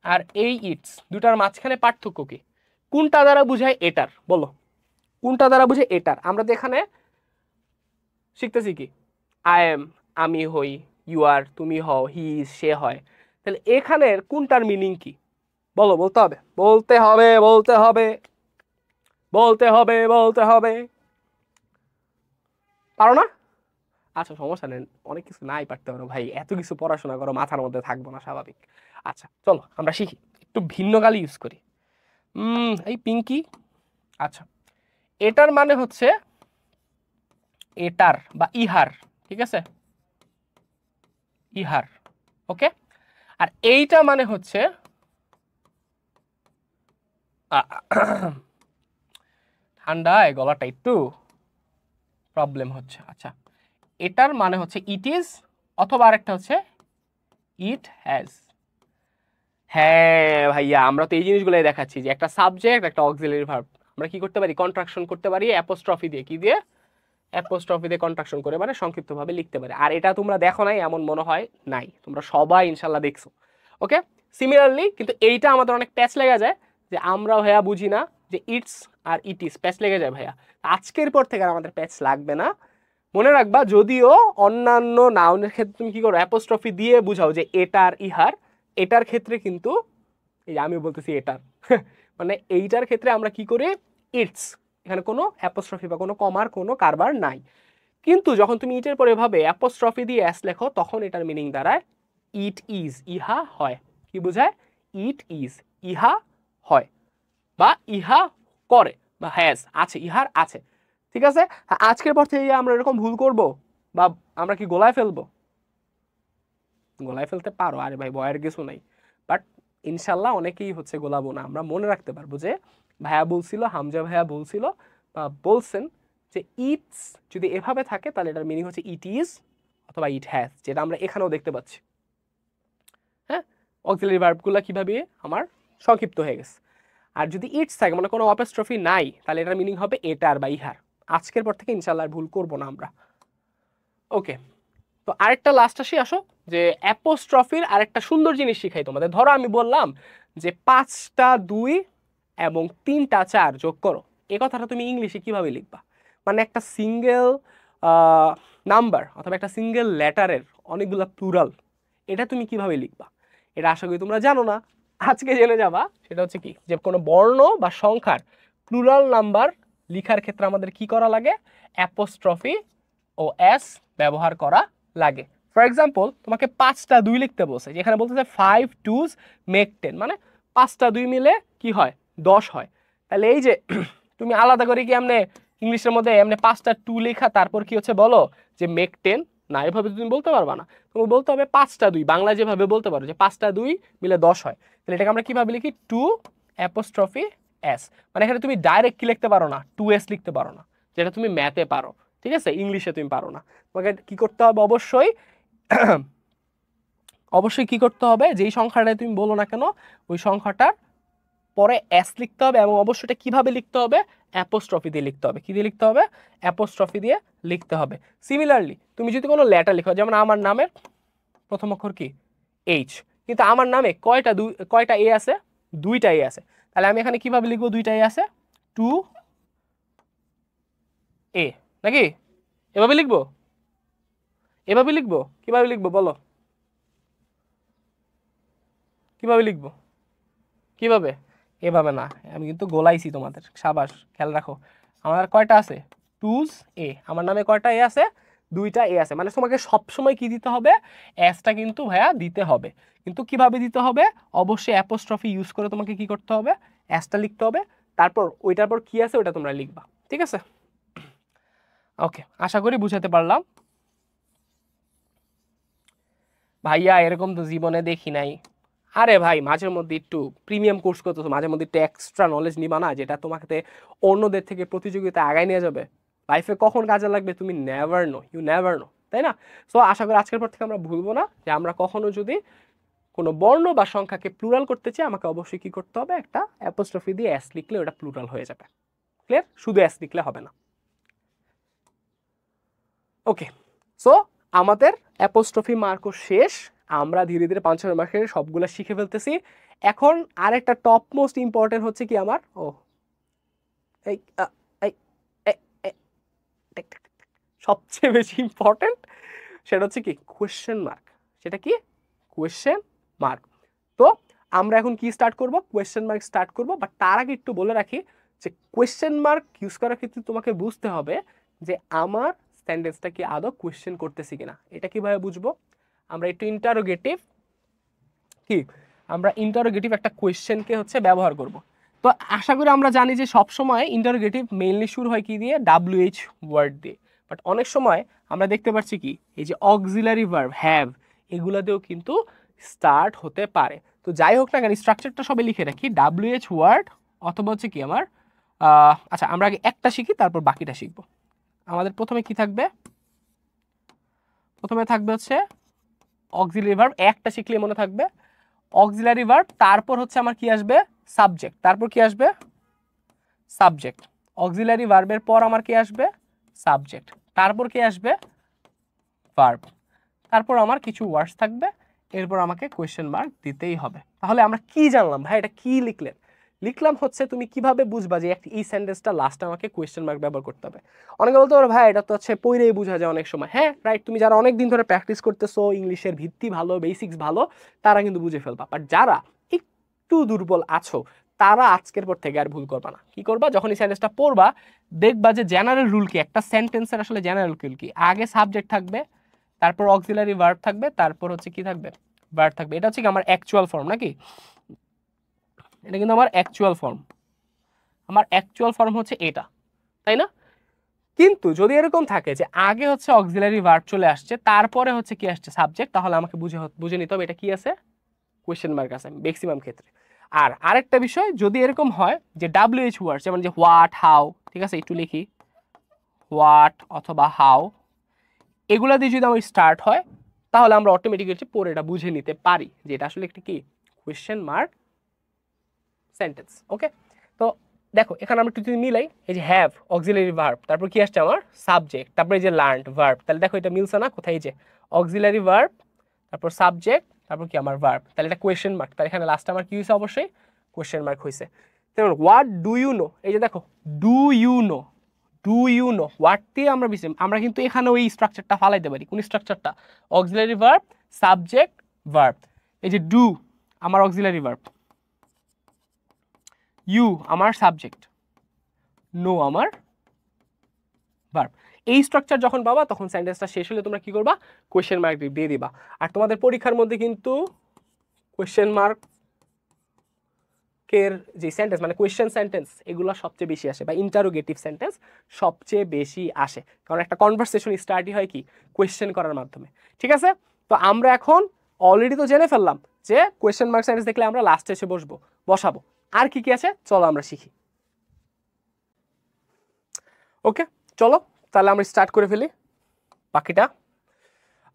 আর এই ইটস দুটার মাঝখানে পার্থক্য কি? কোনটা দ্বারা বুঝায় এটার? বলো, কোনটা দ্বারা বুঝে এটার? আমরা তো এখানে শিখতেছি কি? আই এম, আমি হই, ইউ আর, তুমি হও, হি ইজ, সে হয়। তাহলে এখানের কোনটার মিনিং কি? বলো, বলতে হবে, বলতে হবে, বলতে হবে, বলতে হবে, বলতে হবে। পারো না? আচ্ছা সমস্যা নেই, অনেক কিছু নাই পারতে পারো ভাই, এত কিছু পড়াশোনা করো, মাথার মধ্যে থাকবো না, স্বাভাবিক। আচ্ছা চলো আমরা শিখি, একটু ভিন্ন গালি ইউজ করি। এই পিঙ্কি। আচ্ছা, এটার মানে হচ্ছে এটার বা ইহার, ঠিক আছে, ইহার, ওকে। আর এইটা মানে হচ্ছে ঠান্ডায় গলাটা একটু প্রবলেম হচ্ছে। আচ্ছা, এটার মানে হচ্ছে ইট ইজ, অথবা আরেকটা হচ্ছে ইট হ্যাজ। হ্যাঁ ভাইয়া, আমরা তো এই জিনিসগুলোই দেখাচ্ছি যে একটা সাবজেক্ট, একটা অক্সিলারি ভার্ব, আমরা কি করতে পারি? কন্ট্রাকশন করতে পারি অ্যাপোস্ট্রফি দিয়ে। কি দিয়ে? অ্যাপোস্ট্রফি দিয়ে কন্ট্রাকশন করে, মানে সংক্ষিপ্তভাবে লিখতে পারি। আর এটা তোমরা দেখো নাই এমন মনে হয় নাই, তোমরা সবাই ইনশাল্লাহ দেখছো। ওকে, সিমিলারলি কিন্তু এইটা আমাদের অনেক প্যাচ লেগে যায়, যে আমরা ভাইয়া বুঝি না যে ইটস আর ইট ইজ, প্যাচ লেগে যায় ভাইয়া। আজকের পর থেকে আর আমাদের প্যাচ লাগবে না। মনে রাখবা, যদিও অন্যান্য নাউনের ক্ষেত্রে তুমি কি করো? অ্যাপোস্ট্রফি দিয়ে বুঝাও যে এটার, ইহার। এটার ক্ষেত্রে কিন্তু, এই আমি বলতেছি এটার মানে এইটার ক্ষেত্রে আমরা কি করি? ইটস, এখানে কোনো অ্যাপোস্ট্রফি বা কোনো কমার কোনো কারবার নাই। কিন্তু যখন তুমি ইটের পরে এভাবে অ্যাপোস্ট্রফি দিয়ে এস লেখো, তখন এটার মিনিং দাঁড়ায় ইট ইজ, ইহা হয়। কি বোঝায়? ইট ইজ, ইহা হয়, বা ইহা করে, বা হ্যাজ, আছে, ইহার আছে। ঠিক আছে, আজকের পর থেকে আমরা এরকম ভুল করব, বা আমরা কি গোলায় ফেলবো? গোলায় ফেলতে পারো, আরে ভাই ভয়ের কিছু নাই। বাট ইনশাল্লাহ অনেকেই হচ্ছে গোলাবো না, আমরা মনে রাখতে পারবো যে ভাইয়া বলছিল, হামজা ভাইয়া বলছিল বা বলছেন যে ইটস যদি এভাবে থাকে, তাহলে এটার মিনিং হচ্ছে ইট ইজ অথবা ইট হ্যাজ, যেটা আমরা এখানেও দেখতে পাচ্ছি। হ্যাঁ, অক্সিলারি ভার্বগুলো কিভাবে আমার সংক্ষিপ্ত হয়ে গেছে। আর যদি ইটস থাকে, মানে কোনো অ্যাপোস্ট্রফি নাই, তাহলে এটার মিনিং হবে এটার বা ইহার। আজকের পর থেকে ইনশাল্লাহ ভুল করবো না আমরা। ওকে, তো আরেকটা লাস্ট আসি, আসো যে অ্যাপোস্ট্রফির আরেকটা সুন্দর জিনিস শিখাই তোমাদের। ধরো আমি বললাম যে 5টা 2 এবং 3টা 4 যোগ করো, এই কথাটা তুমি ইংলিশে কিভাবে লিখবা? মানে একটা সিঙ্গেল নাম্বার অথবা একটা সিঙ্গেল লেটারের অনেকগুলা প্লুরাল, এটা তুমি কিভাবে লিখবা? এটা আশা করি তোমরা জানো না, আজকে জেনে যাবা। সেটা হচ্ছে কি, যে কোনো বর্ণ বা সংখ্যার প্লুরাল নাম্বার লিখার ক্ষেত্রে আমাদের কি করা লাগে? অ্যাপোস্ট্রফি ও এস ব্যবহার করা লাগে। ফর এক্সাম্পল, তোমাকে 5টা 2 লিখতে বলছে, যেখানে বলতেছে 5 2s মেক 10, মানে 5টা 2 মিলে কি হয়? 10 হয়। তাহলে এই যে তুমি আলাদা করে কি এমনি ইংলিশের মধ্যে এমনি 5টা 2 লেখা তারপর কি হচ্ছে বলো যে মেক 10, না, এভাবে তুমি বলতে পারবা না। তুমি বলতে হবে 5টা 2, বাংলা যেভাবে বলতে পারো যে 5টা 2 মিলে 10 হয়। তাহলে এটাকে আমরা কিভাবে লিখি? 2 অ্যাপোস্ট্রফি এস, মানে এখানে তুমি ডাইরেক্ট কি লিখতে পারো না, 2s লিখতে পারো না, যেটা তুমি ম্যাথে পারো। ঠিক আছে, ইংলিশে তুমি পারো না। তোমাকে কি করতে হবে? অবশ্যই অবশ্যই কি করতে হবে? যেই সংখ্যাটা তুমি বলো না কেন, ওই সংখ্যাটার পরে এস লিখতে হবে, এবং অবশ্যই এটা কিভাবে লিখতে হবে? অ্যাপোস্ট্রফি দিয়ে লিখতে হবে। কি দিয়ে লিখতে হবে? অ্যাপোস্ট্রফি দিয়ে লিখতে হবে। সিমিলারলি তুমি যদি কোনো লেটার লিখো, যেমন আমার নামের প্রথম অক্ষর কি? এইচ, কিন্তু আমার নামে কয়টা এ আছে, দুইটা এ আছে। তাহলে আমি এখানে কিভাবে লিখবো, দুইটা এ আছে, 2a নাকি? এভাবে লিখবো, এভাবে লিখবো, কিভাবে লিখবো বলো, কিভাবে লিখবো, কিভাবে? এভাবে না, আমি কিন্তু গোলাইছি তোমাদের, সাবাস, খেয়াল রাখো। আমার কয়টা আছে, 2a, আমার নামে কয়টা এ আছে, দুইটা এ আছে। মানে তোমাকে সবসময় কি দিতে হবে, এসটা কিন্তু ভাইয়া দিতে হবে। কিন্তু কিভাবে দিতে হবে, অবশ্যই অ্যাপোস্ট্রফি ইউজ করে তোমাকে কি করতে হবে, এসটা লিখতে হবে, তারপর ওইটার পর কি আছে ওটা তোমরা লিখবা, ঠিক আছে? ওকে, আশা করি বুঝাতে পারলাম। ভাইয়া এরকম তো জীবনে দেখি নাই। আরে ভাই, মাঝে মধ্যে একটু প্রিমিয়াম কোর্স করতেছো, মাঝে মধ্যে একটু এক্সট্রা নলেজ নিবা না, যেটা তোমাকে অন্যদের থেকে প্রতিযোগিতা আগায় নিয়ে যাবে। লাইফে কখন কাজে লাগবে তুমি never know, you never know, তাই না? সো আশা করি আজকের পর থেকে আমরা ভুলবো না যে আমরা কখনো যদি কোনো বর্ণ বা সংখ্যাকে প্লুরাল করতে চাই, আমাকে অবশ্যই কি করতে হবে, একটা অ্যাপোস্ট্রফি দিয়ে এস লিখলে ওটা প্লুরাল হয়ে যাবে। ক্লিয়ার? শুধু এস লিখলে হবে না। ওকে, সো আমাদের অ্যাপোস্ট্রফি মার্কও শেষ। আমরা ধীরে ধীরে 5-6 মার্কের সবগুলো শিখে ফেলতেছি। এখন আরেকটা টপ মোস্ট ইম্পর্টেন্ট হচ্ছে কি আমার, এই সবচেয়ে বেশি ইম্পর্টেন্ট, সেটা হচ্ছে কি কোয়েশ্চেন মার্ক। সেটা কি? Question mark. তো আমরা এখন কি স্টার্ট করব, কোয়েশ্চেন মার্ক স্টার্ট করব। বাট তার আগে একটু বলে রাখি যে কোয়েশ্চেন মার্ক ইউজ করার ক্ষেত্রে তোমাকে বুঝতে হবে যে আমার সেন্টেন্সটা কি আদৌ কোয়েশ্চেন করতেছি কিনা। এটা কিভাবে বুঝবো, আমরা একটু ইন্টারোগেটিভ একটা কোয়েশ্চেনকে হচ্ছে ব্যবহার করব। তো আশা করি আমরা জানি যে সব সময় ইন্টারোগেটিভ মেইনলি শুরু হয় কি দিয়ে, WH ওয়ার্ড দিয়ে। বাট অনেক সময় আমরা দেখতে পাচ্ছি কি, এই যে অক্সিলারি ভার্ব হ্যাভ, এগুলাতেও কিন্তু স্টার্ট হতে পারে। তো যাই হোক না কেন, স্ট্রাকচারটা সবাই লিখে রাখি, WH ওয়ার্ড অথবা হচ্ছে কি আমার আচ্ছা, আমরা আগে একটা শিখি তারপর বাকিটা শিখবো। আমাদের প্রথমে কি থাকবে, প্রথমে থাকবে হচ্ছে অক্সিলারি ভার্ব, একটা শিখলে মনে থাকবে অক্সিলারি ভার্ব, তারপর হচ্ছে আমার কি আসবে, সাবজেক্ট, তারপর কি আসবে, সাবজেক্ট। অক্সিলারি ভার্বের পর আমার কি আসবে, সাবজেক্ট, তারপর কি আসবে, ভার্ব, তারপর আমার কিছু ওয়ার্ডস থাকবে, এরপর আমাকে কোয়েশ্চেন মার্ক দিতেই হবে। তাহলে আমরা কি জানলাম ভাই, এটা কি লিখলেন? লিখলাম হচ্ছে তুমি কিভাবে বুঝবা যে এই সেন্টেন্সটা লাস্টে আমাকে কোয়েশ্চেন মার্ক ব্যবহার করতে হবে। অনেকে বলতে পারো ভাই এটা তো হচ্ছে পড়েই বোঝা যায় অনেক সময়। হ্যাঁ রাইট, তুমি যারা অনেক দিন ধরে প্র্যাকটিস করতেছো, ইংলিশের ভিত্তি ভালো, বেসিক্স ভালো, তারা কিন্তু বুঝে ফেলবা। বাট যারা একটু দুর্বল আছো, তারা আজকের পর থেকে আর ভুল করবা না। কি করবা, যখন এই সেন্টেন্সটা পড়বা দেখবা যে জেনারেল রুল কি, একটা সেন্টেন্সের আসলে জেনারেল রুল কি, আগে সাবজেক্ট থাকবে, তারপর অক্সিলারি ভার্ব থাকবে, তারপর হচ্ছে কি থাকবে, ভার্ব থাকবে। এটা হচ্ছে কি আমার অ্যাকচুয়াল ফর্ম নাকি, এটা কিন্তু আমার অ্যাকচুয়াল ফর্ম, আমার অ্যাকচুয়াল ফর্ম হচ্ছে এটা, তাই না? কিন্তু যদি এরকম থাকে যে আগে হচ্ছে অক্সিলারি ভার্ব চলে আসছে, তারপরে হচ্ছে কি আসছে, সাবজেক্ট, তাহলে আমাকে বুঝে নিতে হবে এটা কি আছে, কোয়েশ্চেন মার্ক আছে ম্যাক্সিমাম ক্ষেত্রে। আর আরেকটা বিষয়, যদি এরকম হয় যে WH ওয়ার্ড, যেমন যে হোয়াট, হাউ, ঠিক আছে, একটু লিখি, হোয়াট অথবা হাউ, এগুলা দিয়ে যদি আমার স্টার্ট হয়, তাহলে আমরা অটোমেটিক্যালি পরে এটা বুঝে নিতে পারি যে এটা আসলে একটা কি, কোয়েশ্চেন মার্ক সেন্টেন্স। ওকে, তো দেখো এখানে আমরা একটু যদি মিলাই, এই যে হ্যাভ অক্সিলারি ভার্ব, তারপর কি আসছে আমার সাবজেক্ট, তারপরে যে লার্নড ভার্ব, তাহলে দেখো এটা মিলছে না, কোথায় যে অক্সিলারি ভার্ব, তারপর সাবজেক্ট, তারপর কি আমার ভার্ব, তাহলে এটা কোয়েশ্চেন মার্ক। তাহলে এখানে লাস্ট আমার কি হয়েছে, অবশ্যই কোয়েশ্চেন মার্ক হয়েছে। যেমন হোয়াট ডু ইউ নো, এই যে দেখো do you know, do you know, what দিয়ে আমরা কিন্তু এখানে ওই স্ট্রাকচারটা ফালাইতে পারি। কোন স্ট্রাকচারটা, অক্সিলারি ভার্ব, সাবজেক্ট, ভার্ব। এই যে ডু আমার অক্সিলারি ভার্ব, ইউ আমার সাবজেক্ট, নো আমার ভার্ব। এই স্ট্রাকচার যখন পাবা তখন সেন্টেন্সটা শেষ হলে তোমরা কি করবা, কোয়েশ্চেন মার্ক দিয়ে দিবা। আর তোমাদের পরীক্ষার মধ্যে কিন্তু কোয়েশ্চেন মার্ক এর যে সেন্টেন্স মানে কোয়েশ্চেন সেন্টেন্স, এগুলো সবচেয়ে বেশি আসে, বা ইন্টারোগেটিভ সেন্টেন্স সবচেয়ে বেশি আসে, কারণ একটা কনভারসেশন স্টার্টই হয় কি, কোয়েশ্চেন করার মাধ্যমে। ঠিক আছে, তো আমরা এখন অলরেডি তো জেনে ফেললাম যে কোয়েশ্চেন মার্ক সেন্টেন্স দেখলে আমরা লাস্টে এসে বসাবো। আর কি কি আছে চলো আমরা শিখি। ওকে চলো তাহলে আমরা স্টার্ট করে ফেলি বাকিটা।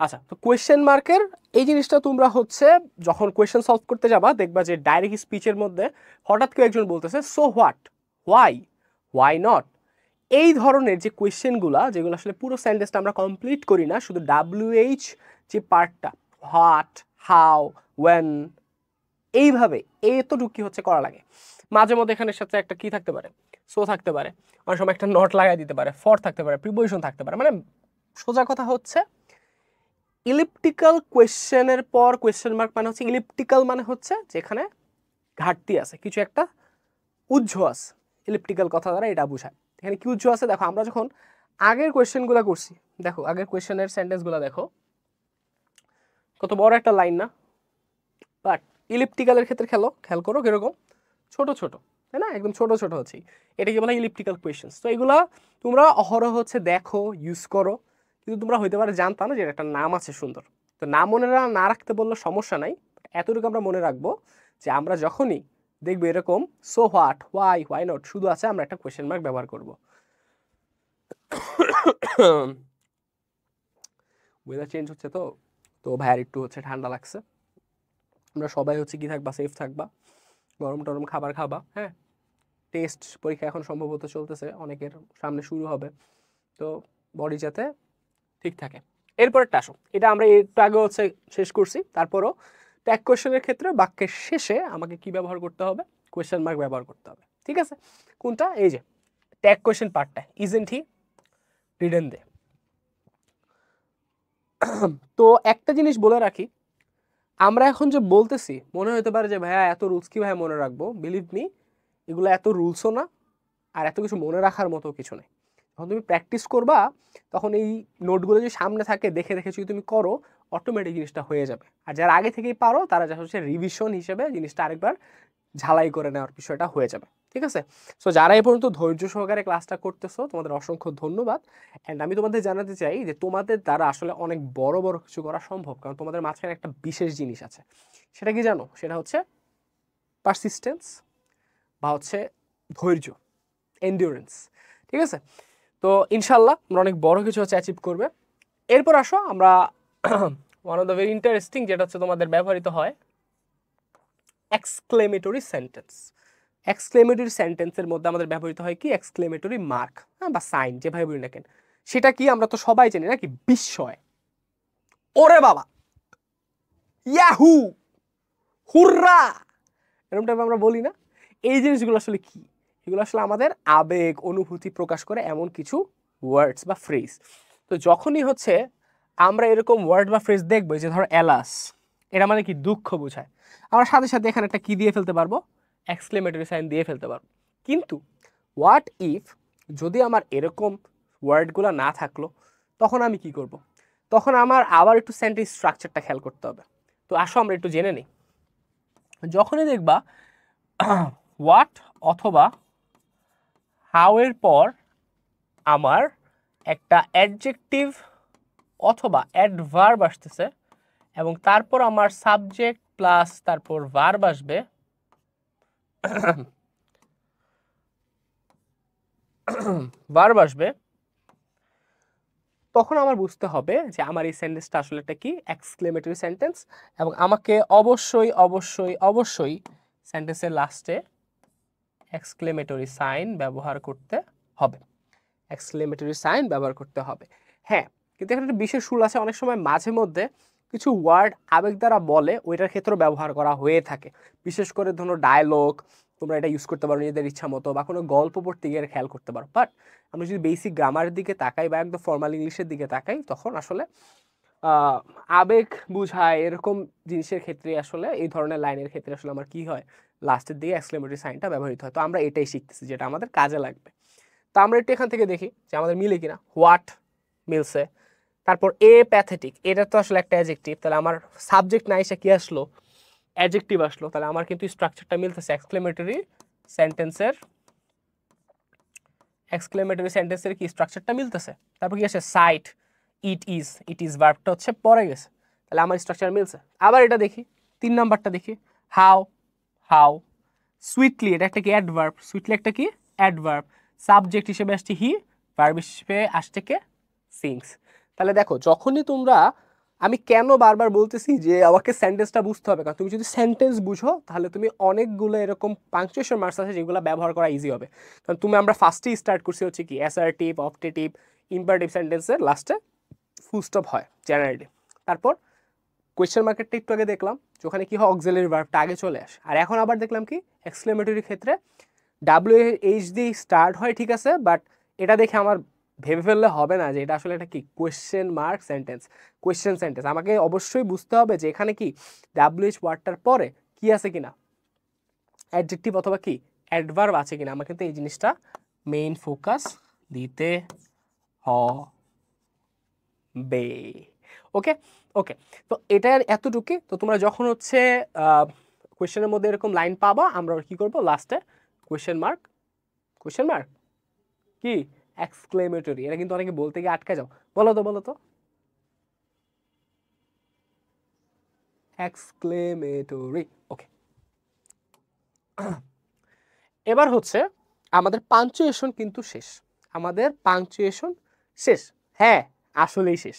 আচ্ছা, তো কোয়েশ্চেন মার্কের এই জিনিসটা তোমরা হচ্ছে যখন কোয়েশ্চেন সলভ করতে যাবা, দেখবা যে ডাইরেক্ট স্পিচের মধ্যে হঠাৎ কেউ একজন বলতেছে so what, why, why not, এই ধরনের যে কোয়েশ্চেনগুলা, যেগুলো আসলে পুরো সেন্টেন্সটা আমরা কমপ্লিট করি না, শুধু WH যে পার্টটা, হোয়াট, হাউ, ওয়েন, এইভাবে এতটুকু কি হচ্ছে করা লাগে। মাঝে মধ্যে এখানের সাথে একটা কি থাকতে পারে, সো থাকতে পারে, অনেক সময় একটা নট লাগাই দিতে পারে, ফর থাকতে পারে, প্রিপোজিশন থাকতে পারে। মানে সোজা কথা হচ্ছে ইলিপ্টিক্যাল কোয়েশ্চেনের পর কোয়েশ্চেন মার্ক মানে হচ্ছে ইলিপ্টিক্যাল মানে হচ্ছে যেখানে ঘাটতি আছে, কিছু একটা উজ্জ্ব আছে, ইলিপ্টিক্যাল কথা দ্বারা এটা বোঝায়। এখানে কি উজ্জ্ব আছে দেখো, আমরা যখন আগের কোয়েশ্চেনগুলো করছি, দেখো আগের কোয়েশ্চেনের সেন্টেন্সগুলো দেখো, কত বড় একটা লাইন না, বাট ইলিপ্টিক্যালের ক্ষেত্রে খেয়াল করো কিরকম ছোট ছোট, তাই না, একদম ছোট ছোট হচ্ছে, এটা কি বলা ইলিপ্টিক্যাল কোয়েশ্চেন্স। তো এগুলা তোমরা অহরহ হচ্ছে দেখো, ইউজ করো, কিন্তু তোমরা হইতে পারে জানতা না যে একটা নাম আছে সুন্দর। তো নাম মনে না রাখতে বললে সমস্যা নাই, এতটুকু আমরা মনে রাখবো যে আমরা যখনই দেখবো এরকম সো হোয়াট, হোয়াই নট শুধু আছে, আমরা একটা কোয়েশ্চেন মার্ক ব্যবহার করব। ওয়েদার চেঞ্জ হচ্ছে তো তো ভাইয়ার একটু হচ্ছে ঠান্ডা লাগছে, আমরা সবাই হচ্ছে কি থাকবা, সেফ থাকবা, গরম টরম খাবার খাবা, হ্যাঁ। টেস্ট পরীক্ষা এখন সম্ভবত চলতেছে, অনেকের সামনে শুরু হবে, তো বডি যাতে ঠিক থাকে। এরপরেরটা আসো, এটা আমরা একটু আগে হচ্ছে শেষ করছি, তারপরও ট্যাগ কোয়েশ্চেনের ক্ষেত্রে বাক্যের শেষে আমাকে কি ব্যবহার করতে হবে, কোয়েশ্চেন মার্ক ব্যবহার করতে হবে, ঠিক আছে। কোনটা, এই যে ট্যাগ কোয়েশ্চেন পার্টটা, ইজেন্ট হি, ডিডেন্ট দে। তো একটা জিনিস বলে রাখি, আমরা এখন যে বলতেছি মনে হতে পারে যে ভাইয়া এত রুলস কি ভাই মনে রাখবো, বিলিভ মি এগুলো এত রুলসও না, আর এত কিছু মনে রাখার মতো কিছু নেই। যখন তুমি প্র্যাকটিস করবা তখন এই নোটগুলো যদি সামনে থাকে, দেখে দেখে যদি তুমি করো, অটোমেটিক জিনিসটা হয়ে যাবে। আর যারা আগে থেকেই পারো তারা যা হচ্ছে রিভিশন হিসেবে জিনিসটা আরেকবার ঝালাই করে নেওয়ার বিষয়টা হয়ে যাবে, ঠিক আছে। সো যারা এই পর্যন্ত ধৈর্য সহকারে ক্লাসটা করতেছো তোমাদের অসংখ্য ধন্যবাদ। অ্যান্ড আমি তোমাদের জানাতে চাই যে তোমাদের দ্বারা আসলে অনেক বড় বড় কিছু করা সম্ভব, কারণ তোমাদের মাঝখানে একটা বিশেষ জিনিস আছে। সেটা কি জানো, সেটা হচ্ছে পারসিস্টেন্স বা হচ্ছে ধৈর্য, এন্ডিউরেন্স, ঠিক আছে। তো ইনশাল্লাহ আমরা অনেক বড় কিছু হচ্ছে অ্যাচিভ করবে। এরপর আসো আমরা one of the very interesting, যেটা হচ্ছে তোমাদের ব্যবহৃত হয় এক্সক্লেমেটরি সেন্টেন্স। এক্সক্লেমেটরি সেন্টেন্সের মধ্যে আমাদের ব্যবহৃত হয় কি, এক্সক্লেমেটরি মার্ক, হ্যাঁ, বা সাইন, যেভাবে বলি না কেন। সেটা কি আমরা তো সবাই জানি নাকি, বিস্ময়, ওরে বাবা, ইয়াহু, হুররা, এরকম টাইপ আমরা বলি না। এই জিনিসগুলো আসলে কি, এগুলো আসলে আমাদের আবেগ অনুভূতি প্রকাশ করে এমন কিছু ওয়ার্ডস বা ফ্রেজ। তো যখনই হচ্ছে আমরা এরকম ওয়ার্ড বা ফ্রেজ দেখবো, যে ধরো এলাস, এটা মানে কি দুঃখ বোঝায়, আমরা সাথে সাথে এখানে একটা কি দিয়ে ফেলতে পারবো, এক্সক্লেমেটরি সাইন দিয়ে ফেলতে পারবো। কিন্তু হোয়াট ইফ যদি আমার এরকম ওয়ার্ডগুলো না থাকলো, তখন আমি কি করব, তখন আমার আবার একটু সেন্টেন্স স্ট্রাকচারটা খেয়াল করতে হবে। তো আসো আমরা একটু জেনে নিই। যখনই দেখবা হোয়াট অথবা হাউ এর পর আমার একটা অ্যাডজেক্টিভ অথবা অ্যাডভার্ব আসতেছে, এবং তারপর আমার সাবজেক্ট প্লাস তারপর ভার্ব আসবে, ভার্ব আসবে, তখন আমার বুঝতে হবে যে আমার এই সেন্টেন্সটা আসলে একটা কি, এক্সক্লেমেটরি সেন্টেন্স, এবং আমাকে অবশ্যই অবশ্যই অবশ্যই সেন্টেন্সের লাস্টে এক্সক্লেমেটরি সাইন ব্যবহার করতে হবে, এক্সক্লেমেটরি সাইন ব্যবহার করতে হবে। হ্যাঁ, কিন্তু এখানে একটা বিশেষ রুল আছে, অনেক সময় মাঝে মধ্যে কিছু ওয়ার্ড আবেগ দ্বারা বলে ওইটার ক্ষেত্রেও ব্যবহার করা হয়ে থাকে। বিশেষ করে ধরো ডায়লগ, তোমরা এটা ইউজ করতে পারো নিজেদের ইচ্ছা মতো, বা কোনো গল্প পড়তে গিয়ে খেয়াল করতে পারো। বাট আমরা যদি বেসিক গ্রামারের দিকে তাকাই বা একদম ফর্মাল ইংলিশের দিকে তাকাই, তখন আসলে আবেগ বুঝায় এরকম জিনিসের ক্ষেত্রে আসলে এই ধরনের লাইনের ক্ষেত্রে আসলে আমার কি হয়, লাস্টের দিকে এক্সক্লেমেটরি সাইনটা ব্যবহৃত হয়। তো আমরা এটাই শিখতেছি, যেটা আমাদের কাজে লাগবে। তো আমরা একটু এখান থেকে দেখি যে আমাদের মিলে কিনা। হোয়াট মিলছে, তারপর এ প্যাথেটিক, এটা তো আসলে একটা অ্যাডজেক্টিভ, তাহলে আমার সাবজেক্ট না এসে কি আসলো, অ্যাডজেক্টিভ আসলো, তাহলে আমার কিন্তু স্ট্রাকচারটা মিলতেছে এক্সক্লেমেটরি সেন্টেন্সের, এক্সক্লেমেটরি সেন্টেন্সের কি স্ট্রাকচারটা মিলতেছে। তারপর কি আছে, সাইট, ইট ইজ ভার্বটা হচ্ছে পরে গেছে, তাহলে আমার স্ট্রাকচার মিলছে। আবার এটা দেখি, 3 নাম্বারটা দেখি, হাউ, হাউ, সুইটলি, এটা একটা কি অ্যাডভার্ব, সুইটলি একটা কি অ্যাডভার্ব, সাবজেক্ট হিসেবে আসছে হি, ভার্ব হিসেবে আসছে কে, সিংস। তাহলে দেখো যখনই তোমরা, আমি কেন বারবার বলতেছি যে আমাকে সেন্টেন্সটা বুঝতে হবে, কারণ তুমি যদি সেন্টেন্স বুঝো তাহলে তুমি অনেকগুলো এরকম পাংচুয়েশন মার্কস আছে যেগুলো ব্যবহার করা ইজি হবে। কারণ আমরা ফার্স্টেই স্টার্ট করছি হচ্ছে কি অ্যাসার্টিভ, অপটেটিভ, ইম্পারেটিভ সেন্টেন্সের লাস্টে ফুল স্টপ হয় জেনারেলি। তারপর কোয়েশ্চেন মার্কেটটা একটু আগে দেখলাম যে ওখানে কি হয় অক্সিলারি ভার্বটা আগে চলে আসে, আর এখন আবার দেখলাম কি এক্সক্লেমেটরির ক্ষেত্রে WH দিয়ে স্টার্ট হয়, ঠিক আছে, বাট এটা দেখে আমার ভেবে ফেললে হবে না যে এটা আসলে এটা কি question mark sentence, question sentence. আমাকে অবশ্যই বুঝতে হবে যে এখানে কি WH ওয়ার্ডটার পরে কি আছে কিনা, অ্যাডজেক্টিভ অথবা কি অ্যাডভার্ব আছে কিনা, আমাকে কিন্তু এই জিনিসটা মেইন ফোকাস দিতে হবে। ওকে ওকে, তো এটার এতটুকু। তো তোমরা যখন হচ্ছে কোয়েশ্চেনের মধ্যে এরকম লাইন পাবা, আমরা কি করব লাস্টে কোয়েশ্চেন মার্ক কি এক্সক্লেমেটরি, এটা কিন্তু অনেকে বলতে গিয়ে আটকে যাও, বলো তো এক্সক্লেমেটরি। ওকে, এবার হচ্ছে আমাদের পাঞ্চুয়েশন কিন্তু শেষ, শেষ, হ্যাঁ আসলেই শেষ।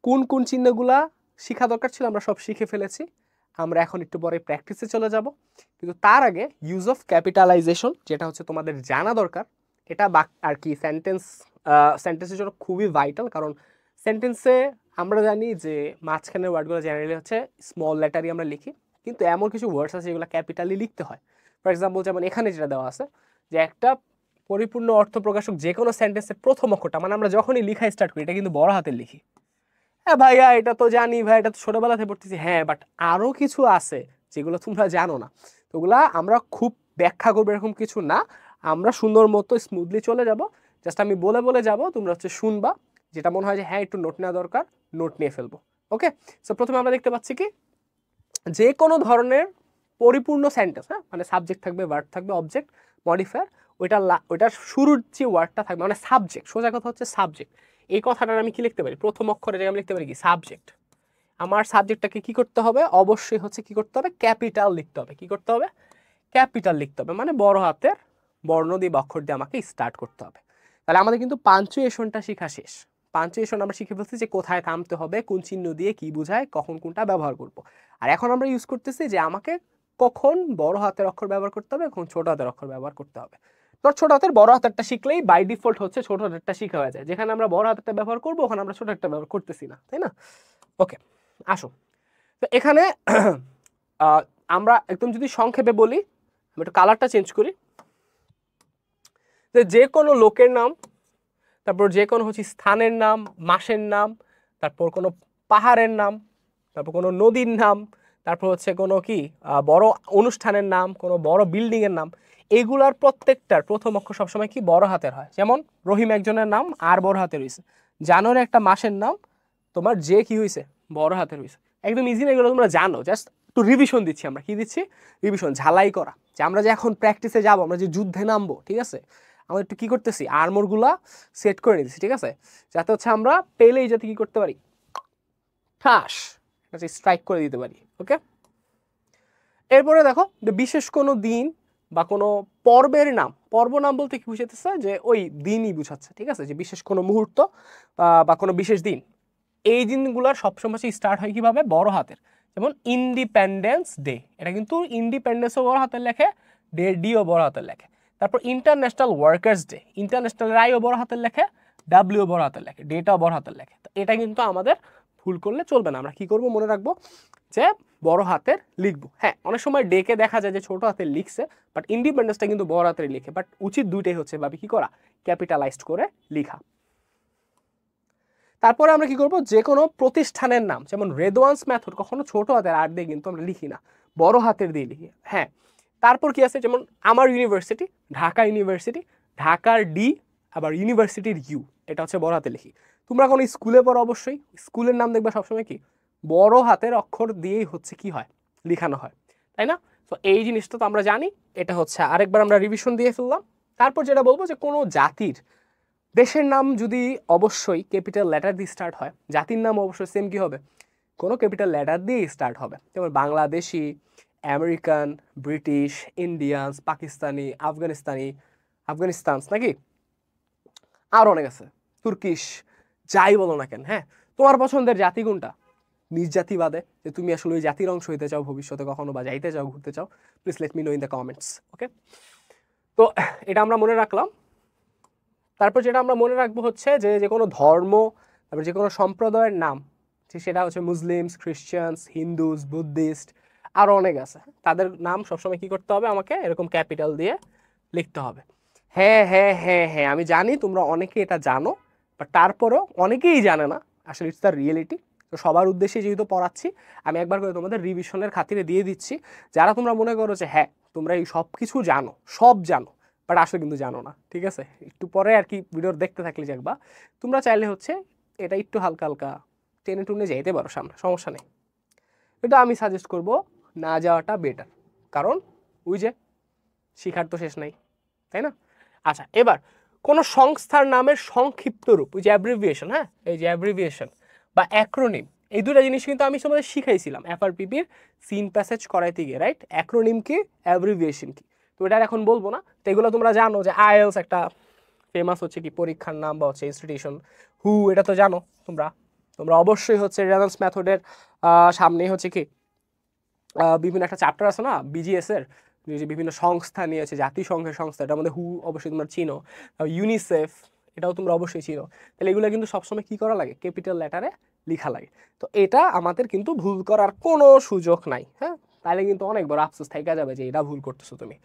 কোন কোন চিহ্নগুলা শেখা দরকার ছিল আমরা সব শিখে ফেলেছি, আমরা এখন একটু পরে প্র্যাকটিসে চলে যাব। কিন্তু তার আগে ইউজ অফ ক্যাপিটালাইজেশন যেটা হচ্ছে তোমাদের জানা দরকার, এটা আর কি সেন্টেন্সের জন্য খুবই ভাইটাল, কারণ সেন্টেন্সে আমরা জানি যে মাঝখানের ওয়ার্ডগুলো জেনারেলি হচ্ছে স্মল লেটারই আমরা লিখি, কিন্তু এমন কিছু ওয়ার্ডস আছে যেগুলো ক্যাপিটালি লিখতে হয়। ফর এক্সাম্পল যেমন এখানে যেটা দেওয়া আছে যে একটা পরিপূর্ণ অর্থ প্রকাশক যে কোনো সেন্টেন্সের প্রথম অক্ষরটা, মানে আমরা যখনই লিখা স্টার্ট করি এটা কিন্তু বড় হাতের লিখি। হ্যাঁ ভাইয়া এটা তো জানি ভাই, এটা তো ছোটবেলাতে পড়তেছি, হ্যাঁ বাট আরো কিছু আছে যেগুলো তোমরা জানো না, তো ওগুলা আমরা খুব ব্যাখ্যা করবো এরকম কিছু না, আমরা সুন্দর মতো স্মুথলি চলে যাব, জাস্ট আমি বলে যাব, তোমরা হচ্ছে শুনবা, যেটা মনে হয় যে হ্যাঁ একটু নোট নেওয়া দরকার নোট নিয়ে ফেলবো। ওকে, সো প্রথমে আমরা দেখতে পাচ্ছি কি যে কোনো ধরনের পরিপূর্ণ সেন্টেন্স, হ্যাঁ মানে সাবজেক্ট থাকবে, ভার্ব থাকবে, অবজেক্ট, মডিফায়ার, ওইটার শুরুর যে ওয়ার্ডটা থাকবে মানে সাবজেক্ট, সোজা কথা হচ্ছে সাবজেক্ট, এই কথাটার আমি কি লিখতে পারি প্রথম অক্ষরে আমি লিখতে পারি কি সাবজেক্ট। আমার সাবজেক্টটাকে কি করতে হবে, অবশ্যই হচ্ছে কি করতে হবে ক্যাপিটাল লিখতে হবে, কি করতে হবে ক্যাপিটাল লিখতে হবে, মানে বড় হাতের বর্ণ দিয়ে অক্ষর দিয়ে আমাকে স্টার্ট করতে হবে। তাহলে আমাদের কিন্তু পাঞ্চুয়েশনটা শেখা শেষ। পাঞ্চুয়েশন আমরা শিখে ফেলছি যে কোথায় থামতে হবে, কোন চিহ্ন দিয়ে কি বোঝায়, কখন কোনটা ব্যবহার করব। আর এখন আমরা ইউজ করতেছি যে আমাকে কখন বড় হাতের অক্ষর ব্যবহার করতে হবে, কখন ছোট হাতের অক্ষর ব্যবহার করতে হবে। তো ছোট হাতের বড় হাতেরটা শিখলেই বাই ডিফল্ট হচ্ছে ছোট হাতেরটা শিখা হয়ে যায়, যেখানে আমরা বড় হাতেরটা ব্যবহার করবো ওখানে আমরা ছোট হাতেরটা ব্যবহার করতেছি না, তাই না? ওকে, আসো তো এখানে আমরা একদম যদি সংক্ষেপে বলি, আমি একটু কালারটা চেঞ্জ করি, যে কোনো লোকের নাম, তারপর যে কোনো হচ্ছে স্থানের নাম, মাসের নাম, তারপর কোনো পাহাড়ের নাম, তারপর কোনো নদীর নাম, তারপর হচ্ছে কোনো কি বড় অনুষ্ঠানের নাম, কোনো বড় বিল্ডিং এর নাম, এইগুলার প্রত্যেকটার প্রথম অক্ষর সবসময় কি বড় হাতের হয়। যেমন রহিম একজনের নাম আর বড় হাতের হয়েছে, জানুয়ারি একটা মাসের নাম তোমার যে কি হয়েছে বড় হাতের হয়েছে, একদম ইজি না, এগুলো তোমরা জানো, জাস্ট একটু রিভিশন দিচ্ছি আমরা, কি দিচ্ছি রিভিশন, ঝালাই করা, যে আমরা যে এখন প্র্যাকটিসে যাব, আমরা যে যুদ্ধে নামবো, ঠিক আছে, আমরা একটু কি করতেছি আর্মরগুলা সেট করে নিতেছি, ঠিক আছে, যাতে হচ্ছে আমরা পেলেই যাতে কি করতে পারি ঠাস স্ট্রাইক করে দিতে পারি। ওকে, এরপরে দেখো বিশেষ কোনো দিন বা কোনো পর্বের নাম, পর্ব নাম বলতে কি বুঝাইতেছে যে ওই দিনই বুঝাচ্ছে, ঠিক আছে, যে বিশেষ কোনো মুহূর্ত বা কোনো বিশেষ দিন, এই দিনগুলোর সবসময় স্টার্ট হয় কিভাবে বড় হাতের, যেমন ইন্ডিপেন্ডেন্স ডে, এটা কিন্তু ইন্ডিপেন্ডেন্সও বড় হাতের লেখে, ডিও বড় হাতের লেখে। তারপর ইন্টারন্যাশনাল ওয়ার্কার্স ডে, ইন্টারন্যাশনাল আইও বড় হাতের লেখে, ডাব্লিউ বড় হাতের লেখে, ডেটাও বড় হাতের লেখে। তো এটা কিন্তু আমাদের ভুল করলে চলবে না, আমরা কি করব মনে রাখবো যে বড় হাতের লিখবো। হ্যাঁ অনেক সময় ডেকে দেখা যায় যে ছোট হাতের লিখছে, বাট ইন্ডিপেন্ডেন্সটা কিন্তু বড় হাতের লিখে, বাট উচিত দুইটাই হচ্ছে ভাবে কি করা ক্যাপিটালাইজড করে লিখা। তারপরে আমরা কি করব যে কোনো প্রতিষ্ঠানের নাম, যেমন রেদওয়ান্স মেথড কখনো ছোট হাতের আর দিয়ে কিন্তু আমরা লিখি না, বড় হাতের দিয়ে লিখি। হ্যাঁ তারপর কি আছে, যেমন আমার ইউনিভার্সিটি, ঢাকা ইউনিভার্সিটি, ঢাকার ডি আবার ইউনিভার্সিটির ইউ, এটা হচ্ছে বড় হাতে লিখি। তোমরা কোনো স্কুলে পড়ো, অবশ্যই স্কুলের নাম দেখবে সবসময় কি বড় হাতের অক্ষর দিয়েই হচ্ছে কি হয় লিখানো হয়, তাই না? তো এই জিনিসটা তো আমরা জানি, এটা হচ্ছে আরেকবার আমরা রিভিশন দিয়ে ফেললাম। তারপর যেটা বলবো যে কোনো জাতির, দেশের নাম যদি অবশ্যই ক্যাপিটাল লেটার দিয়ে স্টার্ট হয়, জাতির নাম অবশ্যই সেম কি হবে কোনো ক্যাপিটাল লেটার দিয়ে স্টার্ট হবে, যেমন Bangladeshi, American, British, Indians, Pakistani, Afghanistan নাকি আর অনেক আছে, তুর্কিশ, যাই বলো না কেন। হ্যাঁ তোমার পছন্দের জাতি কোনটা, নিজ জাতিবাদে, যে তুমি আসলে ওই জাতির অংশ হইতে চাও ভবিষ্যতে কখনো, বা যাইতে চাও, ঘুরতে চাও, please let me know in the comments. Okay, তো এটা আমরা মনে রাখলাম। তারপর যেটা আমরা মনে রাখবো হচ্ছে যে যে কোনো ধর্ম, তারপর যে কোনো সম্প্রদায়ের নাম, সেটা হচ্ছে মুসলিমস, খ্রিস্টানস, হিন্দুস, বুদ্ধিস্ট, আরও অনেক আছে। তাদের নাম সবসময় কি করতে হবে, আমাকে এরকম ক্যাপিটাল দিয়ে লিখতে হবে। হ্যাঁ হ্যাঁ হ্যাঁ হ্যাঁ, আমি জানি তোমরা অনেকে এটা জানো, বাট তারপরেও অনেকেই জানে না, আসলে ইটস দ্য রিয়েলিটি। তো সবার উদ্দেশ্যে যেহেতু পড়াচ্ছি, আমি একবার করে তোমাদের রিভিশনের খাতিরে দিয়ে দিচ্ছি। যারা তোমরা মনে করো যে হ্যাঁ তোমরা এই সব কিছু জানো, সব জানো, বাট আসলে কিন্তু জানো না, ঠিক আছে, একটু পরে আর কি ভিডিও দেখতে থাকলে দেখবা তোমরা চাইলে হচ্ছে এটা একটু হালকা হালকা টেনে টুনে যেতে পারো সামনে, সমস্যা নেই। এটা আমি সাজেস্ট করব না যাওয়াটা বেটার, কারণ ওই যে শিখার তো শেষ নাই, তাই না? আচ্ছা, এবার কোনো সংস্থার নামের সংক্ষিপ্ত রূপ, ওই যে অ্যাব্রিভিয়েশন, হ্যাঁ এই যে অ্যাব্রিভিয়েশন বা অ্যাক্রোনিম, এই দুটো জিনিস কিন্তু আমি তোমাদের শিখাইছিলাম এফআরপিপির সিন প্যাসেজ করাইতে গিয়ে, রাইট? অ্যাক্রোনিম কি, অ্যাব্রিভিয়েশন কি, তো এটা এখন বলবো না। তো এগুলো তোমরা জানো যে আইএলস একটা ফেমাস হচ্ছে কি পরীক্ষার নাম বা হচ্ছে ইনস্টিটিউশন, হু এটা তো জানো তোমরা। তোমরা অবশ্যই হচ্ছে রেজান্স মেথডের সামনেই হচ্ছে কি বিভিন্ন একটা চ্যাপ্টার আছে না বিজিএস এর, যে বিভিন্ন সংস্থা নিয়েছে, জাতিসংঘের সংস্থা, এটার মধ্যে হু অবশ্যই তোমরা চিনো, ইউনিসেফ এটাও তোমরা অবশ্যই চিনো। তাহলে এগুলো কিন্তু সবসময় কি করা লাগে, ক্যাপিটাল লেটারে লেখা লাগে। তো এটা আমাদের কিন্তু ভুল করার কোনো সুযোগ নাই, হ্যাঁ, তাহলে কিন্তু অনেক বড় আফসোস থাইকা যাবে যে এটা ভুল করতেছো তুমি।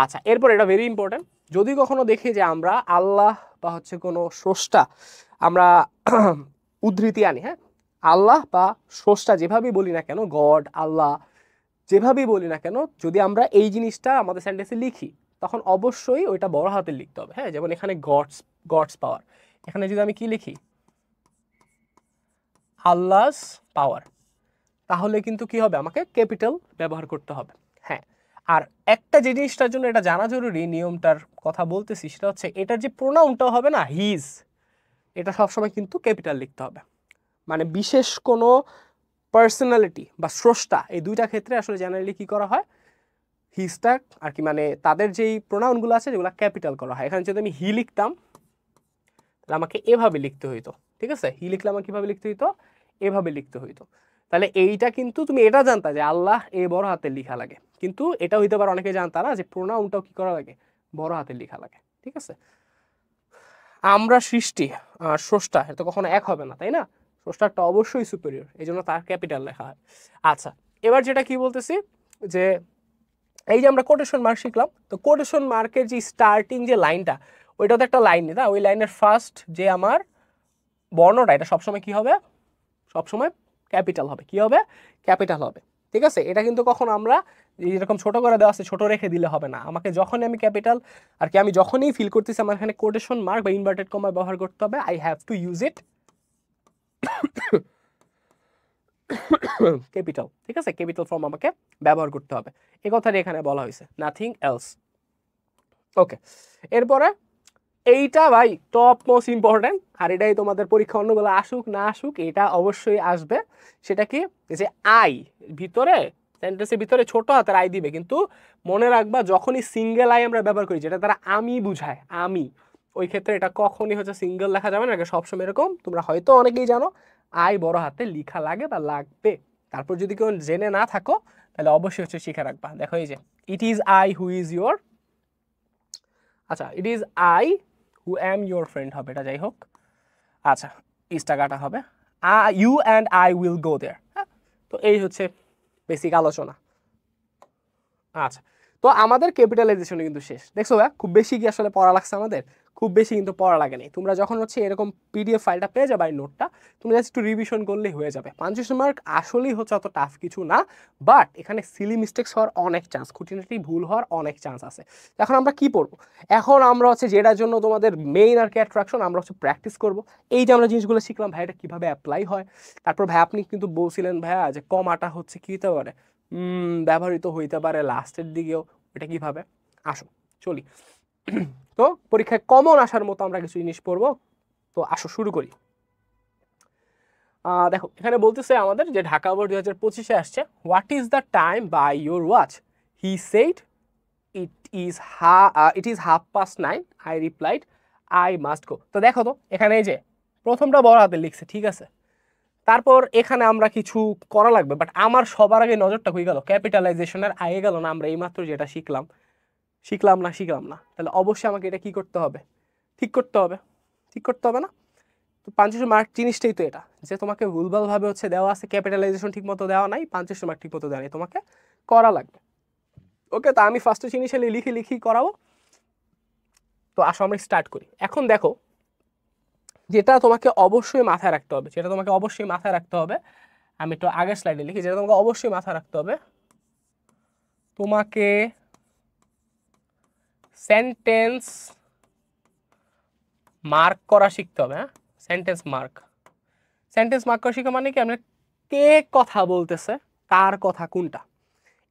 আচ্ছা, এরপর এটা ভেরি ইম্পর্টেন্ট, যদি কখনো দেখি যে আমরা আল্লাহ বা হচ্ছে কোনো স্রষ্টা আমরা উদ্ধৃতি আনি, হ্যাঁ, আল্লাহ বা স্রষ্টা যেভাবেই বলি না কেন, গড, আল্লাহ যেভাবেই বলি না কেন, যদি আমরা এই জিনিসটা আমাদের সেন্টেন্সে লিখি তখন অবশ্যই ওইটা বড় হাতে লিখতে হবে, হ্যাঁ। যেমন এখানে গডস, গডস পাওয়ার, এখানে যদি আমি কি লিখি আল্লাহস পাওয়ার, তাহলে কিন্তু কি হবে, আমাকে ক্যাপিটাল ব্যবহার করতে হবে, হ্যাঁ। আর একটা যে জিনিসটার জন্য এটা জানা জরুরি, নিয়মটার কথা বলতেছি, সেটা হচ্ছে এটার যে প্রোনাউনটাও হবে না, হিজ, এটা সবসময় কিন্তু ক্যাপিটাল লিখতে হবে। মানে বিশেষ কোনো পার্সোনালিটি বা স্রষ্টা, এই দুইটা ক্ষেত্রে আসলে জেনারেলি কি করা হয়, হিজটা আর কি, মানে তাদের যেই প্রোনাউনগুলো আছে যেগুলো ক্যাপিটাল করা হয়। এখানে যদি আমি হি লিখতাম তাহলে আমাকে এভাবে লিখতে হইতো, ঠিক আছে, হি লিখলে আমাকে কিভাবে লিখতে হইতো, এভাবে লিখতে হইতো। তাহলে এইটা কিন্তু তুমি এটা জানতা যে আল্লাহ এ বড় হাতে লেখা লাগে, কিন্তু এটা হইতে পারে অনেকে জানতা না যে প্রোনাউনটাও কি করা লাগে, বড় হাতে লেখা লাগে, ঠিক আছে। আমরা সৃষ্টি আর স্রষ্টা এটা তো কখনো এক হবে না, তাই না? স্রষ্টারটা অবশ্যই সুপেরিয়র, এই জন্য তার ক্যাপিটাল লেখা হয়। আচ্ছা, এবার যেটা কি বলতেছি, যে এই যে আমরা কোটেশন মার্ক শিখলাম, তো কোটেশন মার্কের যে স্টার্টিং যে লাইনটা, ওইটা তো একটা লাইন, না ওই লাইনের ফার্স্ট যে আমার বর্ণটা, এটা সবসময় কি হবে, সবসময় ক্যাপিটাল হবে, কি হবে, ক্যাপিটাল হবে, ঠিক আছে। এটা কিন্তু কখনো আমরা যেরকম ছোট করে দেওয়া আছে ছোট রেখে দিলে হবে না, আমাকে যখনই আমি ক্যাপিটাল আর কি, আমি যখনই ফিল করতেছি আমার এখানে কোটেশন মার্ক বা ইনভার্টেড কমা ব্যবহার করতে হবে, I have to use it capital, ঠিক আছে, ক্যাপিটাল ফর্ম আমাকে ব্যবহার করতে হবে, এই কথাটি এখানে বলা হয়েছে, নাথিং এলস। ওকে, এরপরে এইটা ভাই টপ মোস্ট ইম্পর্টেন্ট, আর এটাই তোমাদের পরীক্ষা অন্যগুলো আসুক না আসুক এটা অবশ্যই আসবে। সেটা কি, যে আই ভিতরে, সেন্টেন্সের ভিতরে ছোট হাতের আই দিবে, কিন্তু মনে রাখবা যখনই সিঙ্গেল আই আমরা ব্যবহার করি, যেটা তারা আমি বুঝায়, আমি, ওই ক্ষেত্রে এটা কখনই হচ্ছে সিঙ্গেল লেখা যাবে না, সবসময় এরকম, তোমরা হয়তো অনেকেই জানো আই বড় হাতে লেখা লাগে বা লাগবে। তারপর যদি কেউ জেনে না থাকো তাহলে অবশ্যই হচ্ছে শিখে রাখবা। দেখো এই যে it is I who is your, আচ্ছা it is I who am your friend হবে, এটা যাই হোক। আচ্ছা, ইজটা কাটা হবে, you and I will go there, হ্যাঁ। তো এই হচ্ছে বেসিক আলোচনা। আচ্ছা, তো আমাদের ক্যাপিটালাইজেশন কিন্তু শেষ, দেখছো ভাই খুব বেশি কি আসলে পড়া লাগছে আমাদের, খুব বেশি কিন্তু পড়া লাগে নাই। তোমরা যখন হচ্ছে এরকম পিডিএফ ফাইলটা পেয়ে যাবে, এই নোটটা তুমি জাস্ট একটু রিভিশন করলেই হয়ে যাবে। পাঞ্চুয়েশন মার্ক আসলেই হচ্ছে অত টাফ কিছু না, বাট এখানে সিলি মিস্টেক্স হওয়ার অনেক চান্স, খুঁটিনাটি ভুল হওয়ার অনেক চান্স আছে। এখন আমরা কি পড়বো, এখন আমরা হচ্ছে যেটার জন্য তোমাদের মেইন আর কি অ্যাট্রাকশন, আমরা হচ্ছে প্র্যাকটিস করবো। এই যে আমরা জিনিসগুলো শিখলাম ভাই, এটা কীভাবে অ্যাপ্লাই হয়। তারপর ভাই আপনি কিন্তু বলছিলেন ভাইয়া যে কমাটা হচ্ছে কী হতে পারে, ব্যবহৃত হইতে পারে লাস্টের দিকেও, এটা কিভাবে, আসো চলি। তো পরীক্ষায় কমন আসার মতো আমরা কিছু জিনিস পড়বো, তো আসো শুরু করি। দেখো এখানে বলতেছে আমাদের যে ঢাকা বোর্ড 2025-এ আসছে, what is the time by your watch, he said it is 9:30, I replied I must go. তো দেখো তো এখানে এই যে প্রথমটা বড় হাতে লিখছে, ঠিক আছে, তারপর এখানে আমরা কিছু করা লাগবে, বাট আমার সবার আগে নজরটা হয়ে গেল ক্যাপিটালাইজেশনের আগে গেল না, আমরা এইমাত্র যেটা শিখলাম না, তাহলে অবশ্যই আমাকে এটা কি করতে হবে, ঠিক করতে হবে না। তো পাঞ্চুয়েশন মার্ক জিনিসটাই তো এটা, যে তোমাকে ভুলভালভাবে হচ্ছে দেওয়া আছে, ক্যাপিটালাইজেশন ঠিক মতো দেওয়া নাই, পাঞ্চুয়েশন মার্ক ঠিক মতো দেওয়া নেই, তোমাকে করা লাগবে। ওকে, তা আমি ফার্স্টে ইনিশিয়ালি লিখি করাবো। তো আসো আমরা স্টার্ট করি। এখন দেখো, যেটা তোমাকে অবশ্যই মাথায় রাখতে হবে, আমি একটু আগের স্লাইডে লিখি, যেটা তোমাকে অবশ্যই মাথায় রাখতে হবে, তোমাকে সেন্টেন্স মার্ক করা শিখতে হবে। হ্যাঁ, সেন্টেন্স মার্ক করা শিখা মানে কি, আমরা কে কথা বলতেছে, কার কথা কোনটা,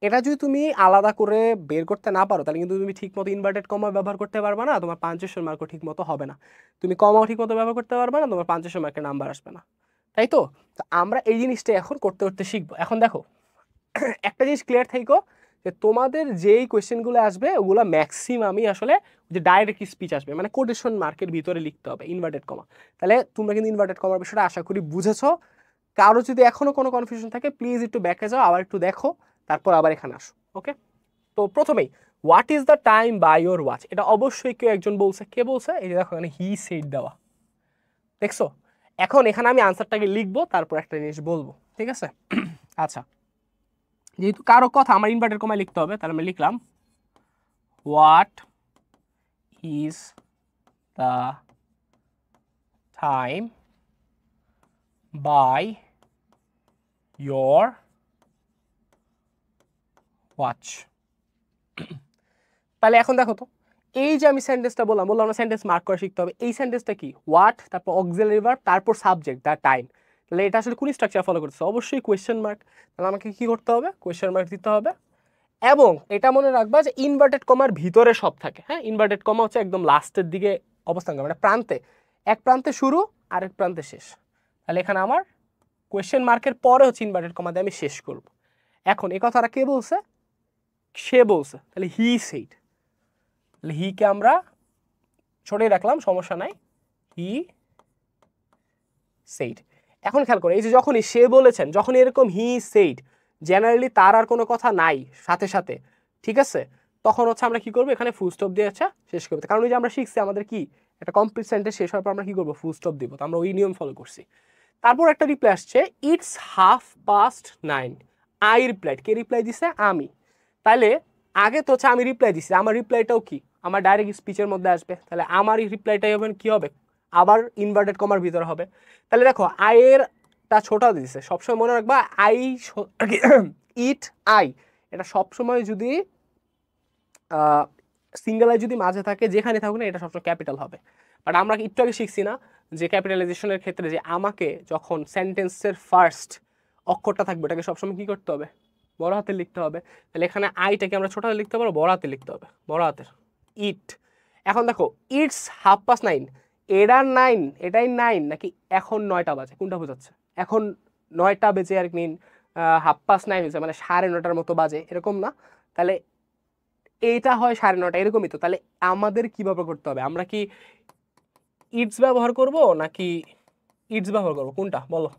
এটা যদি তুমি আলাদা করে বের করতে না পারো, তাহলে কিন্তু তুমি ঠিক মতো ইনভার্টেড কমা ব্যবহার করতে পারবে না, তোমার পাঞ্চুয়েশন মার্কও ঠিক মতো হবে না। তুমি কমাও ঠিক মতো ব্যবহার করতে পারবে না, তোমার পাঞ্চুয়েশন মার্কের নাম্বার আসবে না। তাই তো আমরা এই জিনিসটা এখন করতে শিখবো। এখন দেখো, একটা জিনিস ক্লিয়ার থাকো, যে তোমাদের যেই কোয়েশ্চেনগুলো আসবে ওগুলো ম্যাক্সিমামই আসলে যে ডাইরেক্ট স্পিচ আসবে, মানে কোটেশন মার্কের ভিতরে লিখতে হবে ইনভার্টেড কমা। তাহলে তোমরা কিন্তু ইনভার্টেড কমার বিষয়টা আশা করি বুঝেছো। কারো যদি এখনো কোনো কনফিউশন থাকে, প্লিজ একটু ব্যাকে যাও, আবার একটু দেখো, তারপর আবার এখানে আসো। ওকে, তো প্রথমেই what is the time by your watch, এটা অবশ্যই কেউ একজন বলছে। কে বলছে? এই যে দেখো এখানে হি সেড দেওয়া, দেখছো? এখন এখানে আমি আনসারটাকে লিখবো, তারপর একটা জিনিস বলবো, ঠিক আছে? আচ্ছা, যেহেতু কারো কথা আমার ইনভার্টেড কমায় লিখতে হবে, তাহলে আমি লিখলাম what is the time by your watch. তাহলে এখন দেখো তো, এই যে আমি সেন্টেন্সটা বললাম না সেন্টেন্স মার্ক করে শিখতে হবে, এই সেন্টেন্সটা কি? হোয়াট, তারপর অক্সিলারি ভার্ব, তারপর সাবজেক্ট দ্য টাইম। তাহলে এটা আসলে কোন স্ট্রাকচার ফলো করতেছে? অবশ্যই কোয়েশ্চেন মার্ক। তাহলে আমাকে কি করতে হবে? কোয়েশ্চেন মার্ক দিতে হবে। এবং এটা মনে রাখবা যে ইনভার্টেড কমার ভিতরে সব থাকে। হ্যাঁ, ইনভার্টেড কমা হচ্ছে একদম লাস্টের দিকে অবস্থান করে, মানে প্রান্তে, এক প্রান্তে শুরু আর এক প্রান্তে শেষ। তাহলে এখানে আমার কোয়েশ্চেন মার্কের পরে হচ্ছে ইনভার্টেড কমা দিয়ে আমি শেষ করব। এখন এই কথাটা কে বলছে? সে বলছে, তাহলে হি সেইড। তাহলে হিকে আমরা সরিয়ে রাখলাম, সমস্যা নাই, হি সেইড। এখন খেয়াল করে, এই যে যখনই সে বলেছেন, যখন এরকম হি সেইড, জেনারেলি তার আর কোনো কথা নাই সাথে সাথে, ঠিক আছে, তখন হচ্ছে আমরা কি করবো? এখানে ফুল স্টপ দিয়ে আচ্ছা শেষ করবো। কারণ ওই যে আমরা শিখছি আমাদের কি একটা কমপ্লিট সেন্টেন্স শেষ হওয়ার পর আমরা কি করবো? ফুল স্টপ দিব। তো আমরা ওই নিয়ম ফলো করছি। তারপর একটা রিপ্লাই আসছে, it's 9:30। I replied. K reply দিছে? আমি। তাহলে আগে তো হচ্ছে আমি রিপ্লাই দিছি, আমার রিপ্লাইটাও কি আমার ডাইরেক্ট স্পিচের মধ্যে আসবে। তাহলে আমার রিপ্লাইটাই হবে কি হবে? আবার ইনভার্টেড কমার ভিতরে হবে। তাহলে দেখো আইয়ের টা ছোটা দিছে, সবসময় মনে রাখবা আই ইট আই, এটা সবসময় যদি সিঙ্গেল আই যদি মাঝে থাকে, যেখানে থাকুক না, এটা সবসময় ক্যাপিটাল হবে। বাট আমরা একটু আগে শিখছি না যে ক্যাপিটালাইজেশনের ক্ষেত্রে যে আমাকে যখন সেন্টেন্সের ফার্স্ট অক্ষরটা থাকবে ওটাকে সবসময় কি করতে হবে? বড় হাতে লিখতে হবে। তাহলে এখানে আইটাকে আমরা ছোট হাতে লিখতে পারবো, বড় হাতে লিখতে হবে, বড় হাতের ইট। এখন দেখো ইটস 9:30, এটার 9, এটাই 9 নাকি এখন 9টা বাজে? কোনটা বোঝাচ্ছে? এখন 9টা বেজে আর কি 9:30 হয়েছে, মানে 9:30 মতো বাজে, এরকম না? তাহলে এইটা হয় 9:30, এরকমই তো। তাহলে আমাদের কিভাবে করতে হবে? আমরা কি ইটস ব্যবহার করব নাকি ইটস ব্যবহার করব? কোনটা বলো?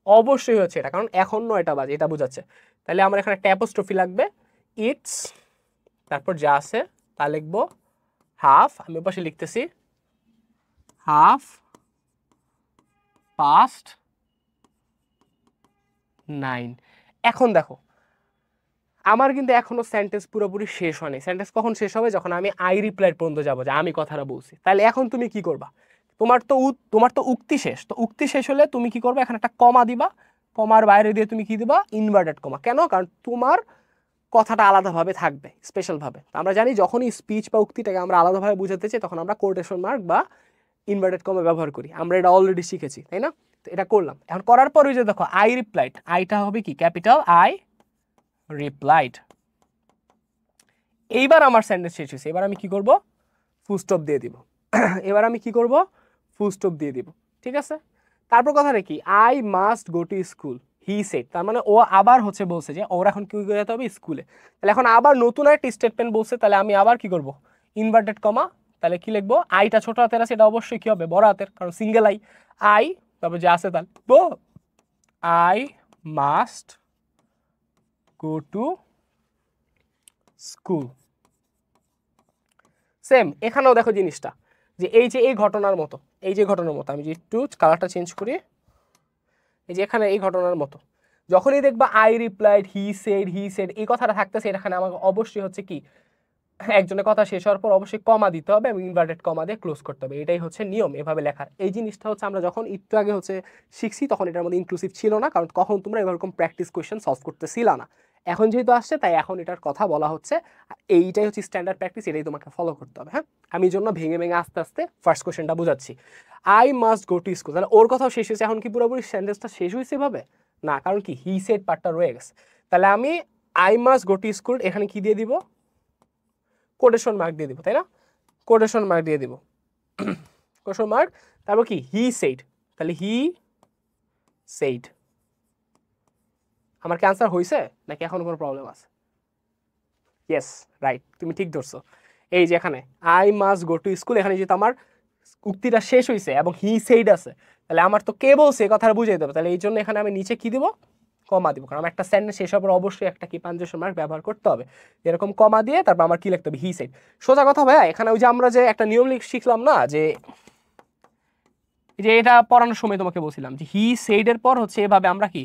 অবশ্যই হচ্ছে এটা, কারণ এখন 9টা বাজে, এটা বোঝাচ্ছে। তাহলে আমার এখানে একটা অ্যাপোস্ট্রফি লাগবে, ইটস, তারপর যা আছে তা লিখবো হাফ, আমি পাশে লিখতেছি 9:30। এখন দেখো আমার কিন্তু এখনো সেন্টেন্স পুরোপুরি শেষ হয়নি। সেন্টেন্স কখন শেষ হবে? যখন আমি আই রিপ্লাই পর্যন্ত যাবো, যে আমি কথাটা বলছি। তাহলে এখন তুমি কি করবা? তোমার তো উক্তি শেষ। তো উক্তি শেষ হলে তুমি কি করবে? এখানে একটা কমা দিবা, কমার বাইরে দিয়ে তুমি কি দিবা? Inverted comma. কেন? কারণ তোমার কথাটা আলাদাভাবে থাকবে, স্পেশাল ভাবে। আমরা জানি যখনই স্পিচ বা উক্তিটাকে আমরা আলাদাভাবে বুঝাতে চাই, তখন আমরা কোটেশন মার্ক বা ইনভার্টেড কমা ব্যবহার করি। আমরা এটা অলরেডি শিখেছি, তাই না? তো এটা করলাম। এখন করার পর ওই যে দেখো আই রিপ্লাইড, আইটা হবে কি? Capital I replied. এইবার আমার সেন্টেন্স শেষ হয়েছে। এবার আমি কি করব? ফুল স্টপ দিয়ে দিব। এবার আমি কি করব? ফুল স্টপ দিয়ে দিব, ঠিক আছে? তারপর কথাটা কি? I must go to school, he said. তার মানে ও আবার হচ্ছে বলছে যে ওর এখন কি করে যেতে হবে? স্কুলে। তাহলে এখন আবার নতুন একটা স্টেটমেন্ট বলছে, তাহলে আমি আবার কি করব? Inverted comma. তাহলে কি লিখবো? আইটা ছোট হাতের আছে, এটা অবশ্যই কি হবে? বড় হাতের, কারণ সিঙ্গেল আই। আই, তারপর যে আছে তাহলে I must go to school. Same এখানেও দেখো জিনিসটা, যে এই যে এই ঘটনার মতো, এই যে ঘটনার মতো, আমি যে একটু কালারটা চেঞ্জ করি, এই যে এখানে এই ঘটনার মতো যখনই দেখবা আই রিপ্লাইড, হি সেড এই কথাটা থাকতেছে, এখানে আমাকে অবশ্যই হচ্ছে কি একজনের কথা শেষ হওয়ার পর অবশ্যই কমা দিতে হবে এবং ইনভার্টেড কমা দিয়ে ক্লোজ করতে হবে। এটাই হচ্ছে নিয়ম এভাবে লেখার। এই জিনিসটা হচ্ছে আমরা যখন একটু আগে হচ্ছে শিখছি তখন এটার মধ্যে ইনক্লুসিভ ছিল না, কারণ কখন তোমরা এরকম প্র্যাকটিস কোয়েশ্চেন সলভ করতেছিল না। এখন যেহেতু আসছে তাই এখন এটার কথা বলা হচ্ছে। এইটাই হচ্ছে স্ট্যান্ডার্ড প্র্যাকটিস, এটাই তোমাকে ফলো করতে হবে। হ্যাঁ, আমি জন্য ভেঙে ভেঙে আস্তে আস্তে ফার্স্ট কোয়েশ্চেনটা বুঝাচ্ছি। I must go to school, তাহলে ওর কথাও শেষ হয়েছে। এখন কি পুরোপুরি সেন্টেন্সটা শেষ হয়েছে এভাবে? না, কারণ কি হি সেড পার্টটা রয়ে গেছে। তাহলে আমি I must go to school এখানে কি দিয়ে দিব? কোটেশন মার্ক দিয়ে দিব, তাই না? কোটেশন মার্ক দিয়ে দিব, কোটেশন মার্ক। তারপর কি হি সেইড, তাহলে হি সেইড। আমার কি আনসার হয়েছে নাকি এখন কোনো প্রবলেম আছে? ইয়েস, রাইট, তুমি ঠিক ধরছো। এই যে এখানে I must go to school, এখানে যেহেতু আমার উক্তিটা শেষ হয়েছে এবং হি সেইড আছে, তাহলে আমার তো কে বলছে কথাটা বুঝিয়ে দেবে। তাহলে এই জন্য এখানে আমি নিচে কি দিব? কমা দিব, কারণ একটা সেন্টেন্স শেষ হওয়ার পর অবশ্যই একটা কি পাঞ্চুয়েশন মার্ক ব্যবহার করতে হবে। এরকম কমা দিয়ে তারপর আমার কি লিখতে হবে? He said. সোজা কথা ভাইয়া, এখানে ওই যে আমরা যে একটা নিয়ম শিখলাম না, যে এটা পড়ানোর সময় তোমাকে বলছিলাম যে হি সেইড এর পর হচ্ছে এভাবে আমরা কি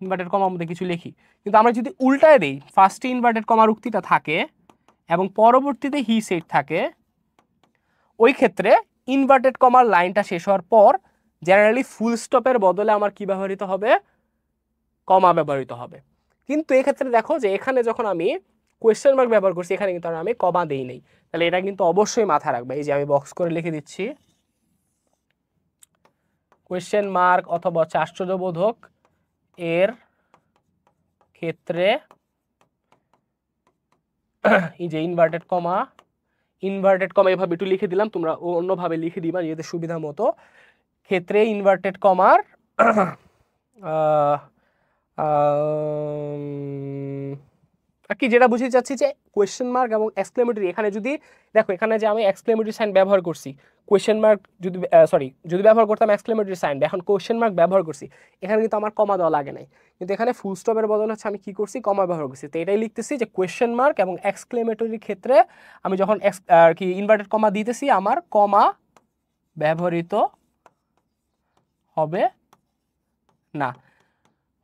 ইনভার্টেড কমার মধ্যে কিছু লিখি। কিন্তু আমরা যদি উল্টায় দিই, ফার্স্টে ইনভার্টেড কমার উক্তিটা থাকে এবং পরবর্তীতে হি সেইড থাকে, ওই ক্ষেত্রে ইনভার্টেড কমার লাইনটা শেষ হওয়ার পর জেনারেলি ফুল স্টপের বদলে আমার কি ব্যবহৃত হবে? কমা ব্যবহৃত হবে। কিন্তু এক্ষেত্রে দেখো যে এখানে যখন আমি কোয়েশ্চেন মার্ক ব্যবহার করছি, এখানে কিন্তু আমি কমা দেই নেই। তাহলে এটা কিন্তু অবশ্যই মাথায় রাখবে। এই যে আমি বক্স করে লিখে দিচ্ছি, কোয়েশ্চেন মার্ক অথবা আশ্চর্যবোধক এর ক্ষেত্রে এই যে ইনভার্টেড কমা এভাবে একটু লিখে দিলাম, তোমরা অন্যভাবে লিখে দিবা নিজেদের সুবিধা মতো। ক্ষেত্রে ইনভার্টেড কমার আর কি যেটা বুঝতে চাচ্ছি যে কোয়েশ্চেন মার্ক এবং এক্সক্লেমেটরি, এখানে যদি দেখো এখানে যে আমি এক্সক্লেমেটরি সাইন ব্যবহার করছি, কোয়েশ্চেন মার্ক যদি ব্যবহার করতাম এক্সক্লেমেটরি সাইন, এখন কোয়েশ্চেন মার্ক ব্যবহার করছি, এখানে কিন্তু আমার কমা দেওয়া লাগে নাই। কিন্তু এখানে ফুল স্টপের বদলে হচ্ছে আমি কি করছি? কমা ব্যবহার করছি। তো এটাই লিখতেছি যে কোয়েশ্চেন মার্ক এবং এক্সক্লেমেটরির ক্ষেত্রে আমি যখন আর কি ইনভার্টেড কমা দিতেছি, আমার কমা ব্যবহৃত হবে না।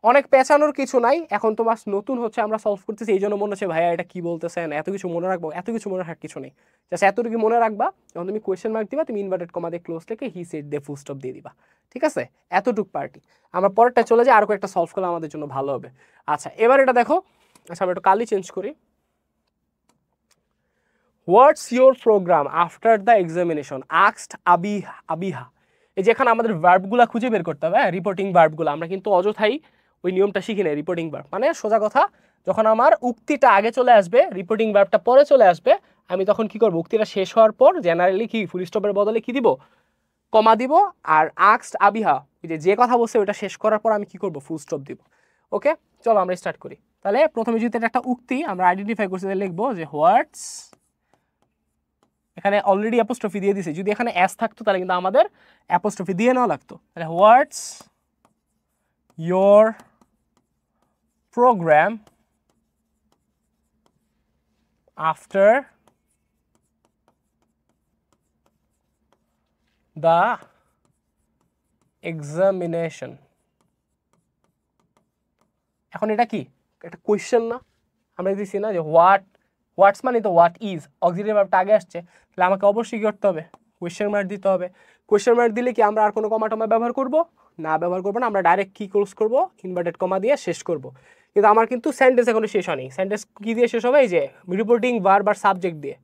অনেক পেঁচানোর কিছু নাই, এখন তোমার নতুন হচ্ছে আমরা সলভ করতেছি, এই জন্য মনে হচ্ছে ভাইয়া এটা কি বলতেছেন, এত কিছু মনে রাখবো? এত কিছু মনে রাখার কিছু নেই। জাস্ট এতটুকু মনে রাখবা, যখন তুমি কোয়েশ্চেন মার্ক দিবা তুমি ইনভার্টেড কমা দিয়ে ক্লোজ লিখে হি সেড দিয়ে ফুল স্টপ দিয়ে দিবা। ঠিক আছে, এতটুক পার্টি। আমরা পরেরটা চলে যাই, আর কয়েকটা সলভ করলে আমাদের জন্য ভালো হবে। আচ্ছা, এবার এটা দেখো। আচ্ছা, আমরা একটু কালি চেঞ্জ করি। What's your programme after the examination asked Abiha. এই যে এখানে আমাদের ভার্বগুলো খুঁজে বের করতে হবে, রিপোর্টিং ভার্বগুলো। আমরা কিন্তু অযথাই ওই নিয়মটা শিখি না। রিপোর্টিং ভার্ব মানে সোজা কথা, যখন আমার উক্তিটা আগে চলে আসবে, রিপোর্টিং ভার্বটা পরে চলে আসবে, আমি তখন কি করব? উক্তিটা শেষ হওয়ার পর জেনারেলি কি ফুল স্টপের বদলে কি দিব? কমা দিব। আর আস্কড আবিহা, যে কথা বলছে ওটা শেষ করার পর আমি কি করব? ফুল স্টপ দিব। ওকে, চলো আমরা স্টার্ট করি। তাহলে প্রথমে যদি এটা একটা উক্তি আমরা আইডেন্টিফাই করছি, তাহলে লিখবো যে হোয়াটস, এখানে অলরেডি অ্যাপোস্ট্রফি দিয়ে দিছে। যদি এখানে এস থাকতো তাহলে কিন্তু আমাদের অ্যাপোস্ট্রফি দিয়ে নেওয়া লাগতো। তাহলে what's your programme after the examination. এখন এটা কি? একটা কোয়েশ্চেন না? আমরা দিচ্ছি না যে হোয়াটস মানে তো হোয়াট ইজ, অক্সিলারি ভার্বটা আগে আসছে, তাহলে আমাকে অবশ্যই কি করতে হবে? কোয়েশ্চেন মার্ক দিতে হবে। কোয়েশ্চেন মার্ক দিলে কি আমরা আর কোনো কমা টমা ব্যবহার করব না? ব্যবহার করবো না, আমরা ডাইরেক্ট কি ক্লোজ করব? ইনভার্টেড কমা দিয়ে শেষ করব। কিন্তু আমার কিন্তু সেন্টেন্স এখনো শেষ হয়নি। সেন্টেন্স কি দিয়ে শেষ হবে? এই যে রিপোর্টিং ভার্ব আর সাবজেক্ট দিয়ে।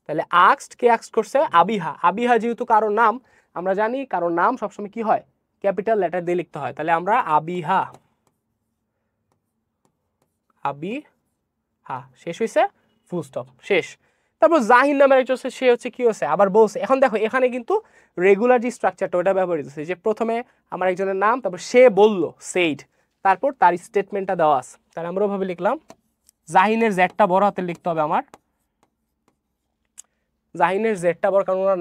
তাহলে আস্কড, কে আস্কড করছে? আবিহা। আবিহা যেহেতু কারোর নাম, আমরা জানি কারোর নাম সবসময় কি হয়? ক্যাপিটাল লেটার দিয়ে লিখতে হয়। তাহলে আমরা আবিহা, শেষ হয়েছে, ফুল স্টপ, শেষ। তারপর জাহিন নামের একজন সে হচ্ছে কি হচ্ছে আবার বলছে। এখন দেখো এখানে কিন্তু রেগুলার যে স্ট্রাকচারটা ওটা ব্যবহৃত হচ্ছে, যে প্রথমে আমার একজনের নাম, তারপর সে বললো সেইড, তারপর তার স্টেটমেন্টটা দেওয়া আছে। তাহলে আমরা ওভাবে লিখলাম। জাহিনের জেডটা বড় হাতে লিখতে হবে আমার, জাহিনের জেডটা বড়, কারণ ওনার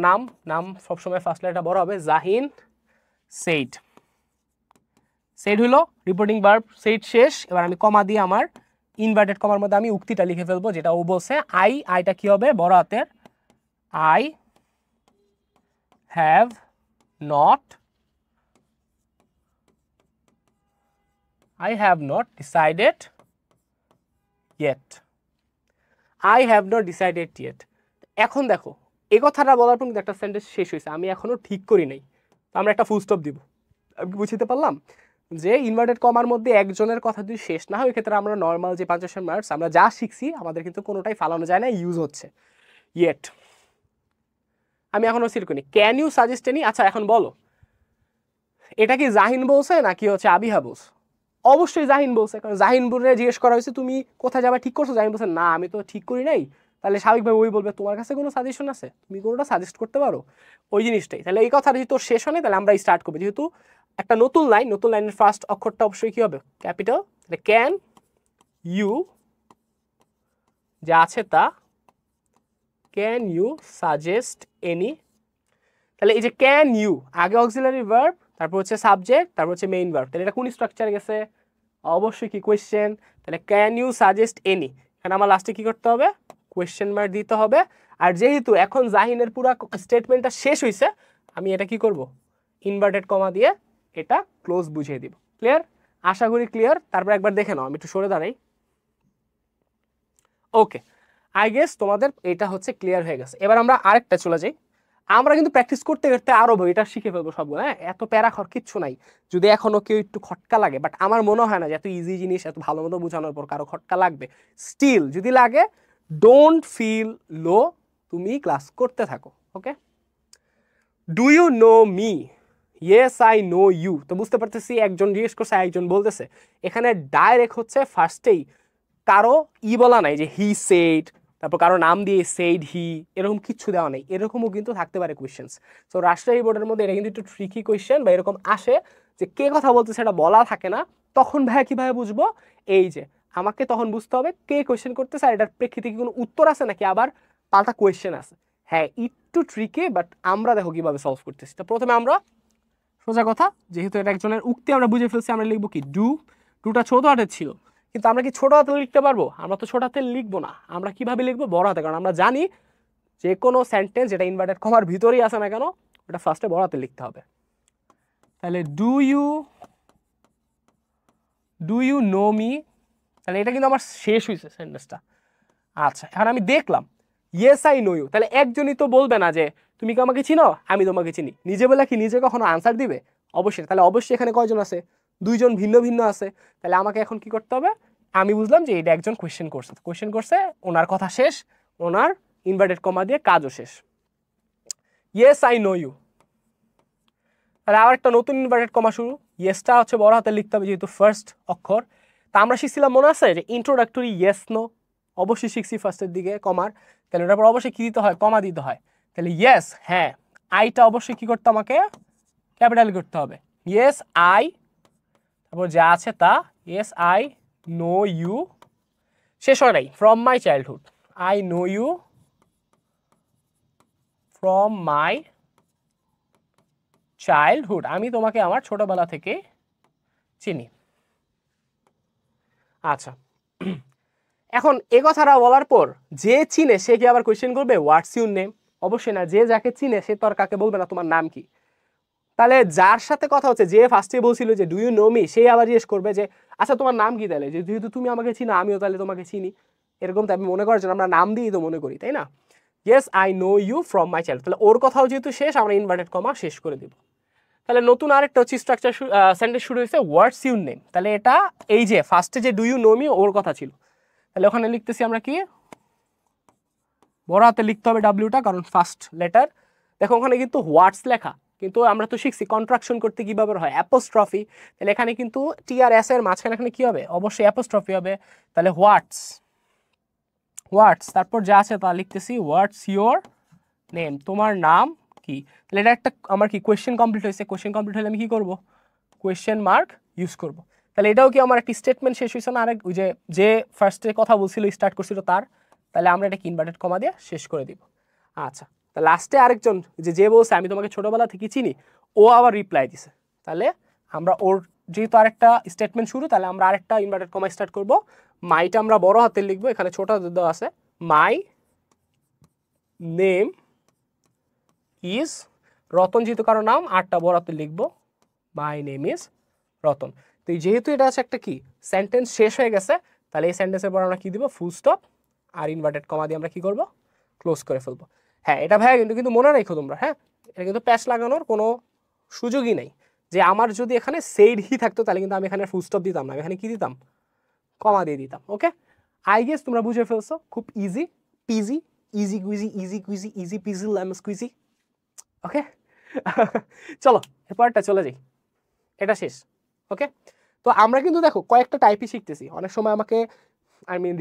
নাম সবসময় ফার্স্ট লেটারটা বড় হবে। জাহিন সেইড, সেইড হলো রিপোর্টিং ভার্ব, সেইড শেষ। এবার আমি কমা দিয়ে আমার ইনভার্টেড কমার মধ্যে আমি উক্তিটা লিখে ফেলবো, যেটা ও বলছে। আইটা কি হবে? বড় হাতের। I have not I have not decided yet. I have not decided yet. এখন দেখো এই কথাটা বলার পর কিন্তু একটা সেন্টেন্স শেষ হয়েছে, আমি এখনো ঠিক করি নাই, তো আমরা একটা ফুল স্টপ দিব। আমি কি বুঝতে পারলাম যে ইনভার্টেড কমার মধ্যে একজনের কথা যদি শেষ না হয়, এক্ষেত্রে আমরা নর্মাল যে পাঞ্চুয়েশন মার্কস আমরা যা শিখছি আমাদের কিন্তু কোনোটাই ফালানো যায় না, ইউজ হচ্ছে। ইয়েট আমি এখনো সিট করিনি। Can you suggest any? আচ্ছা এখন বলো এটা কি জাহিন বলছে নাকি হচ্ছে আবিহা বলছে? অবশ্যই জাহিন বলছে, কারণ জাহিন বলে জিজ্ঞেস করা হয়েছে তুমি কোথায় যাবা ঠিক করছো, জাহিন বলছে না আমি তো ঠিক করি নাই। তাহলে স্বাভাবিকভাবে ওই বলবে তোমার কাছে কোনো সাজেশন আছে, তুমি কোনোটা সাজেস্ট করতে পারো, ওই জিনিসটাই। তাহলে এই কথা যেহেতু শেষ হয় তাহলে আমরা স্টার্ট করবো, যেহেতু একটা নতুন লাইন, নতুন লাইনের ফার্স্ট অক্ষরটা অবশ্যই কি হবে? ক্যাপিটাল। তাহলে ক্যান ইউ যা আছে তা, ক্যান ইউ সাজেস্ট এনি। তাহলে এই যে ক্যান ইউ আগে অক্সিলারি ভার্ব, তারপর হচ্ছে সাবজেক্ট, তারপর হচ্ছে মেইন ভার্ব, তাহলে এটা কোন স্ট্রাকচারে গেছে? অবশ্যই কি কোয়েশ্চেন। তাহলে ক্যান ইউ সাজেস্ট এনি, এখানে আমার লাস্টে কি করতে হবে? কোয়েশ্চেন মার্ক দিতে হবে। আর যেহেতু এখন জাহিনের পুরো স্টেটমেন্টটা শেষ হয়েছে, আমি এটা কি করব? ইনভার্টেড কমা দিয়ে এটা ক্লোজ বুঝিয়ে দিব। ক্লিয়ার? আশা করি ক্লিয়ার। তারপর একবার দেখে নাও, আমি একটু সরে দাঁড়াই। ওকে, আই গেস তোমাদের এটা হচ্ছে ক্লিয়ার হয়ে গেছে। এবার আমরা আরেকটা চলে যাই। আমরা কিন্তু প্র্যাকটিস করতে করতে আরো এটা শিখে ফেলবো সবগুলো, হ্যাঁ, এত প্যারা খর কিচ্ছু নাই। যদি এখনো কেউ একটু খটকা লাগে, বাট আমার মনে হয় না যে এত ইজি জিনিস এত ভালো মতো বোঝানোর পর কারো খটকা লাগবে। স্টিল যদি লাগে ডোন্ট ফিল লো, তুমি ক্লাস করতে থাকো। Okay, do you know me? Yes I know you. তো বুঝতে পারতেছি একজন জিজ্ঞেস করছে একজন বলতেছে, এখানে ডাইরেক্ট হচ্ছে ফার্স্টেই কারো বলা নাই যে হি সেড, তারপর কারো নাম দিয়ে সেইড হি, এরকম কিছু দেওয়া নেই। এরকমও কিন্তু থাকতে পারে কোয়েশ্চেন্স। তো রাজশাহী বোর্ডের মধ্যে এটা কিন্তু একটু ট্রিকি কোয়েশ্চেন, বা এরকম আসে যে কে কথা বলতে সেটা বলা থাকে না, তখন ভাইয়া কীভাবে বুঝবো? এই যে আমাকে তখন বুঝতে হবে কে কোয়েশ্চেন করতেছে, আর এটার প্রেক্ষিতে কি কোনো উত্তর আছে নাকি আবার পাল্টা কোয়েশ্চেন আছে। হ্যাঁ, একটু ট্রিকি, বাট আমরা দেখো কিভাবে সলভ করতেছি। তো প্রথমে আমরা সোজা কথা, যেহেতু এটা একজনের উক্তি আমরা বুঝে ফেলছি, আমরা লিখবো কি ডু। ডুটা ছোট হাতের ছিল, কিন্তু আমরা কি ছোট হাতে লিখতে পারবো? আমরা তো ছোট হাতে লিখবো না, আমরা কিভাবে লিখবো? বড় হাতে, কারণ আমরা জানি যে কোনো সেন্টেন্স যেটা ইনভার্টেড কমার ভিতরেই আছে না কেন, ওটা ফার্স্টে বড় হাতে লিখতে হবে। তাহলে ডু ইউ নো মি, তাহলে এটা কিন্তু আমার শেষ হয়েছে সেন্টেন্সটা। আচ্ছা, এখন আমি দেখলাম ইয়েস আই নো ইউ, তাহলে একজনই তো বলবে না যে তুমি কি আমাকে চিনো, আমি তোমাকে চিনি। নিজে বলে কি নিজে কখনো আনসার দিবে? অবশ্যই। তাহলে অবশ্যই এখানে কয়জন আছে? দুইজন ভিন্ন ভিন্ন আছে। তাহলে আমাকে এখন কি করতে হবে? আমি বুঝলাম যে এটা একজন কোয়েশ্চেন করছে, ওনার কথা শেষ, ওনার ইনভার্টেড কমা দিয়ে কাজও শেষ। ইয়েস আই নো ইউ, তাহলে আবার একটা নতুন ইনভার্টেড কমা শুরু। ইয়েসটা হচ্ছে বড় হাতে লিখতে হবে যেহেতু ফার্স্ট অক্ষর। তা আমরা শিখছিলাম মনে আছে যে ইন্ট্রোডাক্টরি ইয়েস নো, অবশ্যই শিখছি ফার্স্টের দিকে কমার। তাহলে ওটার পর অবশ্যই কি দিতে হয়? কমা দিতে হয়। তাহলে ইয়েস, হ্যাঁ, আইটা অবশ্যই কি করতে আমাকে? ক্যাপিটাল করতে হবে। ইয়েস আই, তারপর যা আছে তা, ইয়েস আই নো ইউ, শেষ হয় নাই, from my childhood, I know you from my childhood, আমি তোমাকে আমার ছোটবেলা থেকে চিনি। আচ্ছা, এখন এ কথাটা বলার পর যে চিনে সে কি আবার কোয়েশ্চেন করবে হোয়াটস ইউর নেম? অবশ্যই না। যে যাকে চিনে সে তো আর কাকে বলবে না তোমার নাম কি। তাহলে যার সাথে কথা হচ্ছে, যে ফার্স্টে বলছিল যে ডু ইউ নো মি, সে আবার জিজ্ঞেস করবে যে আচ্ছা তোমার নাম কি? তাহলে যেহেতু তুমি আমাকে চিনো, আমিও তাহলে তোমাকে চিনি, এরকম তো আমি মনে করার জন্য আমরা নাম দিয়েই তো মনে করি, তাই না? Yes I know you from my child, তাহলে ওর কথাও যেহেতু শেষ, আমরা ইনভার্টেড কমা শেষ করে দিব। তাহলে নতুন আরেকটা হচ্ছে স্ট্রাকচার সেন্টেন্স শুরু হয়েছে হোয়াটস ইউর নেম। তাহলে এটা এই যে ফার্স্টে যে ডু ইউ নো মি ওর কথা ছিল, তাহলে ওখানে লিখতেছি আমরা কি? বড় হাতে লিখতে হবে ডাব্লিউটা, কারণ ফার্স্ট লেটার। দেখো ওখানে কিন্তু হোয়াটস লেখা, কিন্তু আমরা তো শিখছি কন্ট্রাকশন করতে কিভাবে হয়, অ্যাপোস্ট্রফি। তাহলে এখানে কিন্তু টি আর এস এর মাঝখানে এখানে কি হবে? অবশ্যই অ্যাপোস্ট্রফি হবে। তাহলে হোয়াটস, তারপর যা আছে তা লিখতেছি, হোয়াটস ইয়োর নেম, তোমার নাম কি? তাহলে এটা একটা আমার কি কোয়েশ্চেন কমপ্লিট হয়েছে। কোয়েশ্চেন কমপ্লিট হলে আমি কি করব? কোয়েশ্চেন মার্ক ইউজ করব। তাহলে এটাও কি আমার একটা স্টেটমেন্ট শেষ হয়েছে না? আরেক ওই যে ফার্স্টে কথা বলছিল স্টার্ট করছিল তার, তাহলে আমরা এটা ইনভার্টেড কমা দিয়ে শেষ করে দিব। আচ্ছা, তা লাস্টে আরেকজন যে বলছে আমি তোমাকে ছোটবেলা থেকে চিনি, ও আবার রিপ্লাই দিছে। তাহলে আমরা ওর যেহেতু আরেকটা স্টেটমেন্ট শুরু, তাহলে আমরা আরেকটা ইনভার্টেড কমা স্টার্ট করব। মাইটা আমরা বড় হাতে লিখবো, এখানে ছোট হাতে দেওয়া আছে। মাই নেম ইজ, রতন যেহেতু কারো নাম, আরটা বড়াতে লিখবো মাই নেম ইজ রতন। তো যেহেতু এটা আছে একটা কি সেন্টেন্স শেষ হয়ে গেছে, তাহলে এই সেন্টেন্সের পর আমরা কি দিব, ফুল স্টপ আর ইনভার্টেড কমা দিয়ে আমরা কি করব, ক্লোজ করে ফেলবো। হ্যাঁ এটা ভাইয়া কিন্তু কিন্তু মনে রাখো তোমরা, হ্যাঁ এটা কিন্তু প্যাচ লাগানোর কোনো সুযোগই নেই। যে আমার যদি এখানে সেইড হি থাকতো তাহলে কিন্তু আমি এখানে ফুল স্টপ দিতাম না, আমি এখানে কি দিতাম, কমা দিয়ে দিতাম। ওকে, আই গেস তোমরা বুঝে ফেলছো, খুব easy peasy, easy queasy, easy queasy, easy peasy lemon squeezy. Okay চলো এরপরটা চলে যাই, এটা শেষ। ওকে, তো আমরা কিন্তু দেখো কয়েকটা টাইপই শিখতেছি। অনেক সময় আমাকে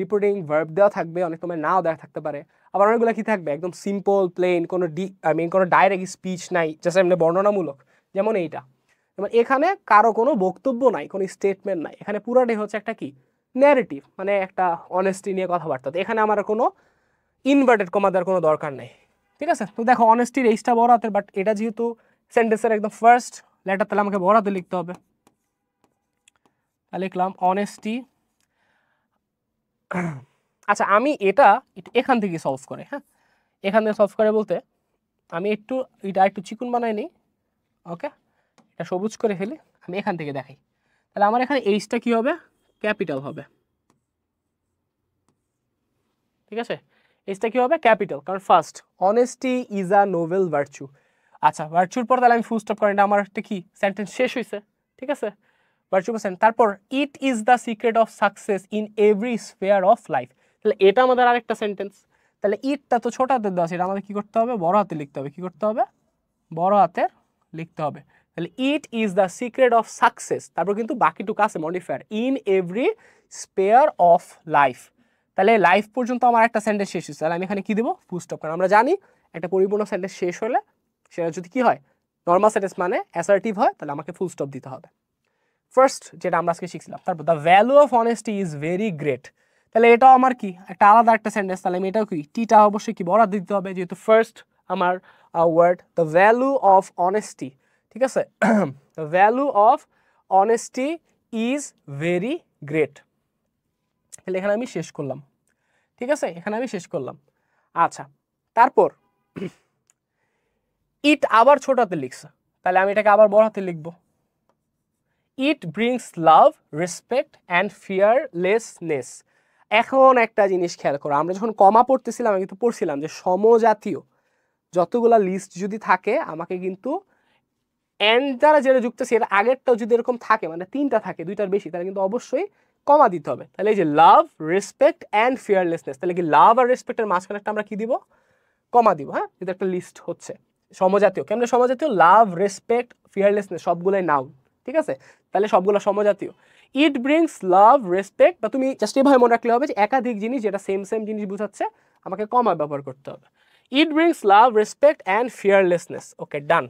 রিপোর্টিং ভার্ব দেওয়া থাকবে, অনেক সময় নাও দেওয়া থাকতে পারে, আবার অনেকগুলো কি থাকবে একদম সিম্পল প্লেন, কোনো কোনো ডাইরেক্ট স্পিচ নাই, জাস্ট এমনি বর্ণনামূলক। যেমন এইটা, যেমন এখানে কারো কোনো বক্তব্য নাই, কোনো স্টেটমেন্ট নাই, এখানে পুরোটাই হচ্ছে একটা কি ন্যারেটিভ, মানে একটা অনেস্টি নিয়ে কথাবার্তা। তো এখানে আমার কোনো ইনভার্টেড কমা দেওয়ার কোনো দরকার নেই। ঠিক আছে, তো দেখো অনেস্টির এইচটা বড় হাতের, বাট এটা যেহেতু সেন্টেন্সের একদম ফার্স্ট লেটার, তাহলে আমাকে বড় হাতে লিখতে হবে। তাহলে লিখলাম অনেস্টি। আচ্ছা আমি এটা এখান থেকে সলভ করে, হ্যাঁ এখান থেকে সলভ করে বলতে আমি এটা একটু চিকুন বানাই নিই। ওকে, এটা সবুজ করে ফেলি, আমি এখান থেকে দেখাই। তাহলে আমার এখানে এইচটা কি হবে, ক্যাপিটাল হবে। ঠিক আছে, এইচটা কি হবে, ক্যাপিটাল, কারণ first honesty is a Nobel virtue. আচ্ছা ভার্চুর পর তাহলে আমি ফুল স্টপ করি, এটা আমার একটা কি সেন্টেন্স শেষ হয়েছে। ঠিক আছে, ভার্চু পার্সেন্ট, তারপর it is the secret of success in every spare of life. তাহলে এটা আমাদের আরেকটা সেন্টেন্স। তাহলে ইটটা তো ছোট হাতের দেওয়া, সেটা আমাদের কি করতে হবে, বড় হাতে লিখতে হবে। কি করতে হবে, বড় হাতের লিখতে হবে। তাহলে it is the secret of success, তারপর কিন্তু বাকিটুকু আছে modifier, in every spare of life. তাহলে লাইফ পর্যন্ত আমার একটা সেন্টেন্স শেষ হয়েছে, তাহলে আমি এখানে কি দেবো, ফুল স্টপ। কারণ আমরা জানি একটা পরিপূর্ণ সেন্টেন্স শেষ হলে সেটা যদি কি হয়, নর্মাল সেন্টেন্স মানে অ্যাসার্টিভ হয়, তাহলে আমাকে ফুল স্টপ দিতে হবে। ফার্স্ট যেটা আমরা আজকে শিখছিলাম। তারপর the value of honesty is very great. তাহলে এটাও আমার কি একটা আলাদা একটা সেন্টেন্স, তাহলে আমি এটাও কি টিটা অবশ্যই কি বড় দিতে হবে, যেহেতু ফার্স্ট আমার word. The value of honesty, ঠিক আছে, the value of honesty is very great. তাহলে এখানে আমি শেষ করলাম। ঠিক আছে, এখানে আমি শেষ করলাম। আচ্ছা তারপর ইট আবার ছোট হাতে লিখছে, তাহলে আমি এটাকে আবার বড় হাতে লিখবো। It brings love, respect and fearlessness. এখন একটা জিনিস খেয়াল করো, আমরা যখন কমা পড়তেছিলাম আমি কিন্তু পড়ছিলাম যে সমজাতীয় যতগুলা লিস্ট যদি থাকে আমাকে কিন্তু এন্ড দ্বারা যেটা যুক্ত সেটা আগেরটাও যদি এরকম থাকে, মানে তিনটা থাকে দুইটার বেশি, তাহলে কিন্তু অবশ্যই কমা দিতে হবে। তাহলে এই যে লাভ, রেসপেক্ট অ্যান্ড ফিয়ারলেসনেস, তাহলে কি লাভ আর রেসপেক্টের মাঝখানে একটা আমরা কি দিব, কমা দিব। হ্যাঁ, এটা একটা লিস্ট হচ্ছে সমজাতীয়। কেমন সমজাতীয়, লাভ, রেসপেক্ট, ফিয়ারলেসনেস সবগুলোই নাউন। ঠিক আছে, তাহলে সবগুলো সমজাতীয়। ইট ব্রিংস লাভ, রেসপেক্ট, বা তুমি জাস্ট এভাবে মনে রাখলে হবে যে একাধিক জিনিস যেটা সেম সেম জিনিস বোঝাচ্ছে, আমাকে কমা ব্যবহার করতে হবে। It brings love, respect and fearlessness. Okay done.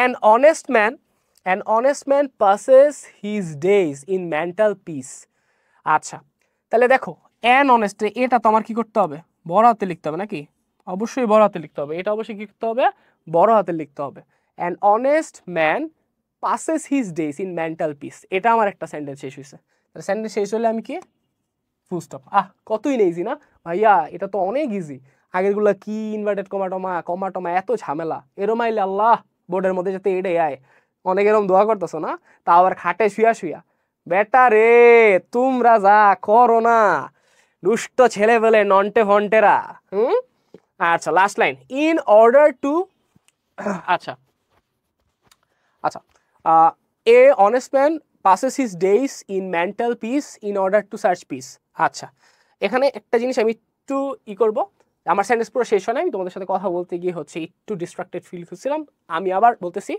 An honest man passes his days in mental peace. আচ্ছা তাহলে দেখো অ্যান অনেস্ট, এটা তো আমার কি করতে হবে, বড় হাতে লিখতে হবে নাকি, অবশ্যই বড় হাতে লিখতে হবে। এটা অবশ্যই কি করতে হবে, বড় হাতে লিখতে হবে। An honest man passes his days in mental peace, এটা আমার একটা সেন্টেন্স শেষ হয়েছে। তাহলে সেন্টেন্স শেষ হলে আমি কি, ফুল স্টপ। কতই না ইজি না ভাইয়া, এটা তো অনেক ইজি। আগেরগুলো কি ইনভার্টেড কমা টমা এত ঝামেলা, এরম আইলে আল্লাহ বোর্ডের মধ্যে যাতে এটাই আয়। অনেক এরম দোয়া করতেছো না, তা আবার খাটে শুয়া শুয়া। বেটা রে তোমরা যা করো না, দুষ্ট ছেলে বলে নন্টে ফন্টেরা। আচ্ছা last line, in order to, আচ্ছা আচ্ছা, এ honest man passes his days in mental peace in order to search peace. আচ্ছা এখানে একটা জিনিস আমি একটু করবো, আমার সেন্টেন্স পুরো শেষ হয় না, আমি তোমাদের সাথে কথা বলতে গিয়ে হচ্ছে একটু ডিস্ট্রাক্টেড ফিল করছিলাম। আমি আবার বলতেছি,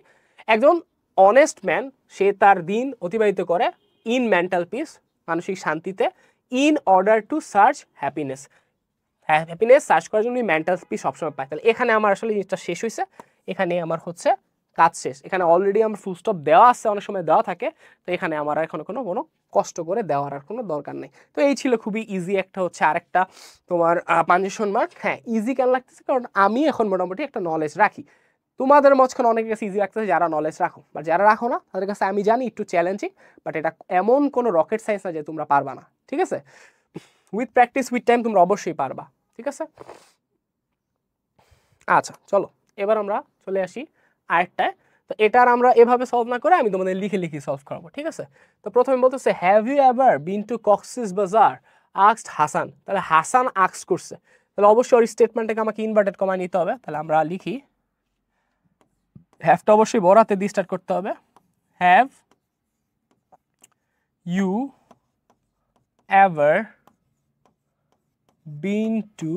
একজন অনেস্ট ম্যান সে তার দিন অতিবাহিত করে ইন মেন্টাল পিস, মানসিক শান্তিতে, in order to search happiness. Happiness search করার জন্য মেন্টাল পিস সবসময় পাই। তাহলে এখানে আমার আসলে জিনিসটা শেষ হয়েছে, এখানে আমার হচ্ছে কাজ শেষ। এখানে অলরেডি আমার ফুল স্টপ দেওয়া আছে, অনেক সময় দেওয়া থাকে, তো এখানে আমার এখন কোনো কষ্ট করে দেওয়ার আর কোনো দরকার নেই। তো এই ছিল খুবই ইজি একটা হচ্ছে আরেকটা তোমার পাঞ্জেশন মার্ক। হ্যাঁ ইজি কেন লাগতেছে, কারণ আমি এখন মোটামুটি একটা নলেজ রাখি। তোমাদের মাঝখানে অনেকের কাছে ইজি লাগতেছে যারা নলেজ রাখো, বা যারা রাখো না তাদের কাছে আমি জানি একটু চ্যালেঞ্জিং, বাট এটা এমন কোনো রকেট সায়েন্স না যে তোমরা পারবা না। ঠিক আছে, উইথ প্র্যাকটিস উইথ টাইম তোমরা অবশ্যই পারবা। ঠিক আছে, আচ্ছা চলো এবার আমরা চলে আসি আরেকটায়। তো এটার আমরা এভাবে সলভ না করে আমি তোমাদের লিখে লিখে সলভ করবো, ঠিক আছে? তো প্রথমে বলতেছে have you ever been to Cox's Bazar asked Hasan. তাহলে হাসান আস্ক করছে, তাহলে অবশ্যই ওর স্টেটমেন্টটাকে আমাকে ইনভার্টেড কমা নিতে হবে। তাহলে আমরা লিখি হ্যাভটা অবশ্যই বড় হাতে দিয়ে স্টার্ট করতে হবে। Have you ever been to,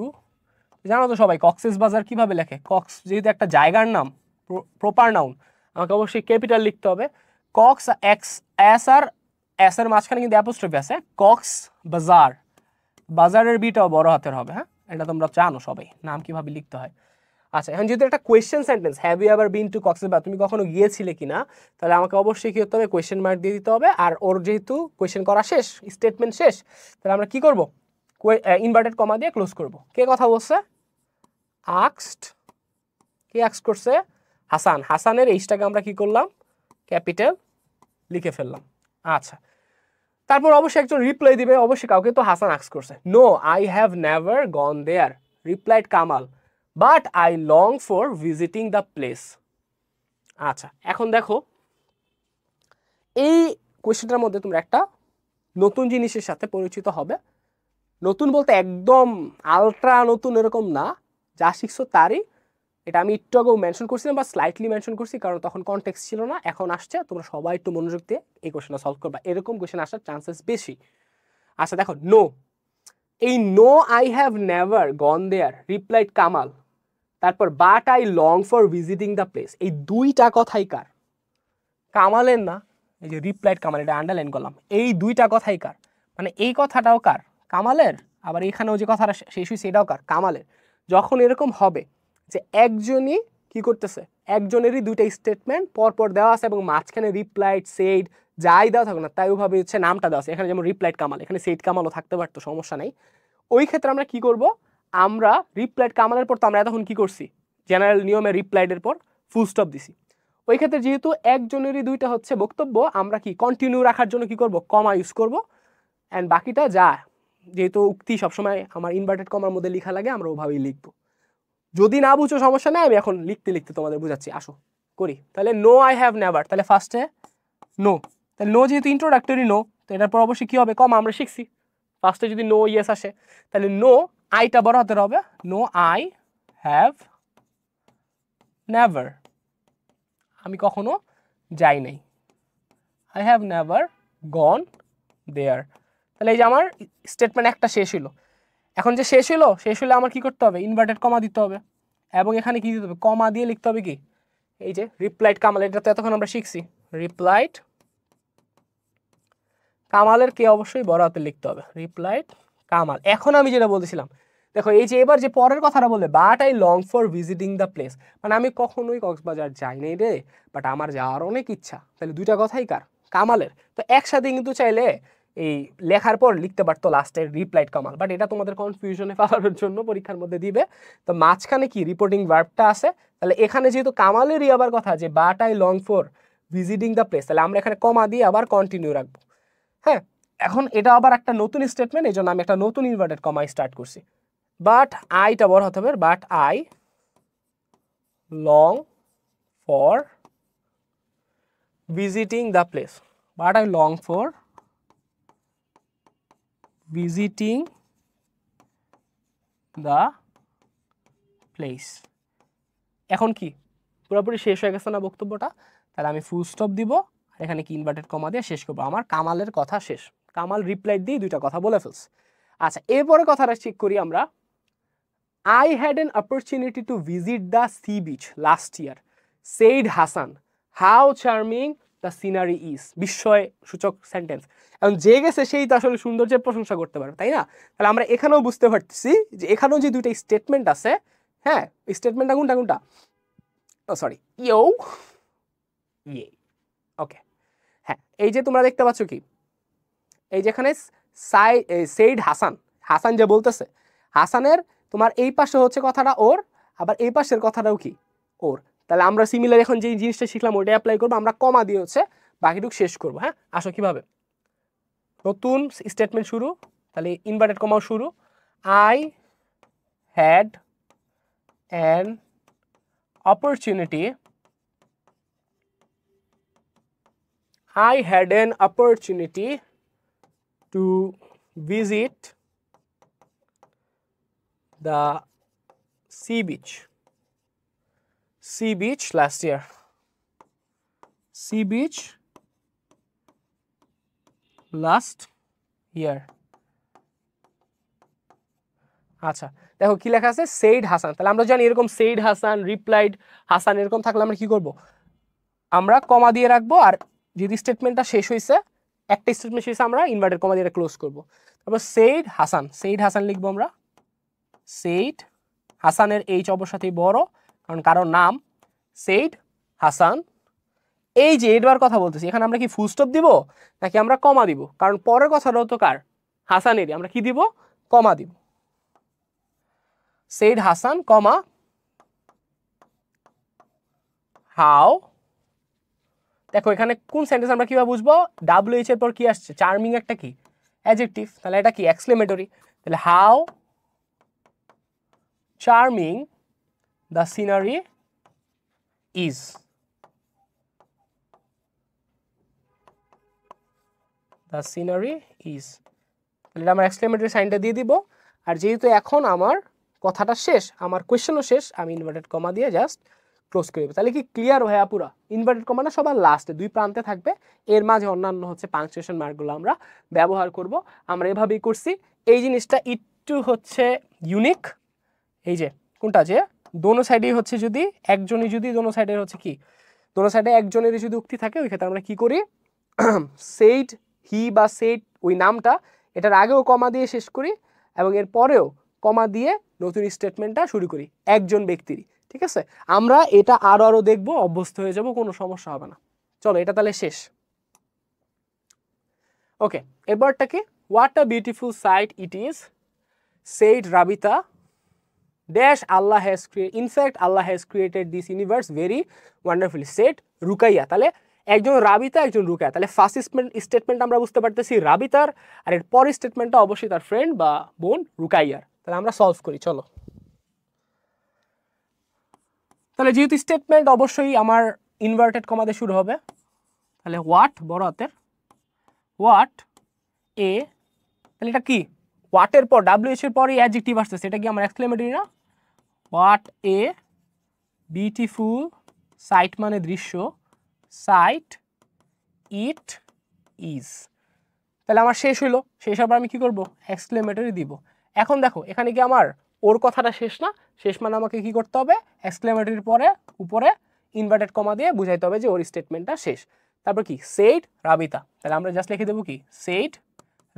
জানো তো সবাই কক্সেস বাজার কিভাবে লেখে, কক্স যেহেতু একটা জায়গার নাম, প্রপার নাউন, আমাকে অবশ্যই ক্যাপিটাল লিখতে হবে। কক্স এক্স এস আর এস এর মাঝখানে কিন্তু অ্যাপোস্ট্রফি আছে, কক্স বাজার, বাজারের বিটাও বড় হাতের হবে। হ্যাঁ, এটা তোমরা জানো সবাই নাম কিভাবে লিখতে হয়। আচ্ছা, এখন যেহেতু একটা question sentence, have you ever been to Cox's Bazar, তুমি কখনো গিয়েছিলে কিনা, তাহলে আমাকে অবশ্যই কি করতে হবে, কোয়েশ্চেন মার্ক দিয়ে দিতে হবে। আর ওর যেহেতু কোয়েশ্চেন করা শেষ, স্টেটমেন্ট শেষ, তাহলে আমরা কি করব, ইনভার্টেড কমা দিয়ে ক্লোজ করব। কে কথা বলছে, আক্সড, কে আক্স করছে, হাসান। হাসানের এইচটাকে আমরা কি করলাম, ক্যাপিটাল লিখে ফেললাম। আচ্ছা, তারপর অবশ্যই একজন রিপ্লাই দিবে, অবশ্যই কাউকে তো হাসান আক্স করছে। No I have never gone there, replied Kamal, but I long for visiting the place. আচ্ছা, এখন দেখো এই কোয়েশ্চেনটার মধ্যে তোমরা একটা নতুন জিনিসের সাথে পরিচিত হবে। নতুন বলতে একদম আলট্রা নতুন এরকম না, যা শিখছো তারই। এটা আমি একটু আগেও মেনশন করছিলাম বা স্লাইটলি মেনশন করছি, কারণ তখন কনটেক্সট ছিল না, এখন আসছে। তোমরা সবাই একটু মনোযোগ দিয়ে এই কোয়েশ্চেনটা সলভ করবা, এরকম কোয়েশ্চেন আসার চান্সেস বেশি। আচ্ছা দেখো, নো, এই no I have never gone there, replied Kamal, তারপর but I long for visiting the place, এই দুইটা কথাই কার, কামালের না, এই যে রিপ্লাইড কামাল, এটা আন্ডারলাইন করলাম, এই দুইটা কথাই কার, মানে এই কথাটাও কার, কামালের, আবার এখানেও যে কথাটা শেষ হয়েছে এটাও কার, কামালের। যখন এরকম হবে যে একজনই কি করতেছে, একজনেরই দুইটা স্টেটমেন্ট পরপর দেওয়া আছে এবং মাঝখানে রিপ্লাইড, সেইড যাই দেওয়া থাকুক না, তাই ওভাবে হচ্ছে নামটা দেওয়া আছে। এখানে যেমন রিপ্লাইড কামাল, এখানে সেইড কামালও থাকতে পারতো, সমস্যা নেই। ওই ক্ষেত্রে আমরা কি করব, আমরা রিপ্লাইড কামালের পর তো আমরা এতক্ষণ কি করছি, জেনারেল নিয়মে রিপ্লাইডের পর ফুল স্টপ দিছি। ওই ক্ষেত্রে যেহেতু একজনেরই দুইটা হচ্ছে বক্তব্য, আমরা কি কন্টিনিউ রাখার জন্য কি করব, কমা ইউজ করব। অ্যান্ড বাকিটা যা, যেহেতু উক্তি সবসময় আমার ইনভার্টেড কমার মধ্যে লেখা লাগে, আমরা ওভাবেই লিখবো। যদি না বুঝো সমস্যা নেই, আমি এখন লিখতে লিখতে তোমাদের বুঝাচ্ছি, আসো করি। তাহলে নো আই হ্যাভ নেভার, তাহলে ফার্স্টে নো, তাহলে নো যেহেতু ইন্ট্রোডাক্টরি নো, তো এটার পর অবশ্যই কী হবে, কমা, আমরা শিখছি। ফার্স্টে যদি নো ইয়েস আসে, তাহলে নো আইটা বড় হাতের হবে, নো আই হ্যাভ নেভার, আমি কখনো যাই নাই, আই হ্যাভ নেভার গন দেয়ার। তাহলে এই যে আমার স্টেটমেন্ট একটা শেষ হলো। এখন যে শেষ হলে আমার কি করতে হবে, ইনভার্টেড কমা দিতে হবে, এবং এখানে কি দিতে হবে, কমা দিয়ে লিখতে হবে কি, এই যে রিপ্লাইড কামাল, এটা তো এতক্ষণ আমরা শিখছি, রিপ্লাইড কামালের কে অবশ্যই বড় হাতে লিখতে হবে, রিপ্লাইড কামাল। এখন আমি যেটা বলতেছিলাম, দেখো এই যে এবার যে পরের কথাটা বললে, but I long for visiting the place, মানে আমি কখনোই কক্সবাজার যাই নাই রে, বাট আমার যাওয়ার অনেক ইচ্ছা। তাহলে দুইটা কথাই কার, কামালের। তো একসাথে কিন্তু চাইলে এই লেখার পর লিখতে পারতো লাস্টের রিপ্লাইড কামাল, বাট এটা তোমাদের কনফিউশনে ফেলানোর জন্য পরীক্ষার মধ্যে দিবে। তো মাঝখানে কি রিপোর্টিং ভার্বটা আছে, তাহলে এখানে যেহেতু কামালেরই আবার কথা যে but I long for visiting the place, তাহলে আমরা এখানে কমা দিয়ে আবার কন্টিনিউ রাখবো। হ্যাঁ, এখন এটা আবার একটা নতুন স্টেটমেন্ট, এই জন্য আমি একটা নতুন ইনভার্টেড কমাই স্টার্ট করছি। বাট আইটা বড় হতে হবে, but I long for visiting the place, but I long for visiting the place. এখন কি পুরোপুরি শেষ হয়ে গেছে না বক্তব্যটা, তাহলে আমি ফুল স্টপ দিব, আর এখানে কি ইনভার্টেড কমা দিয়ে শেষ করবো। আমার কামালের কথা শেষ, কামাল রিপ্লাই দিয়ে দুইটা কথা বলে ফেলছে। আচ্ছা, এরপরে কথাটা চেক করি আমরা। I had an opportunity to visit the sea beach last year, said Hassan. How charming the scenery is. বিস্ময় সূচক সেন্টেন্স। এখন যে গেছে সেই তো আসলে সৌন্দর্যের প্রশংসা করতে পারবে, তাই না? তাহলে আমরা এখানেও বুঝতে পারতেছি যে এখানেও যে দুইটা স্টেটমেন্ট আছে, হ্যাঁ, স্টেটমেন্টটা কোনটা কোনটা, ও সরি, ইউ ইয়ে, ওকে, হ্যাঁ, এই যে তোমরা দেখতে পাচ্ছ কি, এই যেখানে সেইড হাসান, হাসান যে বলতেছে, হাসানের তোমার এই পাশে হচ্ছে কথাটা ওর, আবার এই পাশের কথাটাও কি ওর। তাহলে আমরা সিমিলার এখন যে জিনিসটা শিখলাম ওইটা অ্যাপ্লাই করবো, আমরা কমা দিয়ে হচ্ছে বাকিটুকু শেষ করবো। হ্যাঁ, আসো কিভাবে, নতুন স্টেটমেন্ট শুরু, তাহলে ইনভার্টেড কমাও শুরু। I had an opportunity I had an opportunity to visit the sea beach last year. Sea beach last year. আচ্ছা দেখো কি লেখা আছে, সেইড হাসান। তাহলে আমরা জানি এরকম সেইড হাসান, রিপ্লাইড হাসান এরকম থাকলে আমরা কি করব, আমরা কমা দিয়ে রাখবো। আর যদি স্টেটমেন্টটা শেষ হয়েছে, একটা স্টেটমেন্ট শেষ আমরা ইনভার্টেড কমা দিয়ে ক্লোজ করব। তারপর সেইড হাসান লিখবো আমরা। সেইড হাসানের এইচ অবশ্যই বড়, কারণ কারোর নাম সেইড হাসান। এই যে এডবার কথা বলতেছি, এখানে আমরা কি ফুল স্টপ দিব নাকি আমরা কমা দিব? কারণ পরের কথাটাও তো কার, হাসানেরই, আমরা কি দিব, কমা দিব। Said Hasan comma how. দেখো এখানে কোন সেন্টেন্স আমরা কিভাবে বুঝবো, WH এর পর কি আসছে, চার্মিং একটা কি অ্যাডজেক্টিভ, তাহলে এটা কি এক্সক্লেমেটরি। তাহলে how charming the scenery is. The scenery is, তাহলে আমরা এক্সক্লেমেটরি সাইনটা দিয়ে দিব। আর যেহেতু এখন আমার কথাটা শেষ, আমার কোয়েশ্চেনও শেষ, আমি ইনভার্টেড কমা দিয়ে জাস্ট ক্লোজ করে দেবো। তাহলে কি ক্লিয়ার ভাইয়া পুরা? ইনভার্টেড কমাটা সবার লাস্টে দুই প্রান্তে থাকবে, এর মাঝে অন্যান্য হচ্ছে পাংচুয়েশন মার্কগুলো আমরা ব্যবহার করব। আমরা এভাবেই করছি। এই জিনিসটা একটু হচ্ছে ইউনিক, এই যে কোনটা, যে দোনো সাইডেই হচ্ছে যদি একজনই, যদি দোনো সাইডের হচ্ছে কি, দোনো সাইডে একজনেরই যদি উক্তি থাকে, ওই ক্ষেত্রে আমরা কি করি, সেইড হি বা সেইড ওই নামটা এটার আগেও কমা দিয়ে শেষ করি এবং এর পরেও কমা দিয়ে নতুন স্টেটমেন্টটা শুরু করি একজন ব্যক্তিরই। ঠিক আছে, আমরা এটা আরো দেখবো, অভ্যস্ত হয়ে যাব, কোনো সমস্যা হবে না। চলো এটা তাহলে শেষ। ওকে, এবারটা কি, what a beautiful sight it is said Rabita dash Allah has created, in fact Allah has created this universe very wonderfully said Rukaiya. তাহলে একজন রাবিতা, একজন রুকাইয়া, তাহলে ফার্স্ট স্টেটমেন্ট আমরা বুঝতে পারতেছি রাবিতার, আর এর পরের স্টেটমেন্টটা অবশ্যই তার ফ্রেন্ড বা বোন রুকাইয়ার। তাহলে আমরা সলভ করি, চলো। তাহলে যেহেতু স্টেটমেন্ট অবশ্যই আমার ইনভার্টেড কমা দিয়ে শুরু হবে, তাহলে হোয়াট বড় হাতের, হোয়াট এ, তাহলে এটা কি, হোয়াটের পর WH এর পরে অ্যাডজেক্টিভ আসছে, সেটা কি আমার এক্সক্লেমেটরি না? হোয়াট এ বিউটিফুল সাইট মানে দৃশ্য, সাইট ইট ইজ। তাহলে আমার শেষ হইলো, শেষ হবার আমি কি করব, এক্সক্লেমেটরি দিব। এখন দেখো এখানে কি আমার ওর কথাটা শেষ না, শেষ মানে আমাকে কি করতে হবে, এক্সক্লেমেটরির পরে উপরে ইনভার্টেড কমা দিয়ে বুঝাইতে হবে যে ওর স্টেটমেন্টটা শেষ। তারপর কি, সেইড রাবিতা, তাহলে আমরা জাস্ট লিখে দেবো কি, সেইড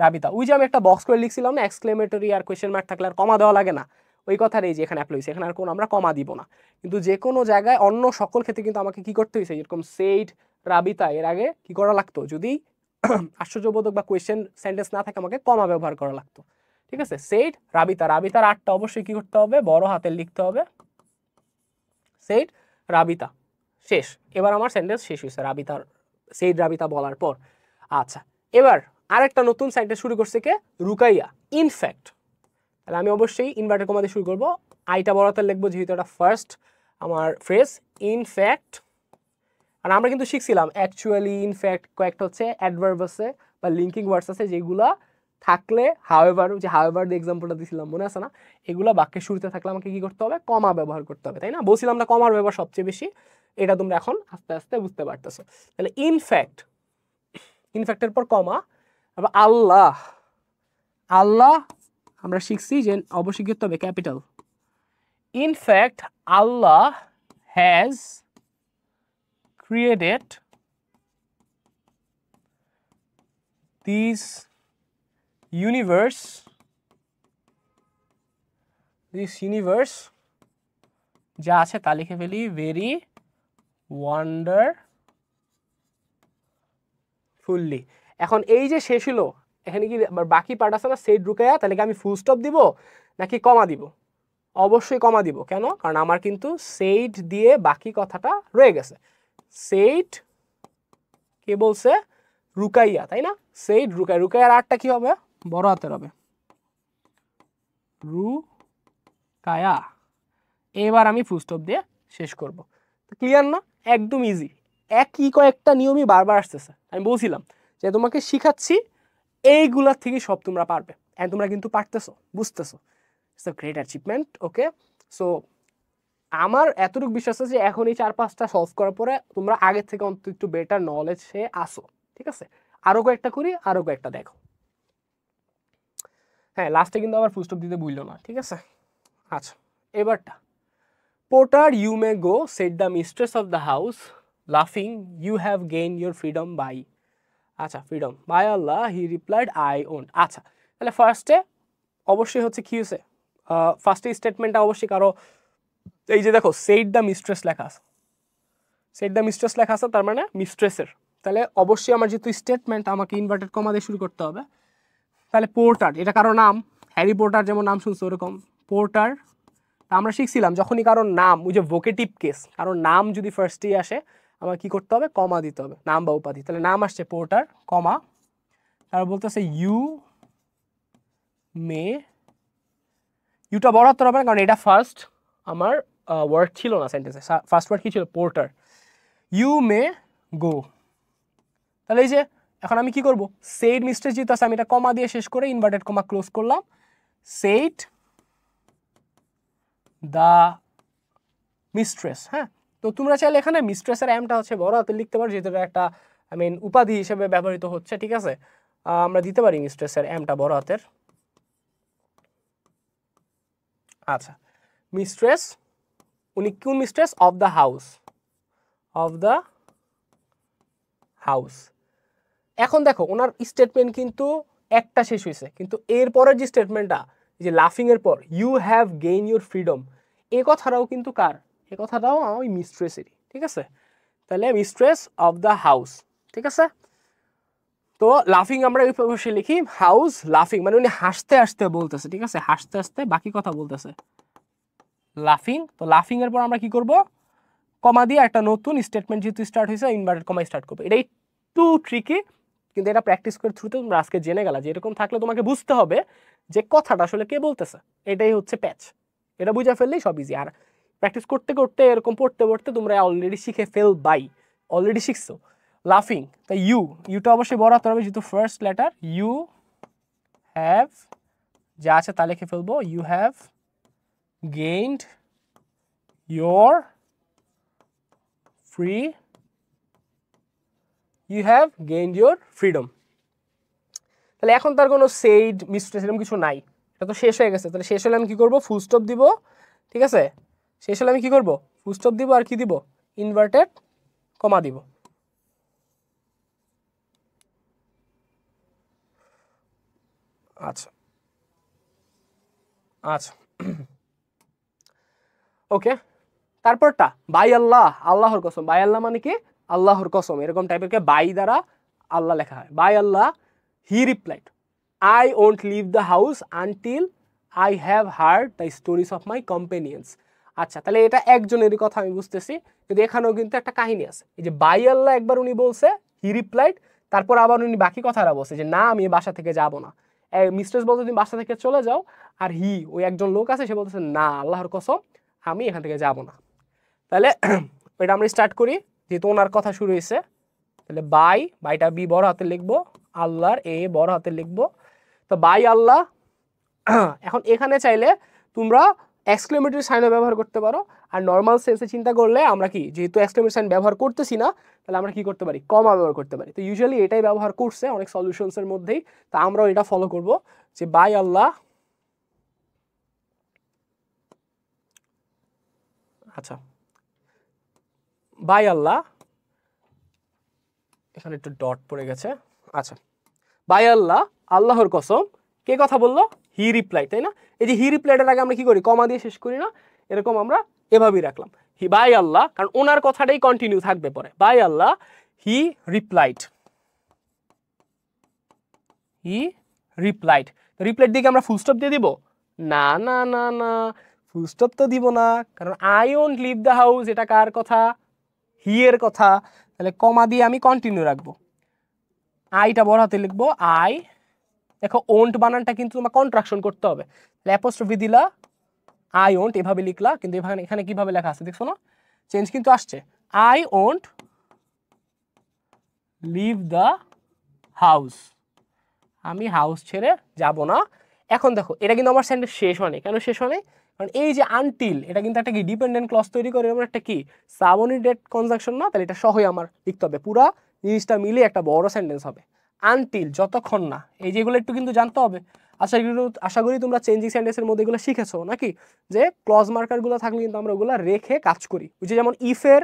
রাবিতা। ওই যে আমি একটা বক্স করে লিখছিলাম না, এক্সক্লেমেটরি আর কোয়েশ্চেন মার্ক থাকলে আর কমা দেওয়া লাগে না, ওই কথার এই যে এখানে অ্যাপ্লাই হয়েছে, এখানে আর কোনো আমরা কমা দিব না। কিন্তু যে কোনো জায়গায় অন্য সকল ক্ষেত্রে কিন্তু আমাকে কি করতে হয়েছে, যেরকম সেইড রাবিতা এর আগে কি করা লাগতো, যদি আশ্চর্যবোধক বা কোয়েশ্চেন সেন্টেন্স না থাকে আমাকে কমা ব্যবহার করা লাগতো। ঠিক আছে, সেইড রাবিতা, রাবিতার আটটা অবশ্যই কি করতে হবে, বড় হাতের লিখতে হবে, সেইড রাবিতা। শেষ, এবার আমার সেন্টেন্স শেষ হয়েছে রাবিতার, সেইড রাবিতা বলার পর। আচ্ছা, এবার আরেকটা নতুন সেন্টেন্স শুরু করছে কে, রুকাইয়া। ইনফ্যাক্ট, তাহলে আমি অবশ্যই ইনভার্টেড কমা দিয়ে শুরু করবো, আইটা বড় হাতের লিখবো যেহেতু এটা ফার্স্ট আমার ফ্রেজ। ইনফ্যাক্ট, আর আমরা কিন্তু শিখছিলাম অ্যাকচুয়ালি, ইনফ্যাক্ট, কয়েকটা হচ্ছে অ্যাডভার্ব আছে বা লিঙ্কিং ওয়ার্ডস আছে যেগুলা থাকলে, হাওয়েভার, যে হাওয়েভার দিয়ে এক্সাম্পলটা দিয়েছিলাম মনে আছে না, এগুলো বাক্যের শুরুতে থাকলে আমাকে কি করতে হবে, কমা ব্যবহার করতে হবে, তাই না? বলছিলাম না কমার ব্যবহার সবচেয়ে বেশি, এটা তোমরা এখন আস্তে আস্তে বুঝতে পারতেছো। তাহলে ইনফ্যাক্ট, ইনফ্যাক্টের পর কমা, আবার আল্লাহ, আল্লাহ আমরা শিখছি যে অবশ্যই করতে হবে capital. In fact Allah has created this universe যা আছে তা লিখে ফেলি, ভেরি ওয়ান্ডারফুলি। এখন এই যে শেষ হলো, এখানে কি বাকি পার্ট আছে না, সেইড রুকাইয়া, তাহলে কি আমি ফুল স্টপ দিব নাকি কমা দিব? অবশ্যই কমা দিব। কেন? কারণ আমার কিন্তু সেইড দিয়ে বাকি কথাটা রয়ে গেছে। সেইড কে বলছে, রুকাইয়া, তাই না? সেইড রুকাইয়া, রুকাইয়ার আরটা কি হবে, বড় হাতের হবে, রুকায়া। এবার আমি ফুল স্টপ দিয়ে শেষ করব। ক্লিয়ার না? একদম ইজি, একই কয়েকটা নিয়মই বারবার আসতেছে। আমি বলছিলাম যে তোমাকে শিখাচ্ছি, এইগুলার থেকে সব তোমরা পারবে, এন্ড তোমরা কিন্তু পারতেছো, বুঝতেছো। It's a great achievement. Okay, so আমার এতটুকু বিশ্বাস আছে যে এখন এই 4-5টা সলভ করার পরে তোমরা আগের থেকে অন্তত একটু বেটার নলেজে আসো। ঠিক আছে, আরো কয়েকটা করি, আরো কয়েকটা দেখো। হ্যাঁ, লাস্টে কিন্তু আবার ফুল স্টপ দিতে ভুললো না। ঠিক আছে, আচ্ছা এবারটা, porter you may go, said the mistress of the house, লাফিং you have gain your freedom by, আচ্ছা freedom by Allah, he replied I won't. আচ্ছা, তাহলে ফার্স্টে অবশ্যই হচ্ছে কি হয়েছে, ফার্স্টে স্টেটমেন্টটা অবশ্যই কারো, এই যে দেখো সেড দ্য মিস্ট্রেস লেখা আছে, সেড দ্য মিস্ট্রেস লেখা আছে, তার মানে মিস্ট্রেসের। তাহলে অবশ্যই আমার যেহেতু স্টেটমেন্ট, আমাকে ইনভার্টেড কমা দিয়ে শুরু করতে হবে। তাহলে পোর্টার, এটা কারো নাম, হ্যারি পোর্টার যেমন নাম শুনছো ওরকম পোর্টার। আমরা শিখছিলাম যখনই কারোর নাম, ওই যে ভোকেটিভ কেস, কারোর নাম যদি ফার্স্টেই আসে আমার কি করতে হবে, কমা দিতে হবে, নাম বা উপাধি। তাহলে নাম আসছে পোর্টার, কমা, তারপর বলতেছে ইউ মে, ইউটা বড় হাতের হবে না কারণ এটা ফার্স্ট আমার ওয়ার্ড ছিল না সেন্টেন্সে, ফার্স্ট ওয়ার্ড কি ছিল, পোর্টার। ইউ মে গো, তাহলে এই যে এখন আমি কি করব, সেইড মিস্ট্রেস যেহেতু আছে আমি এটা কমা দিয়ে শেষ করে ইনভার্টেড কমা ক্লোজ করলাম, সেইড দ্য মিস্ট্রেস। হ্যাঁ, তো তোমরা চাইলে এখানে মিস্ট্রেসের এমটা হচ্ছে বড় হাতে লিখতে পারো, যেহেতু একটা আই মিন উপাধি হিসেবে ব্যবহৃত হচ্ছে। ঠিক আছে, আমরা দিতে পারি মিস্ট্রেসের এমটা বড় হাতের। আচ্ছা, মিস্ট্রেস, উনি কোন mistress, of the house, of the house. এখন দেখো ওনার স্টেটমেন্ট কিন্তু একটা শেষ হয়েছে, কিন্তু এরপরের যে স্টেটমেন্টটা, যে লাফিং এর পর you have gain your freedom, এ কথাটাও কিন্তু কার, এ কথাটাও ওই মিস্ট্রেসেরই। ঠিক আছে, তাহলে মিস্ট্রেস অফ দ্য হাউস। ঠিক আছে, তো লাফিং আমরা এই প্রবেশে লিখি হাউস লাফিং, মানে উনি হাসতে হাসতে বলতেছে। ঠিক আছে, হাসতে হাসতে বাকি কথা বলতেছে, লাফিং। তো লাফিং এর পর আমরা কি করব, কমা দিয়ে একটা নতুন স্টেটমেন্ট যেহেতু স্টার্ট হয়েছে ইনভার্টেড কমা স্টার্ট করবো। এটা একটু ট্রিকি, কিন্তু এটা প্র্যাকটিস করে থ্রুতে তোমরা আজকে জেনে গেলা যে এরকম থাকলে তোমাকে বুঝতে হবে যে কথাটা আসলে কে বলতেছে, এটাই হচ্ছে প্যাচ। এটা বুঝে ফেললেই সব ইজি। আর প্র্যাকটিস করতে করতে এরকম পড়তে পড়তে তোমরা অলরেডি শিখে ফেলবাই, অলরেডি শিখছো। লাফিং, তাই ইউটা অবশ্যই বড় হাতে হবে যেহেতু ফার্স্ট লেটার। ইউ হ্যাভ, যা আছে তা লিখে ফেলবো, you have gained your you have gained your freedom. তাহলে এখন তার কোনো সেইড মিস্ট্রেস এরকম কিছু নাই, এটা তো শেষ হয়ে গেছে। তাহলে শেষ হলে আমি কি করব, ফুল স্টপ দিব। ঠিক আছে, শেষ হলে আমি কি করব, ফুল স্টপ দিব, আর কি দিব, ইনভার্টেড কমা দিব। আচ্ছা আচ্ছা ওকে, তারপরটা বাই আল্লাহ, আল্লাহর কসম। বাই আল্লাহ মানে কি, আল্লাহর কসম, এরকম টাইপের কে বাই দ্বারা আল্লাহ লেখা হয়। By Allah, he replied I won't leave the house until I have heard the stories of my companions. আচ্ছা, তাহলে এটা একজনেরই কথা আমি বুঝতেছি, কিন্তু এখানেও কিন্তু একটা কাহিনী আছে। এই যে বাই আল্লাহ একবার উনি বলছে, হি রিপ্লাইড, তারপর আবার উনি বাকি কথাটা বলছে যে না আমি বাসা থেকে যাব না। মিস্ট্রেস বলতে তুমি বাসা থেকে চলে যাও, আর ওই একজন লোক আছে সে বলতেছে না আল্লাহর কসম আমি এখান থেকে যাব না। তাহলে এটা আমরা স্টার্ট করি, যেহেতু ওনার কথা শুরু হয়েছে। তাহলে বাইটা বি বড় হাতে লিখবো, আল্লাহর এ বড় হাতে লিখবো। তো বাই আল্লাহ। এখন এখানে চাইলে তোমরা এক্সক্লেমেটরি সাইনও ব্যবহার করতে পারো, আর নর্মাল সেন্সে চিন্তা করলে আমরা কি, যেহেতু এক্সক্লেমেটরি সাইন ব্যবহার করতেছি না, তাহলে আমরা কি করতে পারি, কমা ব্যবহার করতে পারি। তো ইউজুয়ালি এটাই ব্যবহার করছে অনেক সলিউশনসের মধ্যেই, তো আমরাও এটা ফলো করব যে বাই আল্লাহ। আচ্ছা, বাই আল্লাহ, এখানে একটু ডট পড়ে গেছে। আচ্ছা, বাই আল্লাহ, আল্লাহর কসম, কে কথা বললো, হি রিপ্লাই, তাই না? এই যে হি রিপ্লাইটার আগে আমরা কি করি, কমা দিয়ে শেষ করি না, এরকম আমরা এভাবেই রাখলাম। হি বাই আল্লাহ, কারণ ওনার কথাটাই কন্টিনিউ থাকবে পরে। By Allah, he replied, he replied. Replied দিকে আমরা ফুল স্টপ দিয়ে দিব না, না না না, ফুল স্টপ তো দিব না, কারণ I won't leave the house, এটা কার কথা, হি এর কথা। তাহলে কমা দিয়ে আমি কন্টিনিউ রাখবো, আইটা বড় হাতে লিখবো, আই। দেখো ওন্ট বানানটা কিন্তু তোমার কন্ট্রাকশন করতে হবে, অ্যাপোস্ট্রফি দিলা, আই ওন্ট এভাবে লিখলা, কিন্তু এখানে কিভাবে লেখা আছে দেখছো না, চেঞ্জ কিন্তু আসছে। I won't leave the house, আমি হাউস ছেড়ে যাব না। এখন দেখো এটা কিন্তু আমার সেন্টেন্স শেষ হয়নি। কেন শেষ হয়নি? কারণ এই যে আনটিল, এটা কিন্তু একটা কি ডিপেন্ডেন্ট ক্লজ তৈরি করে, এরকম একটা কি সাবঅর্ডিনেট কনজাংশন না? তাহলে এটা সহই আমার লিখতে হবে, পুরা জিনিসটা মিলে একটা বড় সেন্টেন্স হবে। আনটিল, যতক্ষণ না, এই যেগুলো একটু কিন্তু জানতে হবে। আশা করি তোমরা চেঞ্জিং সেন্টেন্সের মধ্যে এগুলো শিখেছো নাকি, যে ক্লজ মার্কারগুলো থাকলে কিন্তু আমরা ওগুলো রেখে কাজ করি। ওই যে যেমন ইফের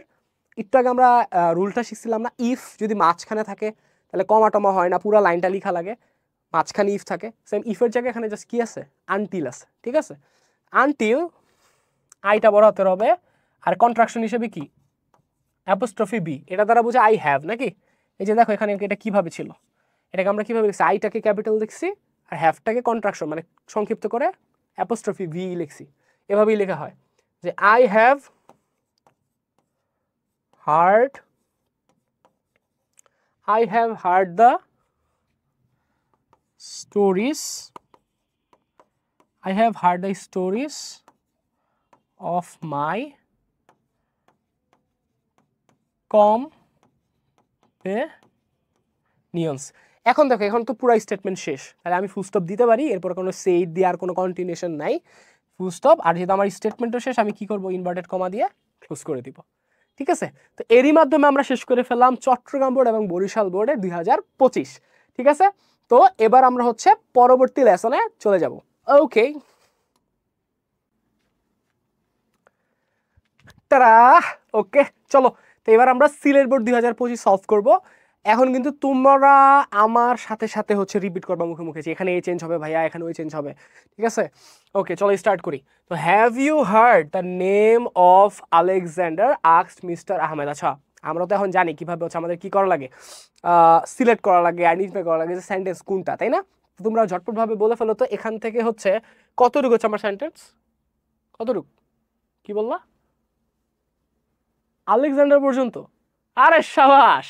একটু আগে আমরা রুলটা শিখছিলাম না, ইফ যদি মাঝখানে থাকে তাহলে কমা টমা হয় না, পুরা লাইনটা লেখা লাগে, মাঝখানে ইফ থাকে। সেম ইফের জায়গায় এখানে জাস্ট কি আছে? আনটিল আছে, ঠিক আছে? আনটিল, আইটা বড় হাতের হবে, আর কন্ট্রাকশন হিসেবে কি? অ্যাপোস্ট্রফি বি, এটা দ্বারা বোঝা আই হ্যাভ নাকি? এই যে দেখো এখানে এটা কিভাবে ছিল, এটাকে আমরা কিভাবে লিখছি? আইটাকে ক্যাপিটাল লিখছি আর হ্যাভটাকে কন্ট্রাকশন মানে সংক্ষিপ্ত করে অ্যাপোস্ট্রফি ভি লিখছি। এভাবেই লেখা হয় যে I have hard, I have heard the stories, I have heard the stories of my companions. এখন দেখো, এখন তো পুরো স্টেটমেন্ট শেষ, তাহলে আমি ফুল স্টপ দিতে পারি, এরপর কোনো সেইড দিয়ে আর কোনো কন্টিনিউশন নাই, ফুল স্টপ। আর যেহেতু আমার স্টেটমেন্টও শেষ, আমি কি করব? ইনভার্টেড কমা দিয়ে ক্লোজ করে দিব, ঠিক আছে? তো এরই মাধ্যমে আমরা শেষ করে ফেললাম চট্টগ্রাম বোর্ড এবং বরিশাল বোর্ডে 2025, ঠিক আছে? তো এবার আমরা হচ্ছে পরবর্তী লেসনে চলে যাব। ওকে, তারা ওকে, চলো। তো এবার আমরা সিলেট বোর্ড 2025 সলভ করব। এখন কিন্তু তোমরা আমার সাথে সাথে হচ্ছে রিপিট করবা মুখে মুখে, যে এখানে এই চেঞ্জ হবে ভাইয়া, এখানে ওই চেঞ্জ হবে, ঠিক আছে? ওকে, চলো স্টার্ট করি। তো have you heard the name of Alexander asked mister Ahmed. আচ্ছা, আমরা তো এখন জানি কিভাবে হচ্ছে আমাদের কি করা লাগে, সিলেক্ট করা লাগে, আইডেন্টিফাই করা লাগে যে সেন্টেন্স কোনটা, তাই না? তো তোমরা ঝটপটভাবে বলে ফেলো তো, এখান থেকে হচ্ছে কতটুকু হচ্ছে আমার সেন্টেন্স? কতটুকু কি বললা? আলেকজান্ডার পর্যন্ত? আরে সাবাস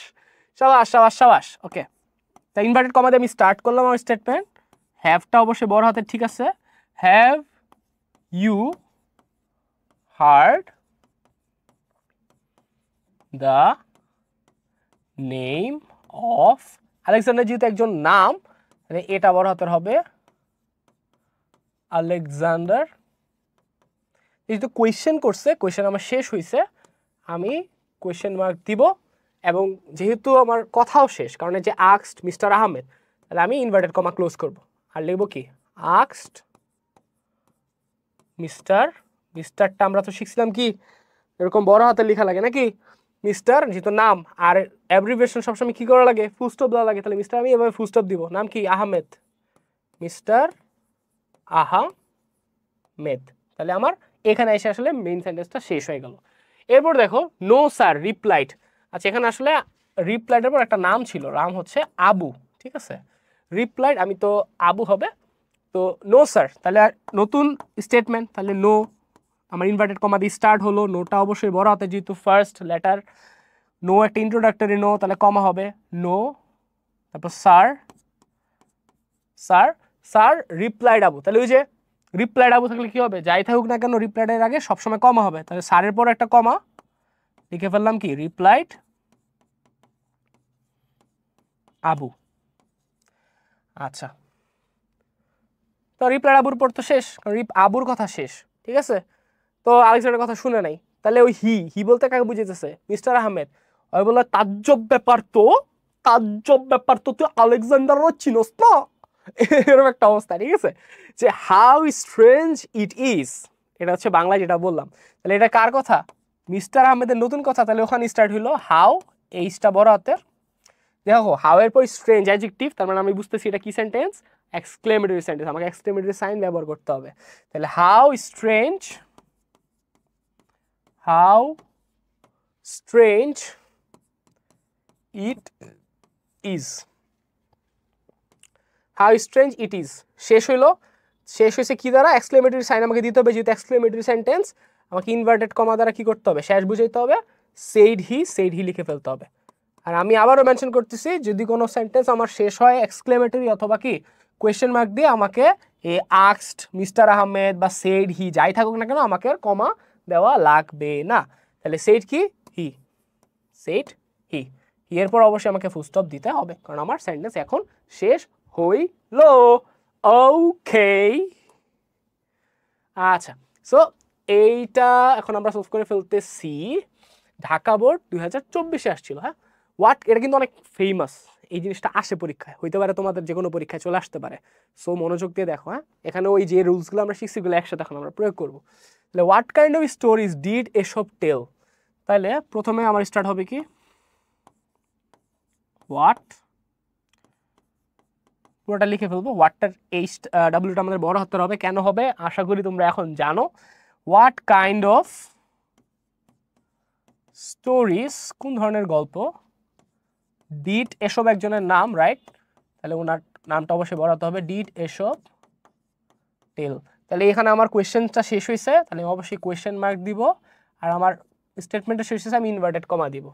সাবাস সাবাস সাবাস। ওকে, তা ইনভার্টেড কমা দিয়ে আমি স্টার্ট করলাম আমার স্টেটমেন্ট। হ্যাভটা অবশ্যই বড় হাতের, ঠিক আছে? Have you heard the name of Alexander, যেহেতু একজন নাম, মানে এটা বড় হাতের হবে আলেকজান্ডার। যেহেতু কোয়েশ্চেন করছে, কোয়েশ্চেন আমার শেষ হয়েছে, আমি কোয়েশ্চেন মার্ক দিব। এবং যেহেতু আমার কথাও শেষ, কারণ এই যে আস্কড মিস্টার আহমেদ, তাহলে আমি ইনভার্টেড কমা ক্লোজ করব আর লিখব কি? আস্কড মিস্টার, মিস্টারটা আমরা তো শিখছিলাম কি এরকম বড় হাতে লেখা লাগে নাকি? মিস্টার যেহেতু নাম, আর অ্যাব্রিভিয়েশন সবসময় কি করা লাগে? ফুল স্টপ দেওয়া লাগে, তাহলে মিস্টার আমি এভাবে ফুল স্টপ দিব। নাম কি? আহমেদ, মিস্টার আহমেদ। তাহলে আমার এখানে এসে আসলে মেইন সেন্টেন্সটা শেষ হয়ে গেল। এরপর দেখো নো স্যার রিপ্লাইড। আচ্ছা, এখানে আসলে রিপ্লাইডের পর একটা নাম ছিল, নাম হচ্ছে আবু, ঠিক আছে? রিপ্লাইড আমি তো আবু হবে, তো নো স্যার, তাহলে নতুন স্টেটমেন্ট, তাহলে নো আমার ইনভার্টেড কমা দিয়ে স্টার্ট হলো, নোটা অবশ্যই বড় হাতে যেহেতু ফার্স্ট লেটার, নো একটা ইন্ট্রোডাক্টরি নো, তাহলে কমা হবে নো, তারপর sir, sir sir replied Abu, তাহলে ওই যে রিপ্লাইড আবু থাকলে কি হবে? যাই থাকুক না কেন রিপ্লাইডের আগে সবসময় কমা হবে, তাহলে স্যারের পর একটা কমা লিখে ফেললাম কি? রিপ্লাইড আবু। আচ্ছা, তো রিপ্লাইড আবুর পর তো শেষ, কারণ আবুর কথা শেষ, ঠিক আছে? তো আলেকজান্ডারের কথা শুনে নাই, তাহলে ওই হি বলতে কাকে বুঝেছে? মিস্টার আহমেদ। ওই বলে তাজ্জব ব্যাপার তো, তাজ্জব ব্যাপার তো, তুই আলেকজান্ডারও চিনোস না, এরকম একটা অবস্থা, ঠিক আছে? যে হাউ স্ট্রেঞ্জ ইট ইজ, এটা হচ্ছে বাংলায় যেটা বললাম। তাহলে এটা কার কথা? মিস্টার আহমেদের নতুন কথা, তাহলে ওখানে স্টার্ট হইলো হাউ, এইচটা বড় হাতের। দেখো হাউ এর পর স্ট্রেঞ্জ অ্যাডজেক্টিভ, তার মানে আমি বুঝতেছি এটা কি সেন্টেন্স? এক্সক্লেমেটরি সেন্টেন্স, আমাকে এক্সক্লেমেটরি সাইন ব্যবহার করতে হবে। তাহলে how strange, how strange it is, how strange it is শেষ হইলো। শেষ হয়েছে কি দ্বারা? এক্সক্লেমেটরি সাইন আমাকে দিতে হবে, যেহেতু এক্সক্লেমেটরি সেন্টেন্স আমাকে ইনভার্টেড কমা দ্বারা কি করতে হবে? শেষ বুঝাইতে হবে, সেইড হি লিখে ফেলতে হবে। আর আমি আবারও মেনশন করতেছি, যদি কোনো সেন্টেন্স আমার শেষ হয় এক্সক্লেমেটরি অথবা কি কোয়েশ্চেন মার্ক দিয়ে, আমাকে এই আস্কড মিস্টার আহমেদ বা সেইড হি যাই থাকুক না কেন, আমাকে আর কমা দেওয়া লাগবে না। তাহলে সেইড কি? হি, সেইড হি, এরপর অবশ্যই আমাকে ফুল স্টপ দিতে হবে, কারণ আমার সেন্টেন্স এখন শেষ হইল। ওকে, আচ্ছা, সো এইটা এখন আমরা সলভ করে ফেলতেছি। ঢাকা বোর্ড 2024-এ আসছিল। হ্যাঁ, এটা কিন্তু অনেক ফেমাস, এই জিনিসটা আসে পরীক্ষায়, হইতে পারে তোমাদের যে কোনো পরীক্ষায় চলে আসতে পারে। সো মনোযোগ দিয়ে দেখো। হ্যাঁ, এখানে ওই যে রুলসগুলো আমরা শিখছি গুলো একসাথে এখন আমরা প্রয়োগ করবো। তাহলে what kind of stories did এসব টেল, তাহলে প্রথমে আমার স্টার্ট হবে কি হোয়াট, পুরোটা লিখে ফেলবো। হোয়াটটার ডাব্লিউটা আমাদের বড় হাতের হবে, কেন হবে আশা করি তোমরা এখন জানো। হোয়াট কাইন্ড অফ স্টোরিজ, কোন ধরনের গল্প, ডিড এসব একজনের নাম, রাইট, তাহলে ওনার নামটা অবশ্যই বড় হতে হবে, ডিড এসব টেল। তাহলে এখানে আমার কোয়েশ্চেনটা শেষ হয়েছে, তাহলে অবশ্যই কোয়েশ্চেন মার্ক দিব, আর আমার স্টেটমেন্টটা শেষ হয়েছে আমি ইনভার্টেড কমা দিব।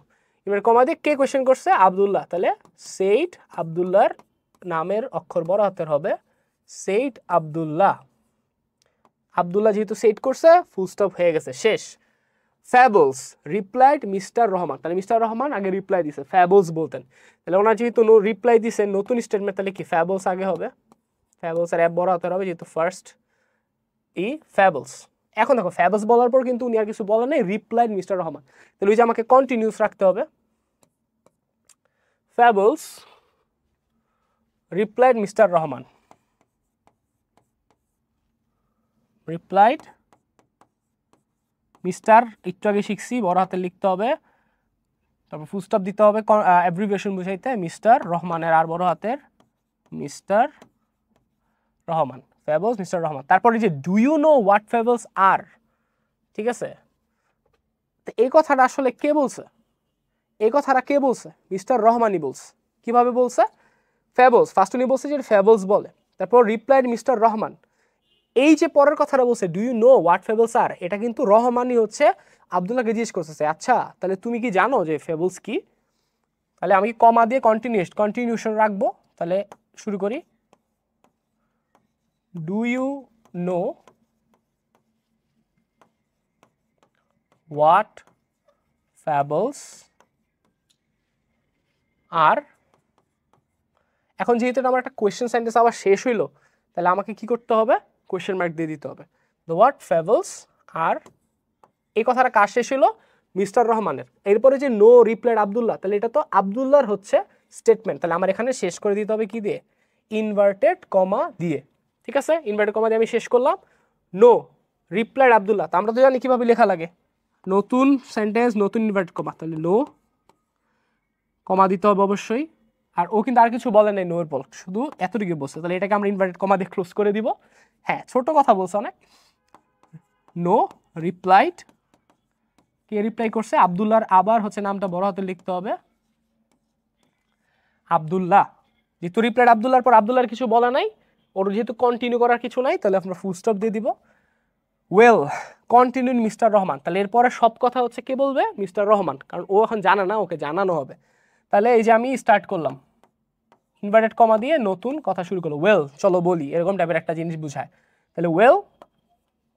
ইনভার্টেড কমা দিয়ে কে কোয়েশ্চেন করছে? আব্দুল্লাহ। তাহলে সেইড আব্দুল্লাহর নামের অক্ষর বড় হাতের হবে, সেইড আব্দুল্লাহ। আব্দুল্লাহ যেহেতু সেইড করছে, ফুল স্টপ হয়ে গেছে, শেষ। ফ্যাবলস রিপ্লাইড মিস্টার রহমান, তাহলে মিস্টার রহমান আগে রিপ্লাই দিছে, ফ্যাবলস বলতেন, তাহলে ওনার যেহেতু রিপ্লাই দিছে নতুন স্টেটমেন্ট, তাহলে কি ফ্যাবলস আগে হবে, ফ্যাবলস আর অ্যাপ বড় হাতের হবে যেহেতু ফার্স্ট ই ফ্যাবলস। এখন দেখো ফ্যাবলস বলার পর কিন্তু উনি আর কিছু বলেন নাই, রিপ্লাইড মিস্টার রহমান, তাহলে ওই যে আমাকে কন্টিনিউস রাখতে হবে, ফ্যাবলস replied mister Rahman, replied mister, একটু আগে শিখছি বড় হাতে লিখতে হবে, তারপর ফুল স্টপ দিতে হবে অ্যাব্রিভিয়েশন বুঝাইতে, মিস্টার রহমানের আর বড় হাতের, mister Rahman, fables mister Rahman. তারপরে যে do you know what fables are, ঠিক আছে, তো এই কথাটা আসলে কে বলছে? এই কথাটা কে বলছে? মিস্টার রহমানই বলছে। কিভাবে বলছে? ফ্যাবলস, ফার্স্ট উনি বলছে যে ফ্যাবলস বলে, তারপর রিপ্লাইড মিস্টার রহমান। এই যে পরের কথাটা বলছে do you know what fables are, এটা কিন্তু রহমানই হচ্ছে আব্দুল্লাহকে জিজ্ঞেস করতেছে, আচ্ছা তাহলে তুমি কি জানো যে ফেবলস কি? তাহলে আমি কমা দিয়ে কন্টিনিউশন রাখবো। তাহলে শুরু করি, do you know what fables are. এখন যেহেতু আমার একটা কোয়েশ্চেন সেন্টেন্স আবার শেষ হইলো, তাহলে আমাকে কি করতে হবে? কোয়েশ্চেন মার্ক দিয়ে দিতে হবে। দ্য হোয়াট ফেবলস আর, এই কথাটা কার শেষ হলো? মিস্টার রহমানের। এরপরে যে নো রিপ্লাইড আব্দুল্লাহ, তাহলে এটা তো আব্দুল্লাহর হচ্ছে স্টেটমেন্ট, তাহলে আমার এখানে শেষ করে দিতে হবে কি দিয়ে? ইনভার্টেড কমা দিয়ে। ঠিক আছে, ইনভার্টেড কমা দিয়ে আমি শেষ করলাম। নো রিপ্লাইড আব্দুল্লাহ, তা আমরা তো জানি কিভাবে লেখা লাগে, নতুন সেন্টেন্স নতুন ইনভার্টেড কমা, তাহলে নো কমা দিতে হবে অবশ্যই। আর ও কিন্তু আর কিছু বলে নাই নো এর পর, শুধু এতটুকু বলছে, তাহলে এটাকে আমরা ইনভার্টেড কমা দিয়ে ক্লোজ করে দিব। হ্যাঁ, ছোট কথা বলছে অনেক। নো রিপ্লাইড, কে রিপ্লাই করছে? আব্দুল্লাহর আবার হচ্ছে নামটা বড় হাতে লিখতে হবে, আব্দুল্লাহ। যেহেতু রিপ্লাইড আব্দুল্লাহর পর আব্দুল্লাহর কিছু বলা নাই, ওর যেহেতু কন্টিনিউ করার কিছু নাই, তাহলে আমরা ফুল স্টপ দিয়ে দিব। ওয়েল কন্টিনিউ মিস্টার রহমান, তাহলে এরপরে সব কথা হচ্ছে কে বলবে? মিস্টার রহমান, কারণ ও এখন জানে না, ওকে জানানো হবে। তাহলে এই যে আমি স্টার্ট করলাম, ইনভার্টেড কমা দিয়ে নতুন কথা শুরু করলো, ওয়েল চলো বলি, এরকম টাইপের একটা জিনিস বুঝায়। তাহলে well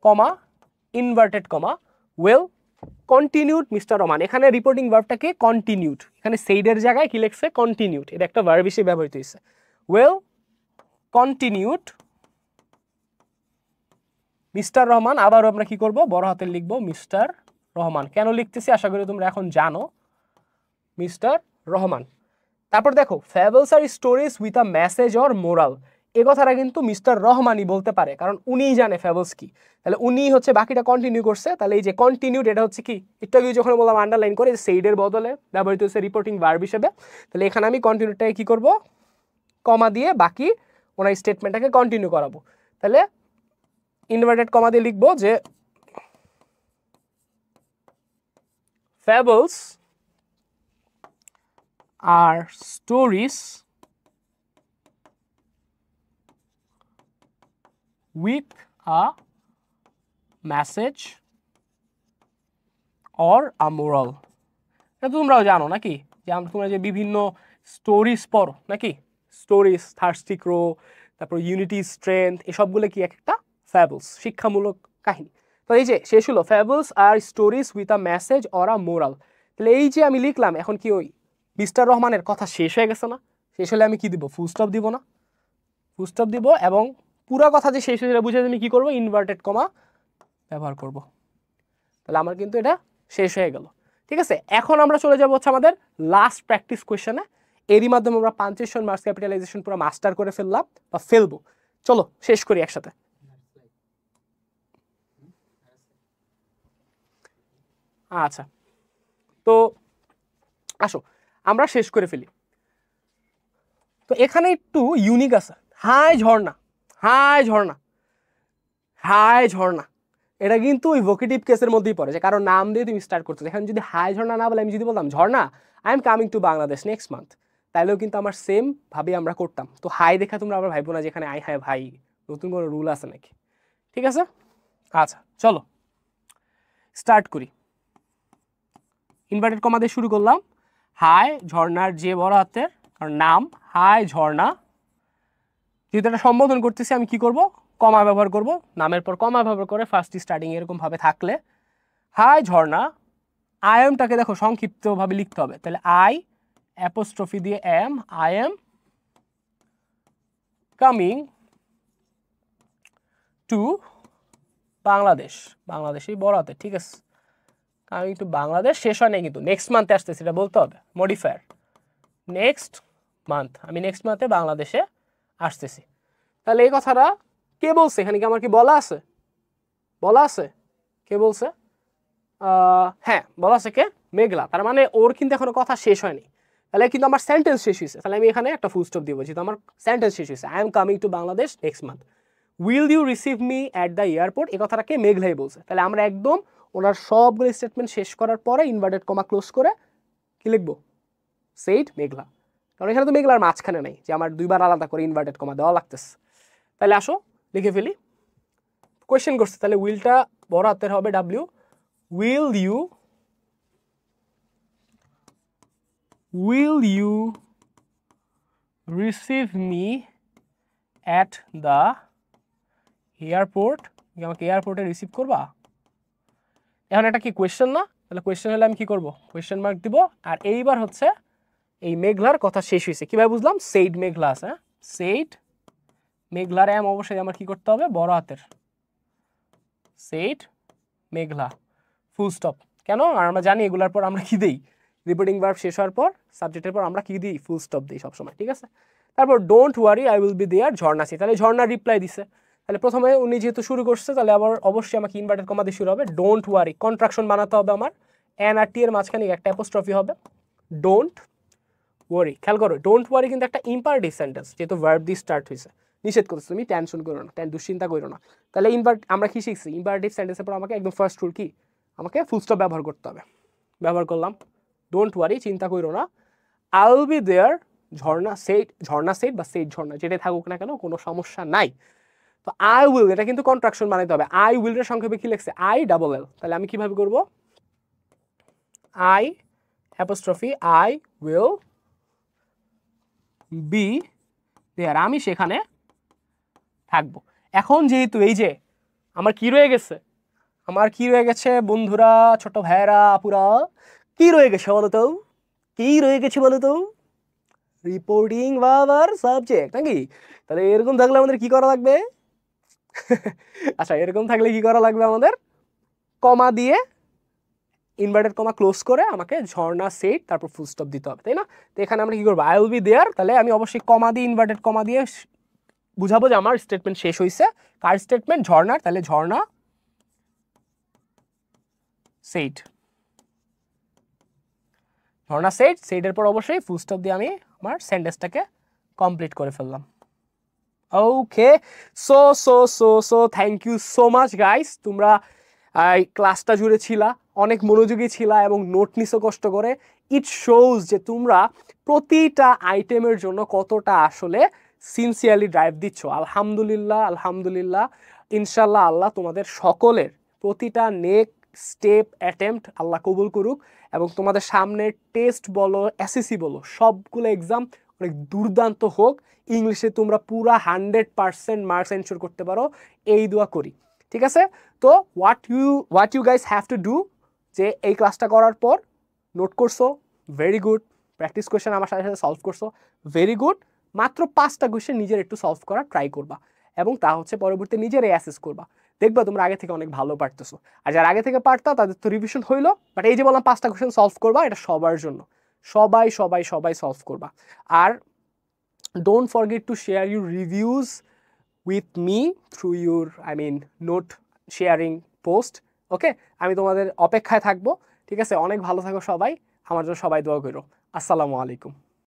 comma inverted comma well continued mister Rahman. এখানে রিপোর্টিং ভার্বটাকে কন্টিনিউড, এখানে সেইডের জায়গায় কি লিখছে? কন্টিনিউড, এটা একটা ভার্ব হিসেবে ব্যবহৃত হয়েছে। ওয়েল কন্টিনিউড মিস্টার রহমান, আবারও আমরা কি করব? বড় হাতে লিখবো মিস্টার রহমান। কেন লিখতেছি আশা করি তোমরা এখন জানো, মিস্টার রহমান। তারপর দেখো fables are stories with a message or moral, এ কথাটা কিন্তু মিস্টার রহমানই বলতে পারে, কারণ উনিই জানে ফ্যাবলস কি। তাহলে উনি হচ্ছে বাকিটা কন্টিনিউ করছে, তাহলে এই যে কন্টিনিউড এটা হচ্ছে কি, একটু আগে যখন বললাম আন্ডারলাইন করে, সেইডের বদলে ব্যবহৃত হচ্ছে রিপোর্টিং ভার্ব হিসেবে। তাহলে এখানে আমি কন্টিনিউটাকে কি করব? কমা দিয়ে বাকি ওনার স্টেটমেন্টটাকে কন্টিনিউ করাবো। তাহলে ইনভার্টেড কমা দিয়ে লিখবো যে fables are stories with a message or a moral। এটা তোমরাও জানো নাকি, যে তোমরা যে বিভিন্ন স্টোরিজ পড়ো নাকি, স্টোরিজ, থার্স্টি ক্রো, তারপর ইউনিটি স্ট্রেংথ, এসবগুলো কি একটা ফ্যাবলস, শিক্ষামূলক কাহিনী। তো এই যে শেষ হলো fables are stories with a message or a moral. তাহলে এই যে আমি লিখলাম, এখন কি ওই মিস্টার রহমানের কথা শেষ হয়ে গেছে না? শেষ হলে আমি কি দিব? ফুল স্টপ দিব না? ফুল স্টপ দিব এবং পুরো কথা যে শেষ হয়ে বুঝে আমি কি করব? ইনভার্টেড কমা ব্যবহার করব। তাহলে আমার কিন্তু এটা শেষ হয়ে গেল। ঠিক আছে, এখন আমরা চলে যাব হচ্ছে আমাদের লাস্ট প্র্যাকটিস কোয়েশ্চেনে। এরই মাধ্যমে আমরা পাঞ্চুয়েশন, মার্কস, ক্যাপিটালাইজেশন পুরো মাস্টার করে ফেললাম বা ফেলবো। চলো শেষ করি একসাথে। আচ্ছা, তো আসো আমরা শেষ করে ফেলি। তো এখানে একটু ইউনিক আছে, হাই ঝর্ণা। হাই ঝর্ণা, হাই ঝর্ণা, এটা কিন্তু ওই ভোকেটিভ কেসের মধ্যেই পড়ে, যে কারো নাম দিয়ে তুমি স্টার্ট করছো। এখানে যদি হাই ঝর্ণা না বলে আমি যদি বলতাম Jharna I am coming to Bangladesh next month, তাহলেও কিন্তু আমার সেম ভাবে আমরা করতাম। তো হাই দেখা তোমরা আবার ভাইবো না যেখানে আই হ্যাভ হাই, নতুন কোনো রুল আছে নাকি? ঠিক আছে, আচ্ছা চলো স্টার্ট করি। ইনভার্টেড কমা দিয়ে শুরু করলাম। হাই ঝর্ণার যে বড় হাতের, কারণ নাম হাই ঝর্ণা, যেহেতু এটা সম্বোধন করতেছি আমি কি করব? কমা ব্যবহার করব। নামের পর কমা ব্যবহার করে ফার্স্ট স্টার্টিং এরকম ভাবে থাকলে হাই ঝর্ণা, আই এমটাকে দেখো সংক্ষিপ্তভাবে লিখতে হবে, তাহলে আই অ্যাপোস্ট্রফি দিয়ে M, I am coming to Bangladesh. বাংলাদেশই বড় হাতে, ঠিক আছে, কামিং টু বাংলাদেশ শেষ হয় নাই কিন্তু, নেক্সট মান্থে আসতেছে এটা বলতে হবে, মডিফায়ার নেক্সট মান্থ, আমি নেক্সট মান্থে বাংলাদেশে আসতেছি। তাহলে এই কথাটা কে বলছে? এখানে কি আমার কি বলা আছে? বলা আছে? কে বলছে? হ্যাঁ বলা আছে, কে? মেঘলা। তার মানে ওর কিন্তু এখনো কথা শেষ হয়নি, তাহলে কিন্তু আমার সেন্টেন্স শেষ হয়েছে। তাহলে আমি এখানে একটা ফুল স্টপ দিব, যেহেতু আমার সেন্টেন্স শেষ হয়েছে। I am coming to Bangladesh next month, will you receive me at the airport. এই কথাটাকে মেঘলাই বলছে। তাহলে আমরা একদম ওনার সবগুলো স্টেটমেন্ট শেষ করার পরে ইনভার্টেড কমা ক্লোজ করে কি লিখবো? সেইড মেঘলা। কারণ এখানে তো মেঘলার মাঝখানে নাই যে আমার দুইবার আলাদা করে ইনভার্টেড কমা দেওয়া লাগতেছে। তাহলে আসো লিখে ফেলি। কোয়েশ্চেন করছে, তাহলে উইলটা বড় হাতের হবে W. Will you receive me at the airport. আমাকে এয়ারপোর্টে রিসিভ করবা? এখন এটা কি কোয়েশ্চেন না? তাহলে কোয়েশ্চেন হলে আমি কি করব? কোয়েশ্চেন মার্ক দিব। আর এইবার হচ্ছে এই মেঘলার কথা শেষ হয়েছে, কিভাবে বুঝলাম? সেইড মেঘলা আছে, সেইড মেঘলার এম অবশ্যই আমার কি করতে হবে? বড় হাতের, সেইড মেঘলা ফুল স্টপ। কেন? আর আমরা জানি এগুলার পর আমরা কি দিই? রিপিটিং ভার্ব শেষ হওয়ার পর সাবজেক্টের পর আমরা কি দিই? ফুল স্টপ দিই সবসময়, ঠিক আছে? তারপর don't worry I will be there Jharna said. তাহলে ঝর্ণা রিপ্লাই দিছে। তাহলে প্রথমে উনি যেহেতু শুরু করছে, তাহলে আবার অবশ্যই আমাকে ইনভার্টেড কমা দিয়ে শুরু হবে। ডোন্ট ওয়ারি কন্ট্রাকশন বানাতে হবে আমার, এন আর টি এর মাঝখানে একটা অ্যাপোস্ট্রফি হবে। ডোন্ট ওয়ারি, খেয়াল করো ডোন্ট ওয়ারি কিন্তু একটা ইম্পারেটিভ সেন্টেন্স, যেহেতু ভার্ব দিয়ে স্টার্ট হয়েছে। নিষেধ করতেছে তুমি টেনশন করো না, দুশ্চিন্তা করো না। তাহলে আমরা কি শিখছি? ইম্পারেটিভ সেন্টেন্সের পর আমাকে একদম ফার্স্ট রুল কি? আমাকে ফুল স্টপ ব্যবহার করতে হবে। ব্যবহার করলাম। ডোন্ট ওয়ারি, চিন্তা করো না। I will be there Jharna said বা সেট ঝর্ণা যেটাই থাকুক না কেন কোনো সমস্যা নাই। তো আই উইল এটা কিন্তু কন্ট্রাকশন বানাইতে হবে। আই উইলের সংক্ষেপে কি লিখছে? I double L. তাহলে আমি কিভাবে করব? I apostrophe I will be there, আমি সেখানে থাকবো। এখন যেহেতু এই যে আমার কি রয়ে গেছে? আমার কি রয়ে গেছে বন্ধুরা, ছোট ভাইয়েরা, আপুরা? কি রয়ে গেছে বলো তো? কি রয়ে গেছে বলো তো? রিপোর্টিং ভার্ব আর সাবজেক্ট, নাকি? তাহলে এরকম থাকলে আমাদের কি করা লাগবে? আচ্ছা, এরকম থাকলে কি করা লাগবে আমাদের? কমা দিয়ে ইনভার্টেড কমা ক্লোজ করে আমাকে ঝর্ণা সেট তারপর ফুল স্টপ দিতে হবে, তাই না? তো এখানে আমরা কি করবো? I will be there. তাহলে আমি অবশ্যই কমা দিয়ে ইনভার্টেড কমা দিয়ে বুঝাবো যে আমার স্টেটমেন্ট শেষ হয়েছে। কার স্টেটমেন্ট? ঝর্ণার। তাহলে ঝর্ণা সেট, ঝর্ণা সেটের পর অবশ্যই ফুল স্টপ দিয়ে আমি আমার সেন্টেন্সটাকে কমপ্লিট করে ফেললাম। Okay, so thank you so much guys. তোমরা এই ক্লাসটা জুড়ে ছিলা, অনেক মনোযোগী ছিলা এবং নোট নিছো কষ্ট করে। ইট শোজ যে তোমরা প্রতিটা আইটেমের জন্য কতটা আসলে সিনসিয়ারলি ড্রাইভ দিচ্ছ। আলহামদুলিল্লাহ, আলহামদুলিল্লাহ। ইনশাল্লাহ আল্লাহ তোমাদের সকলের প্রতিটা নেক্সট স্টেপ অ্যাটেম্প্ট আল্লাহ কবুল করুক এবং তোমাদের সামনে টেস্ট বলো, এসএসসি বলো, সবগুলো এক্সাম অনেক দুর্দান্ত হোক। ইংলিশে তোমরা পুরা 100% মার্কস এনশিওর করতে পারো, এই দোয়া করি, ঠিক আছে? তো what you guys have to do, যে এই ক্লাসটা করার পর নোট করছো, ভেরি গুড, প্র্যাকটিস কোয়েশ্চেন আমার সাথে সাথে সলভ করছো, ভেরি গুড। মাত্র 5টা কোয়েশ্চেন নিজের একটু সলভ করার ট্রাই করবা, এবং তা হচ্ছে পরবর্তী নিজেরাই অ্যাসেস করবা, দেখবা তোমরা আগে থেকে অনেক ভালো পারতেছো। আর যারা আগে থেকে পারতা তাদের তো রিভিশন হইলো, বাট এই যে বললাম 5টা কোয়েশ্চেন সলভ করবা, এটা সবার জন্য, সবাই সবাই সবাই সলভ করবা। আর don't forget to share your reviews with me through your note sharing post. Okay, আমি তোমাদের অপেক্ষায় থাকবো। ঠিক আছে, অনেক ভালো থাকো সবাই, আমার জন্য সবাই দোয়া করো। আসসালামু আলাইকুম।